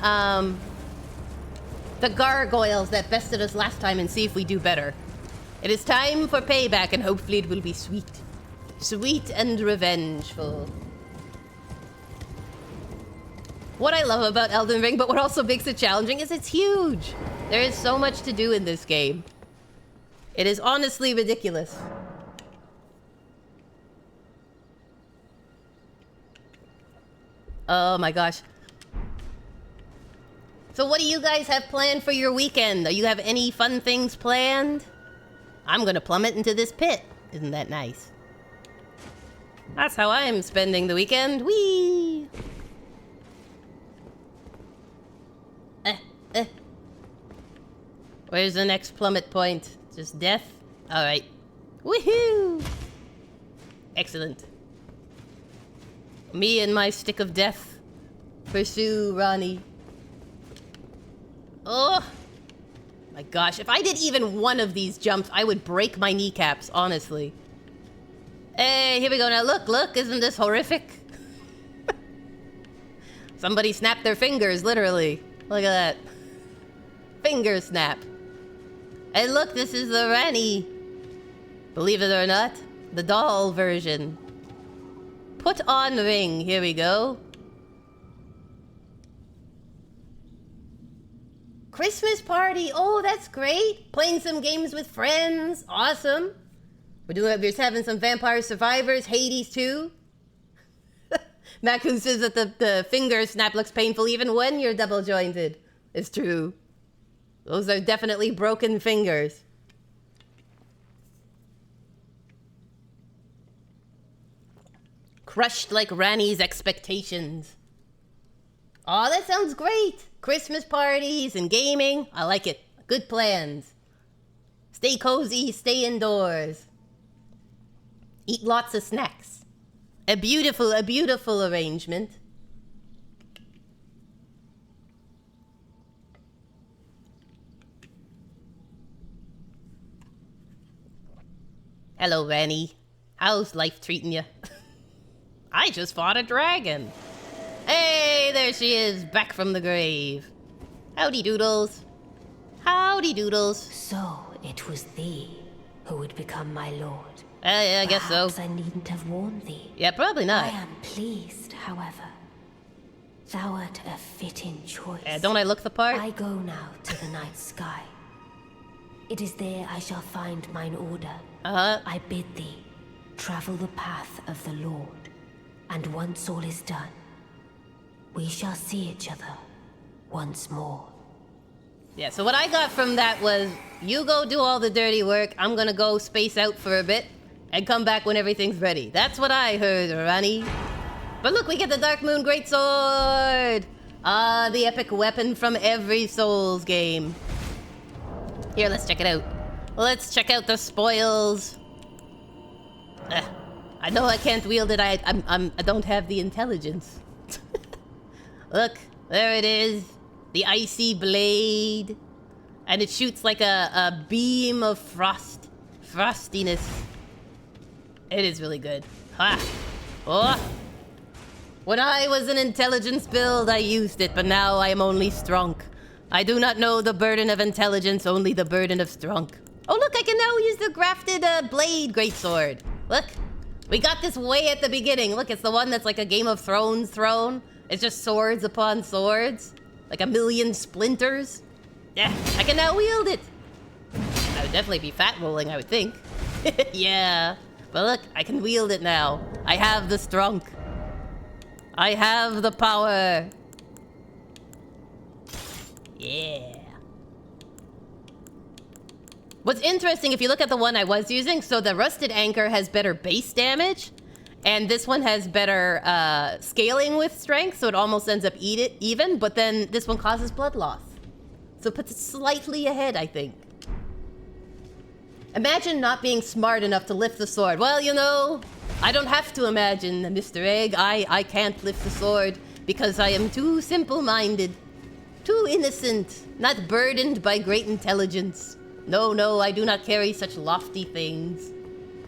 the Gargoyles that bested us last time and see if we do better. It is time for payback, and hopefully it will be sweet. Sweet and revengeful. What I love about Elden Ring, but what also makes it challenging, is it's huge. There is so much to do in this game. It is honestly ridiculous. Oh my gosh. So what do you guys have planned for your weekend? Do you have any fun things planned? I'm gonna plummet into this pit. Isn't that nice? That's how I'm spending the weekend. Whee! Where's the next plummet point? Just death? Alright. Woohoo! Excellent. Me and my stick of death. Pursue Ronnie. Oh! My gosh, if I did even one of these jumps, I would break my kneecaps, honestly. Hey, here we go. Now look, isn't this horrific? Somebody snapped their fingers, literally. Look at that. Finger snap. And look, this is the Rani. Believe it or not, the doll version. Put on ring, here we go. Christmas party, oh, that's great. Playing some games with friends, awesome. We're just having some Vampire Survivors, Hades too. Makun says that the finger snap looks painful even when you're double jointed. It's true. Those are definitely broken fingers. Crushed like Rani's expectations. Oh, that sounds great. Christmas parties and gaming. I like it. Good plans. Stay cozy, stay indoors. Eat lots of snacks. A beautiful arrangement. Hello, Ranny. How's life treating you? I just fought a dragon. Hey, there she is, back from the grave. Howdy doodles. Howdy doodles. So, it was thee who would become my lord. Yeah, I guess so. Perhaps I needn't have warned thee. Yeah, probably not. I am pleased, however. Thou art a fitting choice. Don't I look the part? I go now to the night sky. It is there I shall find mine order. I bid thee travel the path of the Lord, and once all is done, we shall see each other once more. Yeah, so what I got from that was, you go do all the dirty work, I'm gonna go space out for a bit, and come back when everything's ready. That's what I heard, Rani. But look, we get the Dark Moon Greatsword! Ah, the epic weapon from every Souls game. Here, let's check it out. Let's check out the spoils. I know I can't wield it, I don't have the intelligence. Look, there it is. The icy blade. And it shoots like a beam of frostiness. It is really good. Ha! Oh! When I was an intelligence build, I used it, but now I am only STRONK. I do not know the burden of intelligence, only the burden of STRONK. Oh look, I can now use the grafted blade greatsword. Look, we got this way at the beginning. Look, it's the one that's like a Game of Thrones throne. It's just swords upon swords. Like a million splinters. Yeah, I can now wield it. I would definitely be fat rolling, I would think. Yeah, but look, I can wield it now. I have the STRONK. I have the power. Yeah. What's interesting, if you look at the one I was using, so the Rusted Anchor has better base damage, and this one has better scaling with strength, so it almost ends up even, but then this one causes blood loss. So it puts it slightly ahead, I think. Imagine not being smart enough to lift the sword. Well, you know, I don't have to imagine, Mr. Egg. I can't lift the sword because I am too simple-minded. Too innocent, not burdened by great intelligence. No, I do not carry such lofty things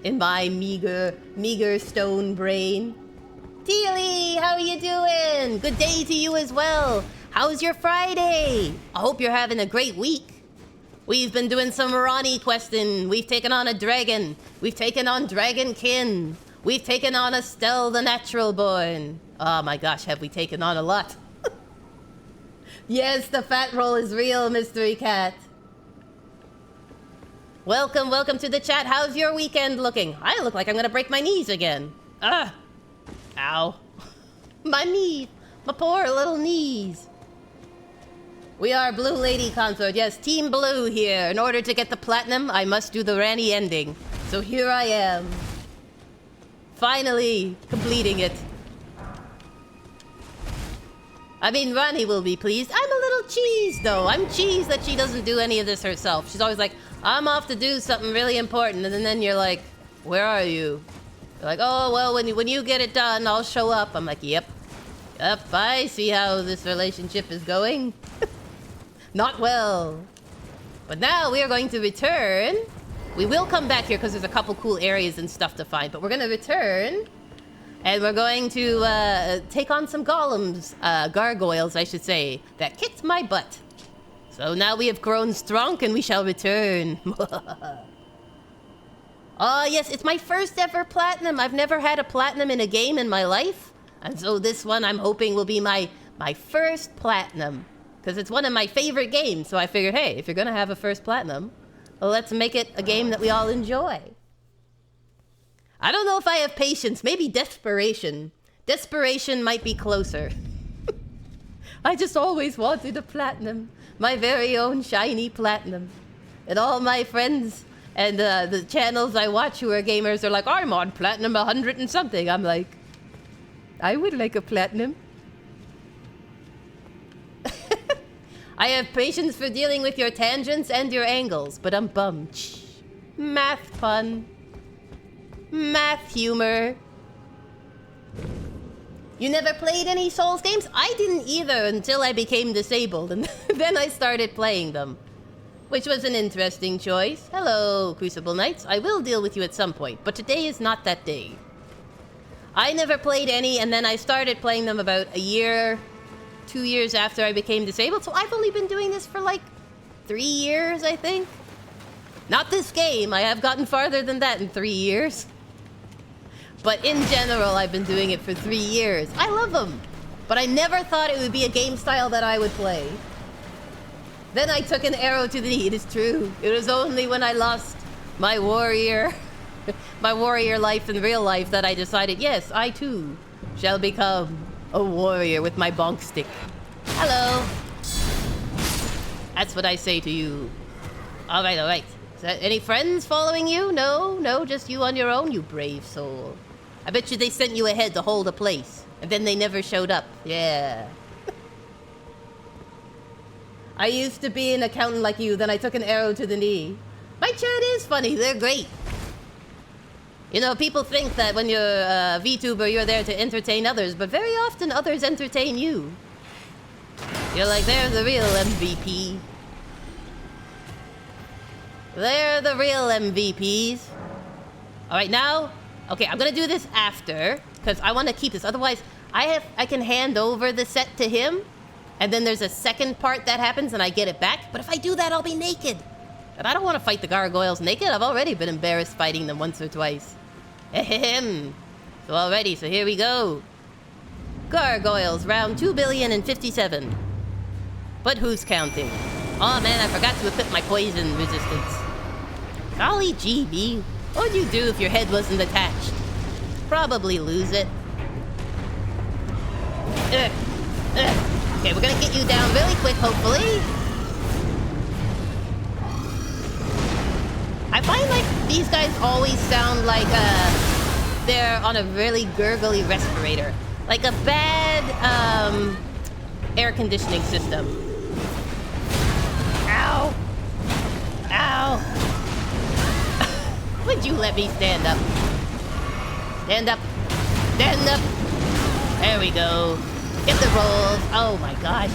in my meager stone brain. Teely, how are you doing? Good day to you as well. How's your Friday? I hope you're having a great week. We've been doing some Ronnie questing. We've taken on a dragon. We've taken on Dragonkin. We've taken on Astel the Natural Born. Oh my gosh, have we taken on a lot. Yes, the fat roll is real, Mystery Cat. Welcome to the chat. How's your weekend looking? I look like I'm gonna break my knees again. Ah! Ow. My knees. My poor little knees. We are Blue Lady Consort. Yes, Team Blue here. In order to get the platinum, I must do the Ranny ending. So here I am. Finally completing it. I mean, Ranny will be pleased. I'm a little cheesed, though. I'm cheesed that she doesn't do any of this herself. She's always like, I'm off to do something really important. And then you're like, where are you? You're like, oh, well, when you get it done, I'll show up. I'm like, yep, I see how this relationship is going. Not well. But now we are going to return. We will come back here because there's a couple cool areas and stuff to find. But we're going to return. And we're going to take on some golems, gargoyles, I should say, that kicked my butt. So now we have grown strong and we shall return. Oh, yes, it's my first ever platinum. I've never had a platinum in a game in my life. And so this one I'm hoping will be my first platinum. Because it's one of my favorite games. So I figured, hey, if you're going to have a first platinum, well, let's make it a game that we all enjoy. I don't know if I have patience. Maybe desperation. Desperation might be closer. I just always wanted a platinum. My very own shiny platinum. And all my friends and the channels I watch who are gamers are like, I'm on platinum 100 and something. I'm like, I would like a platinum. I have patience for dealing with your tangents and your angles, but I'm bummed. Math pun. Math humor. You never played any Souls games? I didn't either until I became disabled, and then I started playing them. Which was an interesting choice. Hello, Crucible Knights. I will deal with you at some point, but today is not that day. I never played any, and then I started playing them about a year, 2 years after I became disabled, so I've only been doing this for like 3 years, I think. Not this game. I have gotten farther than that in 3 years. But in general, I've been doing it for 3 years. I love them. But I never thought it would be a game style that I would play. Then I took an arrow to the knee. It is true. It was only when I lost my warrior, my warrior life in real life that I decided, yes, I too shall become a warrior with my bonk stick. Hello. That's what I say to you. All right, all right. Is that any friends following you? No, no, just you on your own, you brave soul. I bet you they sent you ahead to hold a place, and then they never showed up. Yeah. I used to be an accountant like you, then I took an arrow to the knee. My chat is funny, they're great. You know, people think that when you're a VTuber, you're there to entertain others, but very often others entertain you. You're like, they're the real MVP. They're the real MVPs. All right, now, okay, I'm gonna do this after, because I want to keep this. Otherwise, I can hand over the set to him, and then there's a second part that happens, and I get it back. But if I do that, I'll be naked. And I don't want to fight the Gargoyles naked. I've already been embarrassed fighting them once or twice. Ahem. So already, so here we go. Gargoyles, round 2,057,000,000. But who's counting? Oh man, I forgot to equip my poison resistance. Golly gee, me. What would you do if your head wasn't attached? Probably lose it. Okay, we're gonna get you down really quick, hopefully. I find like these guys always sound like they're on a really gurgly respirator. Like a bad air conditioning system. Ow! Ow! Would you let me stand up? Stand up! Stand up! There we go. Get the rolls. Oh my gosh.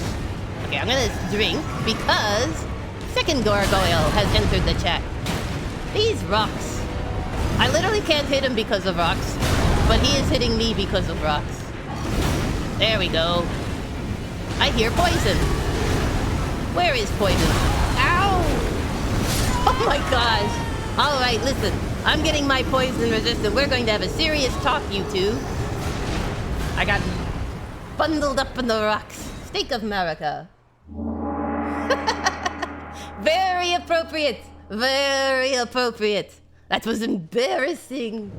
Okay, I'm gonna drink because second Gargoyle has entered the chat. These rocks. I literally can't hit him because of rocks, but he is hitting me because of rocks. There we go. I hear poison. Where is poison? Ow! Oh my gosh. All right, listen. I'm getting my poison resistant. We're going to have a serious talk, you two. I got bundled up in the rocks. Steak of America. Very appropriate. Very appropriate. That was embarrassing.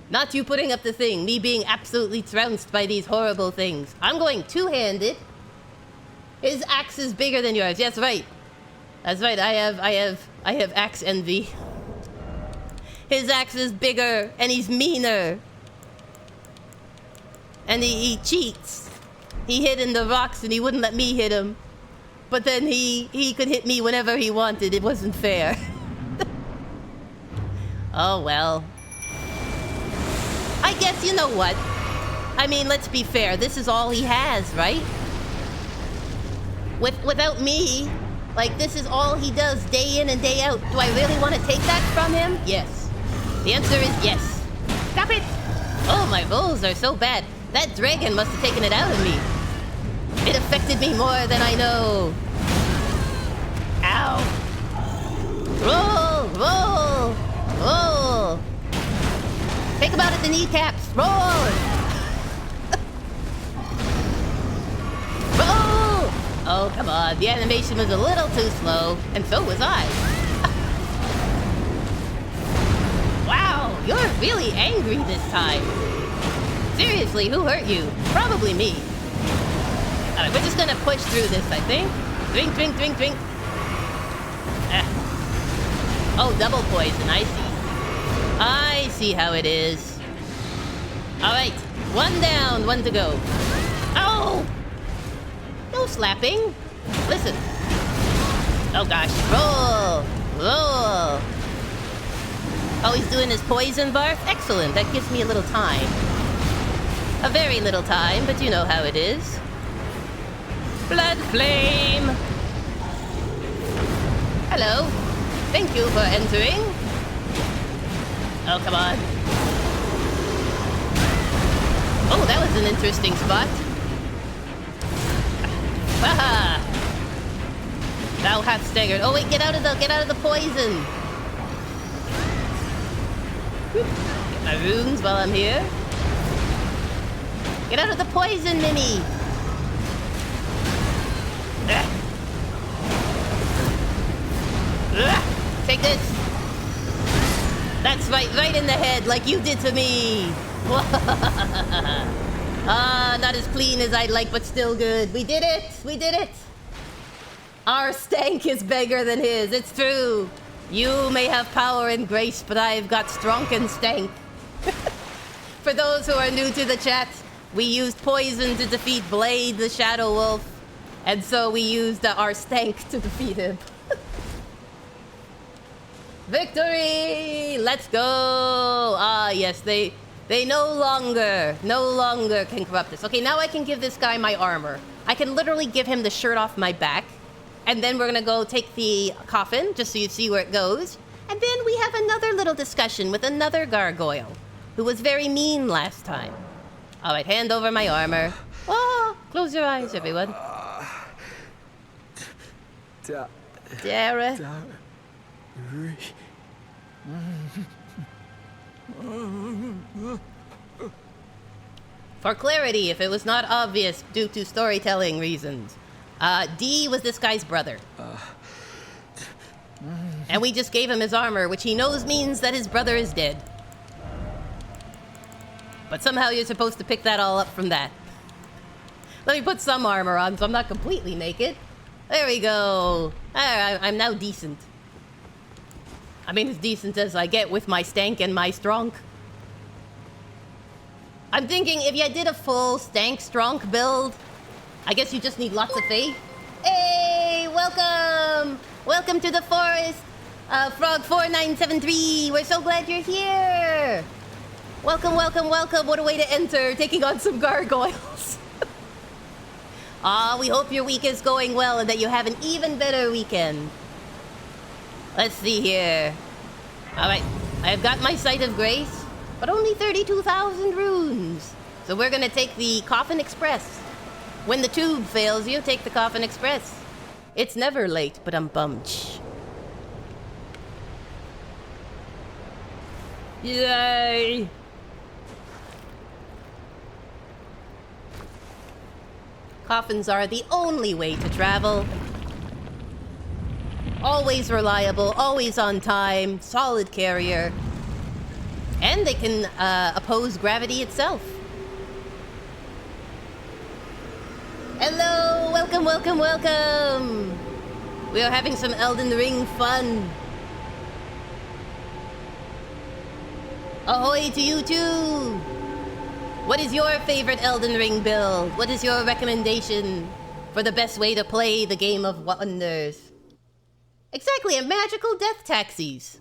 Not you putting up the thing, me being absolutely trounced by these horrible things. I'm going two-handed. His axe is bigger than yours. Yes, right. That's right. I have axe envy. His axe is bigger and he's meaner. And he cheats. He hid in the rocks and he wouldn't let me hit him. But then he could hit me whenever he wanted. It wasn't fair. Oh, well. I guess you know what? I mean, let's be fair. This is all he has, right? Without me, like, this is all he does day in and day out. Do I really want to take that from him? Yes. The answer is yes. Stop it! Oh, my rolls are so bad. That dragon must have taken it out of me. It affected me more than I know. Ow. Roll! Roll! Roll! Take him out at the kneecaps. Roll! Roll! Oh, come on. The animation was a little too slow, and so was I. Wow, you're really angry this time. Seriously, who hurt you? Probably me. Alright, we're just gonna push through this, I think. Drink, drink, drink, drink. Oh, double poison, I see. I see how it is. Alright, one down, one to go. Oh! No slapping. Listen. Oh gosh, roll! Roll! Oh, he's doing his poison barf? Excellent, that gives me a little time. A very little time, but you know how it is. Blood flame! Hello. Thank you for entering. Oh, come on. Oh, that was an interesting spot. Haha! Thou hast staggered. Oh wait, get out of the poison. Get my runes while I'm here. Get out of the poison, Mimi. Take this. That's right in the head, like you did to me. Not as clean as I'd like, but still good. We did it. Our stank is bigger than his, it's true. You may have power and grace, but I've got STRONK and stank. For those who are new to the chat, we used poison to defeat Blade the Shadow Wolf, and so we used our stank to defeat him. Victory! Let's go! Ah, yes, they no longer can corrupt us. Okay, now I can give this guy my armor. I can literally give him the shirt off my back. And then we're gonna go take the coffin, just so you see where it goes. And then we have another little discussion with another gargoyle, who was very mean last time. All right, hand over my armor. Oh, close your eyes, everyone. Dara. For clarity, if it was not obvious due to storytelling reasons, D was this guy's brother. And we just gave him his armor, which he knows means that his brother is dead. But somehow you're supposed to pick that all up from that. Let me put some armor on so I'm not completely naked. There we go. I'm now decent. I mean, as decent as I get with my stank and my STRONK. I'm thinking if you did a full stank STRONK build, I guess you just need lots of faith. Hey, welcome! Welcome to the forest, Frog4973. We're so glad you're here. Welcome, welcome, welcome. What a way to enter, taking on some gargoyles. We hope your week is going well and that you have an even better weekend. Let's see here. All right, I've got my Sight of Grace, but only 32,000 runes. So we're gonna take the Coffin Express. When the tube fails you, take the Coffin Express. It's never late, but I'm bummed. Yay! Coffins are the only way to travel. Always reliable, always on time, solid carrier. And they can oppose gravity itself. Hello, welcome, welcome, welcome. We are having some Elden Ring fun. Ahoy to you too. What is your favorite Elden Ring build? What is your recommendation for the best way to play the Game of Wonders? Exactly, a magical death taxis.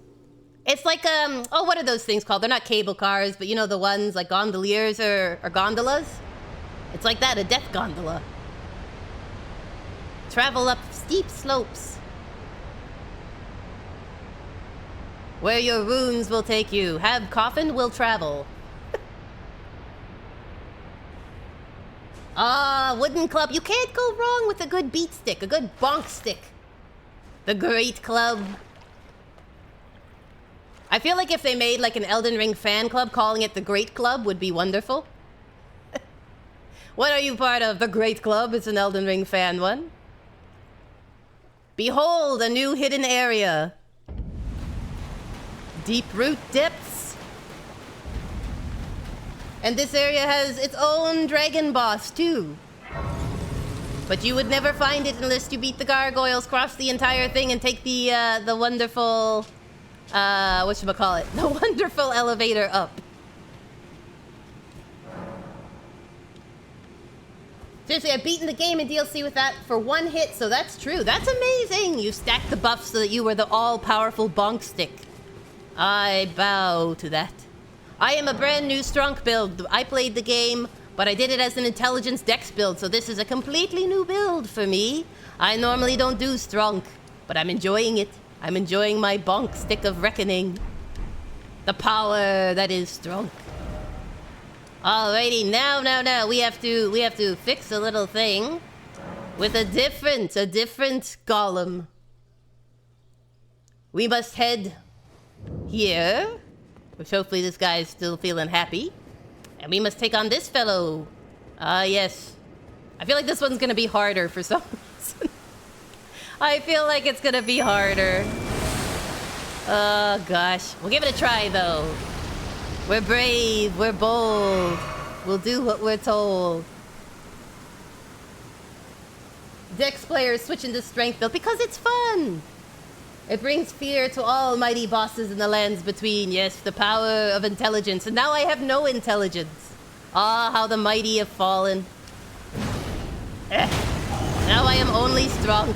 It's like, oh, what are those things called? They're not cable cars, but you know the ones like gondoliers or gondolas? It's like that, a death gondola. Travel up steep slopes. Where your runes will take you. Have Coffin will travel. Wooden club. You can't go wrong with a good beat stick, a good bonk stick. The great club. I feel like if they made like an Elden Ring fan club, calling it the Great Club would be wonderful. What are you part of? The Great Club? It's an Elden Ring fan one. Behold, a new hidden area. Deep root depths. And this area has its own dragon boss too. But you would never find it unless you beat the gargoyles, cross the entire thing, and take the wonderful, whatchamacallit, the wonderful elevator up. Seriously, I've beaten the game in DLC with that for one hit, so that's true. That's amazing! You stacked the buffs so that you were the all-powerful bonk stick. I bow to that. I am a brand new STRONK build. I played the game, but I did it as an intelligence dex build, so this is a completely new build for me. I normally don't do STRONK, but I'm enjoying it. I'm enjoying my BONK stick of reckoning. The power that is STRONK. Alrighty, now we have to fix a little thing with a different golem. We must head here, which hopefully this guy is still feeling happy. And we must take on this fellow. Yes. I feel like this one's gonna be harder for some reason. I feel like it's gonna be harder. Oh gosh. We'll give it a try though. We're brave, we're bold. We'll do what we're told. Dex players switch into strength build because it's fun. It brings fear to all mighty bosses in the lands between. Yes, the power of intelligence. And now I have no intelligence. Ah, how the mighty have fallen. Now I am only strong.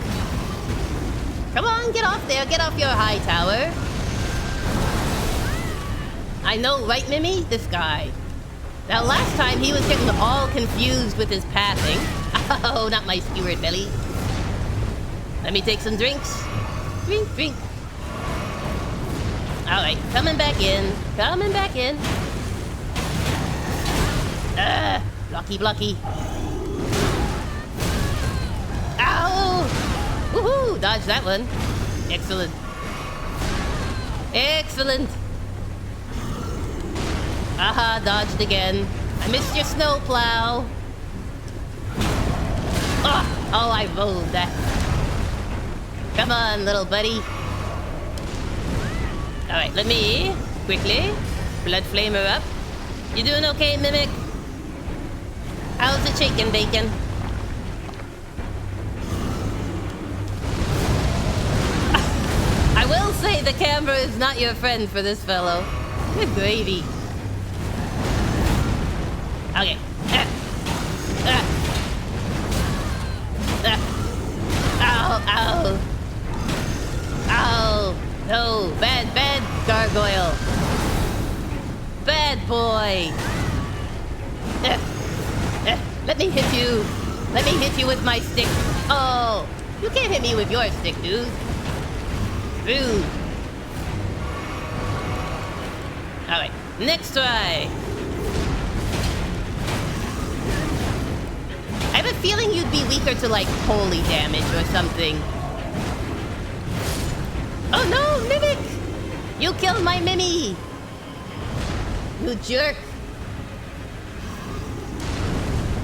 Come on, get off there. Get off your high tower. I know, right, Mimi? This guy. Now, last time he was getting all confused with his pathing. Oh, not my skewered belly. Let me take some drinks. Drink, drink. Alright, coming back in. Coming back in. Blocky, blocky. Ow! Woohoo! Dodge that one. Excellent. Excellent. Aha, dodged again. I missed your snowplow. Oh, I rolled that. Come on, little buddy. Alright, let me quickly blood flamer up. You doing okay, Mimic? How's the chicken bacon? I will say the camera is not your friend for this fellow. Good gravy. Okay. Ow, ow. Ow. No. Bad, bad gargoyle. Bad boy. Let me hit you. Let me hit you with my stick. Oh. You can't hit me with your stick, dude. Rude. Alright. Next try. I have a feeling you'd be weaker to, like, holy damage or something. Oh no, Mimic! You killed my Mimi! You jerk.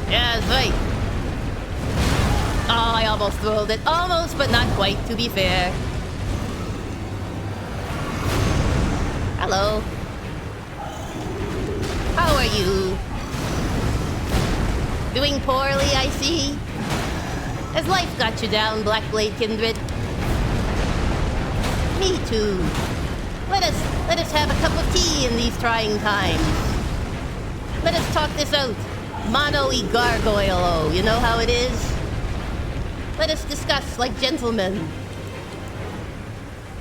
Yeah, that's right. Oh, I almost rolled it. Almost, but not quite, to be fair. Hello. How are you? Doing poorly, I see. Has life got you down, Blackblade Kindred? Me too. Let us have a cup of tea in these trying times. Let us talk this out. Mono e gargoyle, you know how it is? Let us discuss like gentlemen.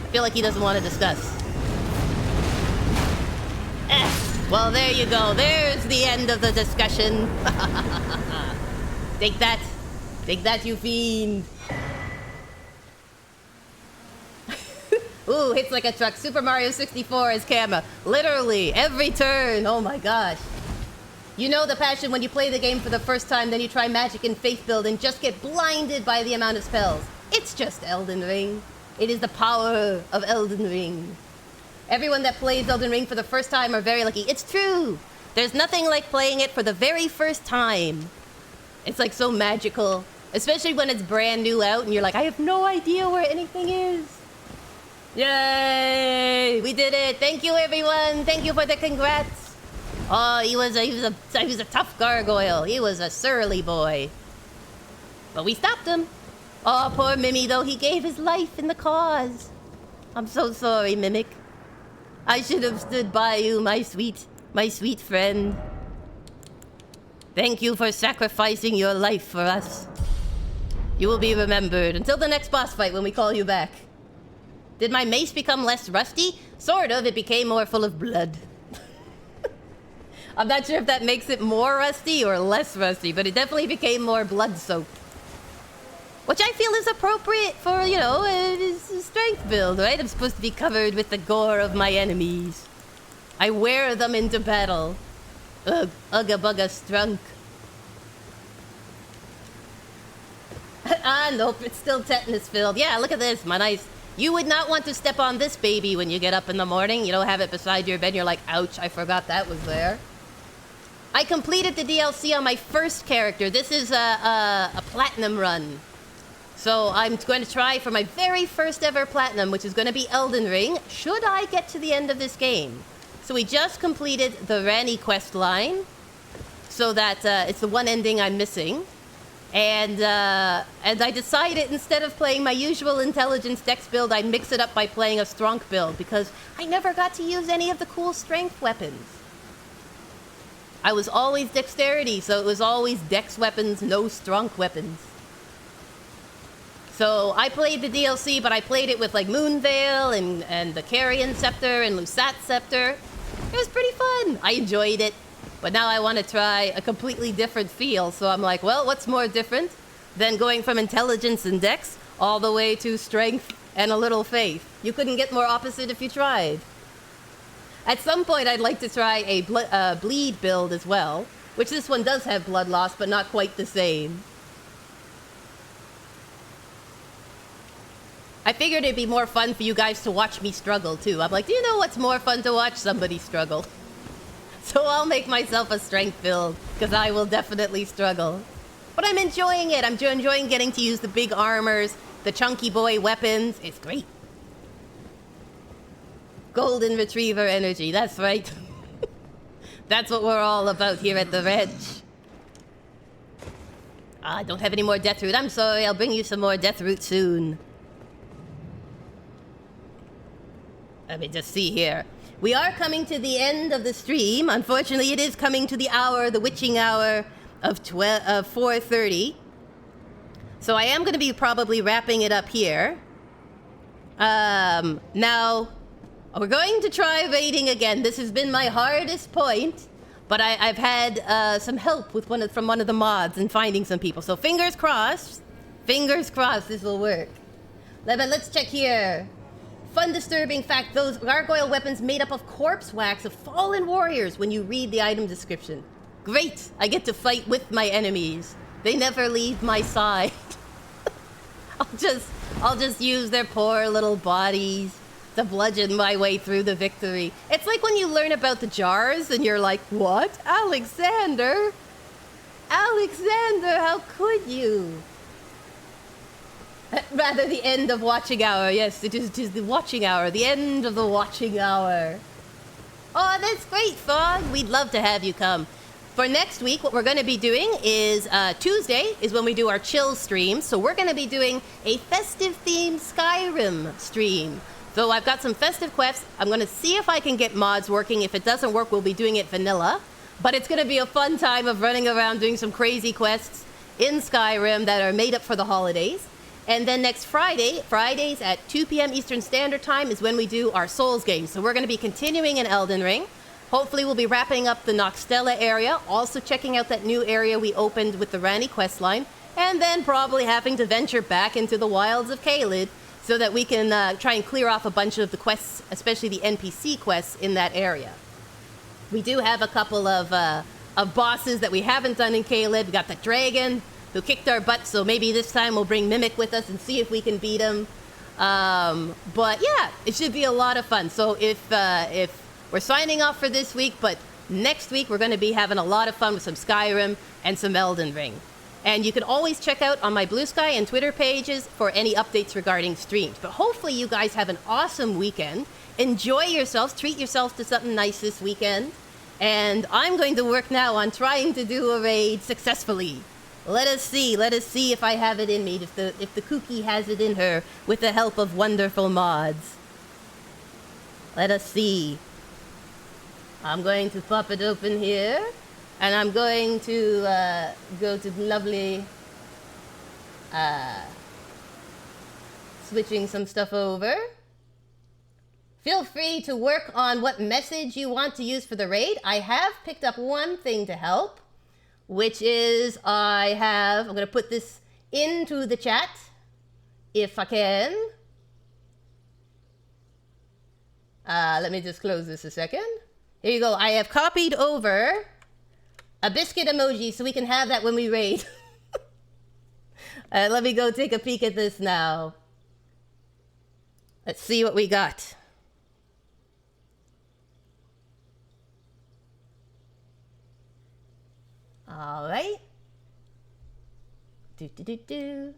I feel like he doesn't want to discuss. Well, there you go. There's the end of the discussion. Take that. Take that, you fiend. Ooh, hits like a truck. Super Mario 64 as camera. Literally, every turn. Oh my gosh. You know the passion when you play the game for the first time, then you try magic and faith build and just get blinded by the amount of spells. It's just Elden Ring. It is the power of Elden Ring. Everyone that plays Elden Ring for the first time are very lucky. It's true. There's nothing like playing it for the very first time. It's like so magical. Especially when it's brand new out and you're like, I have no idea where anything is. Yay! We did it. Thank you, everyone. Thank you for the congrats. Oh, he was a tough gargoyle. He was a surly boy. But we stopped him. Oh, poor Mimi, though. He gave his life in the cause. I'm so sorry, Mimic. I should have stood by you, my sweet friend. Thank you for sacrificing your life for us. You will be remembered until the next boss fight when we call you back. Did my mace become less rusty? Sort of. It became more full of blood. I'm not sure if that makes it more rusty or less rusty, but it definitely became more blood-soaked. Which I feel is appropriate for, you know, a strength build, right? I'm supposed to be covered with the gore of my enemies. I wear them into battle. Ugh, ugga bugga strunk. Ah, nope, it's still tetanus filled. Yeah, look at this, my nice. You would not want to step on this baby when you get up in the morning. You don't have it beside your bed. You're like, ouch, I forgot that was there. I completed the DLC on my first character. This is a platinum run. So I'm going to try for my very first ever platinum, which is going to be Elden Ring, should I get to the end of this game. So we just completed the Ranni quest line, so that it's the one ending I'm missing. And I decided instead of playing my usual intelligence dex build, I'd mix it up by playing a STRONK build, because I never got to use any of the cool strength weapons. I was always dexterity, so it was always dex weapons, no STRONK weapons. So I played the DLC, but I played it with like Moonveil and the Carrion Scepter and Lusat Scepter. It was pretty fun. I enjoyed it. But now I want to try a completely different feel. So I'm like, well, what's more different than going from intelligence and dex all the way to strength and a little faith? You couldn't get more opposite if you tried. At some point, I'd like to try a bleed build as well, which this one does have blood loss, but not quite the same. I figured it'd be more fun for you guys to watch me struggle, too. I'm like, do you know what's more fun to watch? Somebody struggle. So I'll make myself a strength build, because I will definitely struggle. But I'm enjoying it. I'm enjoying getting to use the big armors, the chunky boy weapons. It's great. Golden Retriever energy, that's right. That's what we're all about here at the ranch. I don't have any more death root. I'm sorry, I'll bring you some more death root soon. Let me just see here. We are coming to the end of the stream. Unfortunately, it is coming to the hour, the witching hour of 4:30. So I am going to be probably wrapping it up here. Now, we're going to try raiding again. This has been my hardest point, but I've had some help with from one of the mods in finding some people. So fingers crossed this will work. Let's check here. Fun disturbing fact, those gargoyle weapons made up of corpse wax of fallen warriors when you read the item description. Great, I get to fight with my enemies. They never leave my side. I'll just use their poor little bodies to bludgeon my way through the victory. It's like when you learn about the jars and you're like, what? Alexander? Alexander, how could you? Rather, the end of watching hour. Yes, it is the watching hour. The end of the watching hour. Oh, that's great, Fog. We'd love to have you come. For next week, what we're going to be doing is Tuesday is when we do our chill stream. So we're going to be doing a festive-themed Skyrim stream. So I've got some festive quests. I'm going to see if I can get mods working. If it doesn't work, we'll be doing it vanilla. But it's going to be a fun time of running around doing some crazy quests in Skyrim that are made up for the holidays. And then next Fridays at 2 p.m. Eastern Standard Time is when we do our Souls games. So we're going to be continuing in Elden Ring. Hopefully we'll be wrapping up the Nokstella area, also checking out that new area we opened with the Ranni questline, and then probably having to venture back into the wilds of Caelid so that we can try and clear off a bunch of the quests, especially the NPC quests in that area. We do have a couple of bosses that we haven't done in Caelid. We got the dragon who kicked our butt, so maybe this time we'll bring Mimic with us and see if we can beat him. But yeah, it should be a lot of fun. So if we're signing off for this week, but next week we're going to be having a lot of fun with some Skyrim and some Elden Ring. And you can always check out on my Bluesky and Twitter pages for any updates regarding streams. But hopefully you guys have an awesome weekend. Enjoy yourselves, treat yourselves to something nice this weekend. And I'm going to work now on trying to do a raid successfully. Let us see if I have it in me, if the Kooky has it in her, with the help of wonderful mods. Let us see. I'm going to pop it open here, and I'm going to go to lovely, switching some stuff over. Feel free to work on what message you want to use for the raid. I have picked up one thing to help, which is I'm going to put this into the chat, if I can. Let me just close this a second. Here you go. I have copied over a biscuit emoji so we can have that when we raid. Let me go take a peek at this now. Let's see what we got. All right. Do.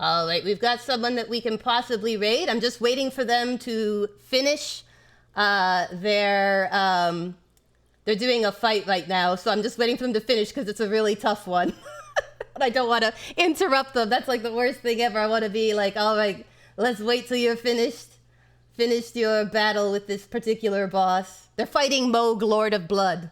All right, we've got someone that we can possibly raid. I'm just waiting for them to finish they're doing a fight right now, so I'm just waiting for them to finish because it's a really tough one. But I don't want to interrupt them. That's like the worst thing ever. I want to be like, all right, let's wait till you're finished your battle with this particular boss. They're fighting Moog, Lord of Blood.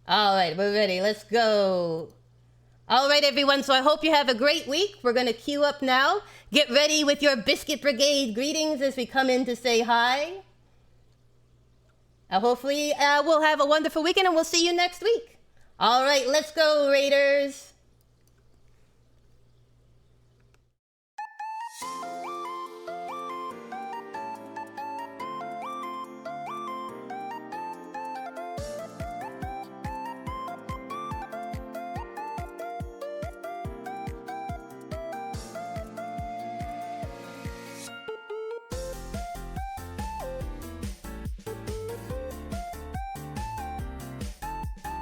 All right, we're ready. Let's go. All right, everyone. So I hope you have a great week. We're going to queue up now. Get ready with your Biscuit Brigade greetings as we come in to say hi. Hopefully, we'll have a wonderful weekend and we'll see you next week. All right, let's go, Raiders.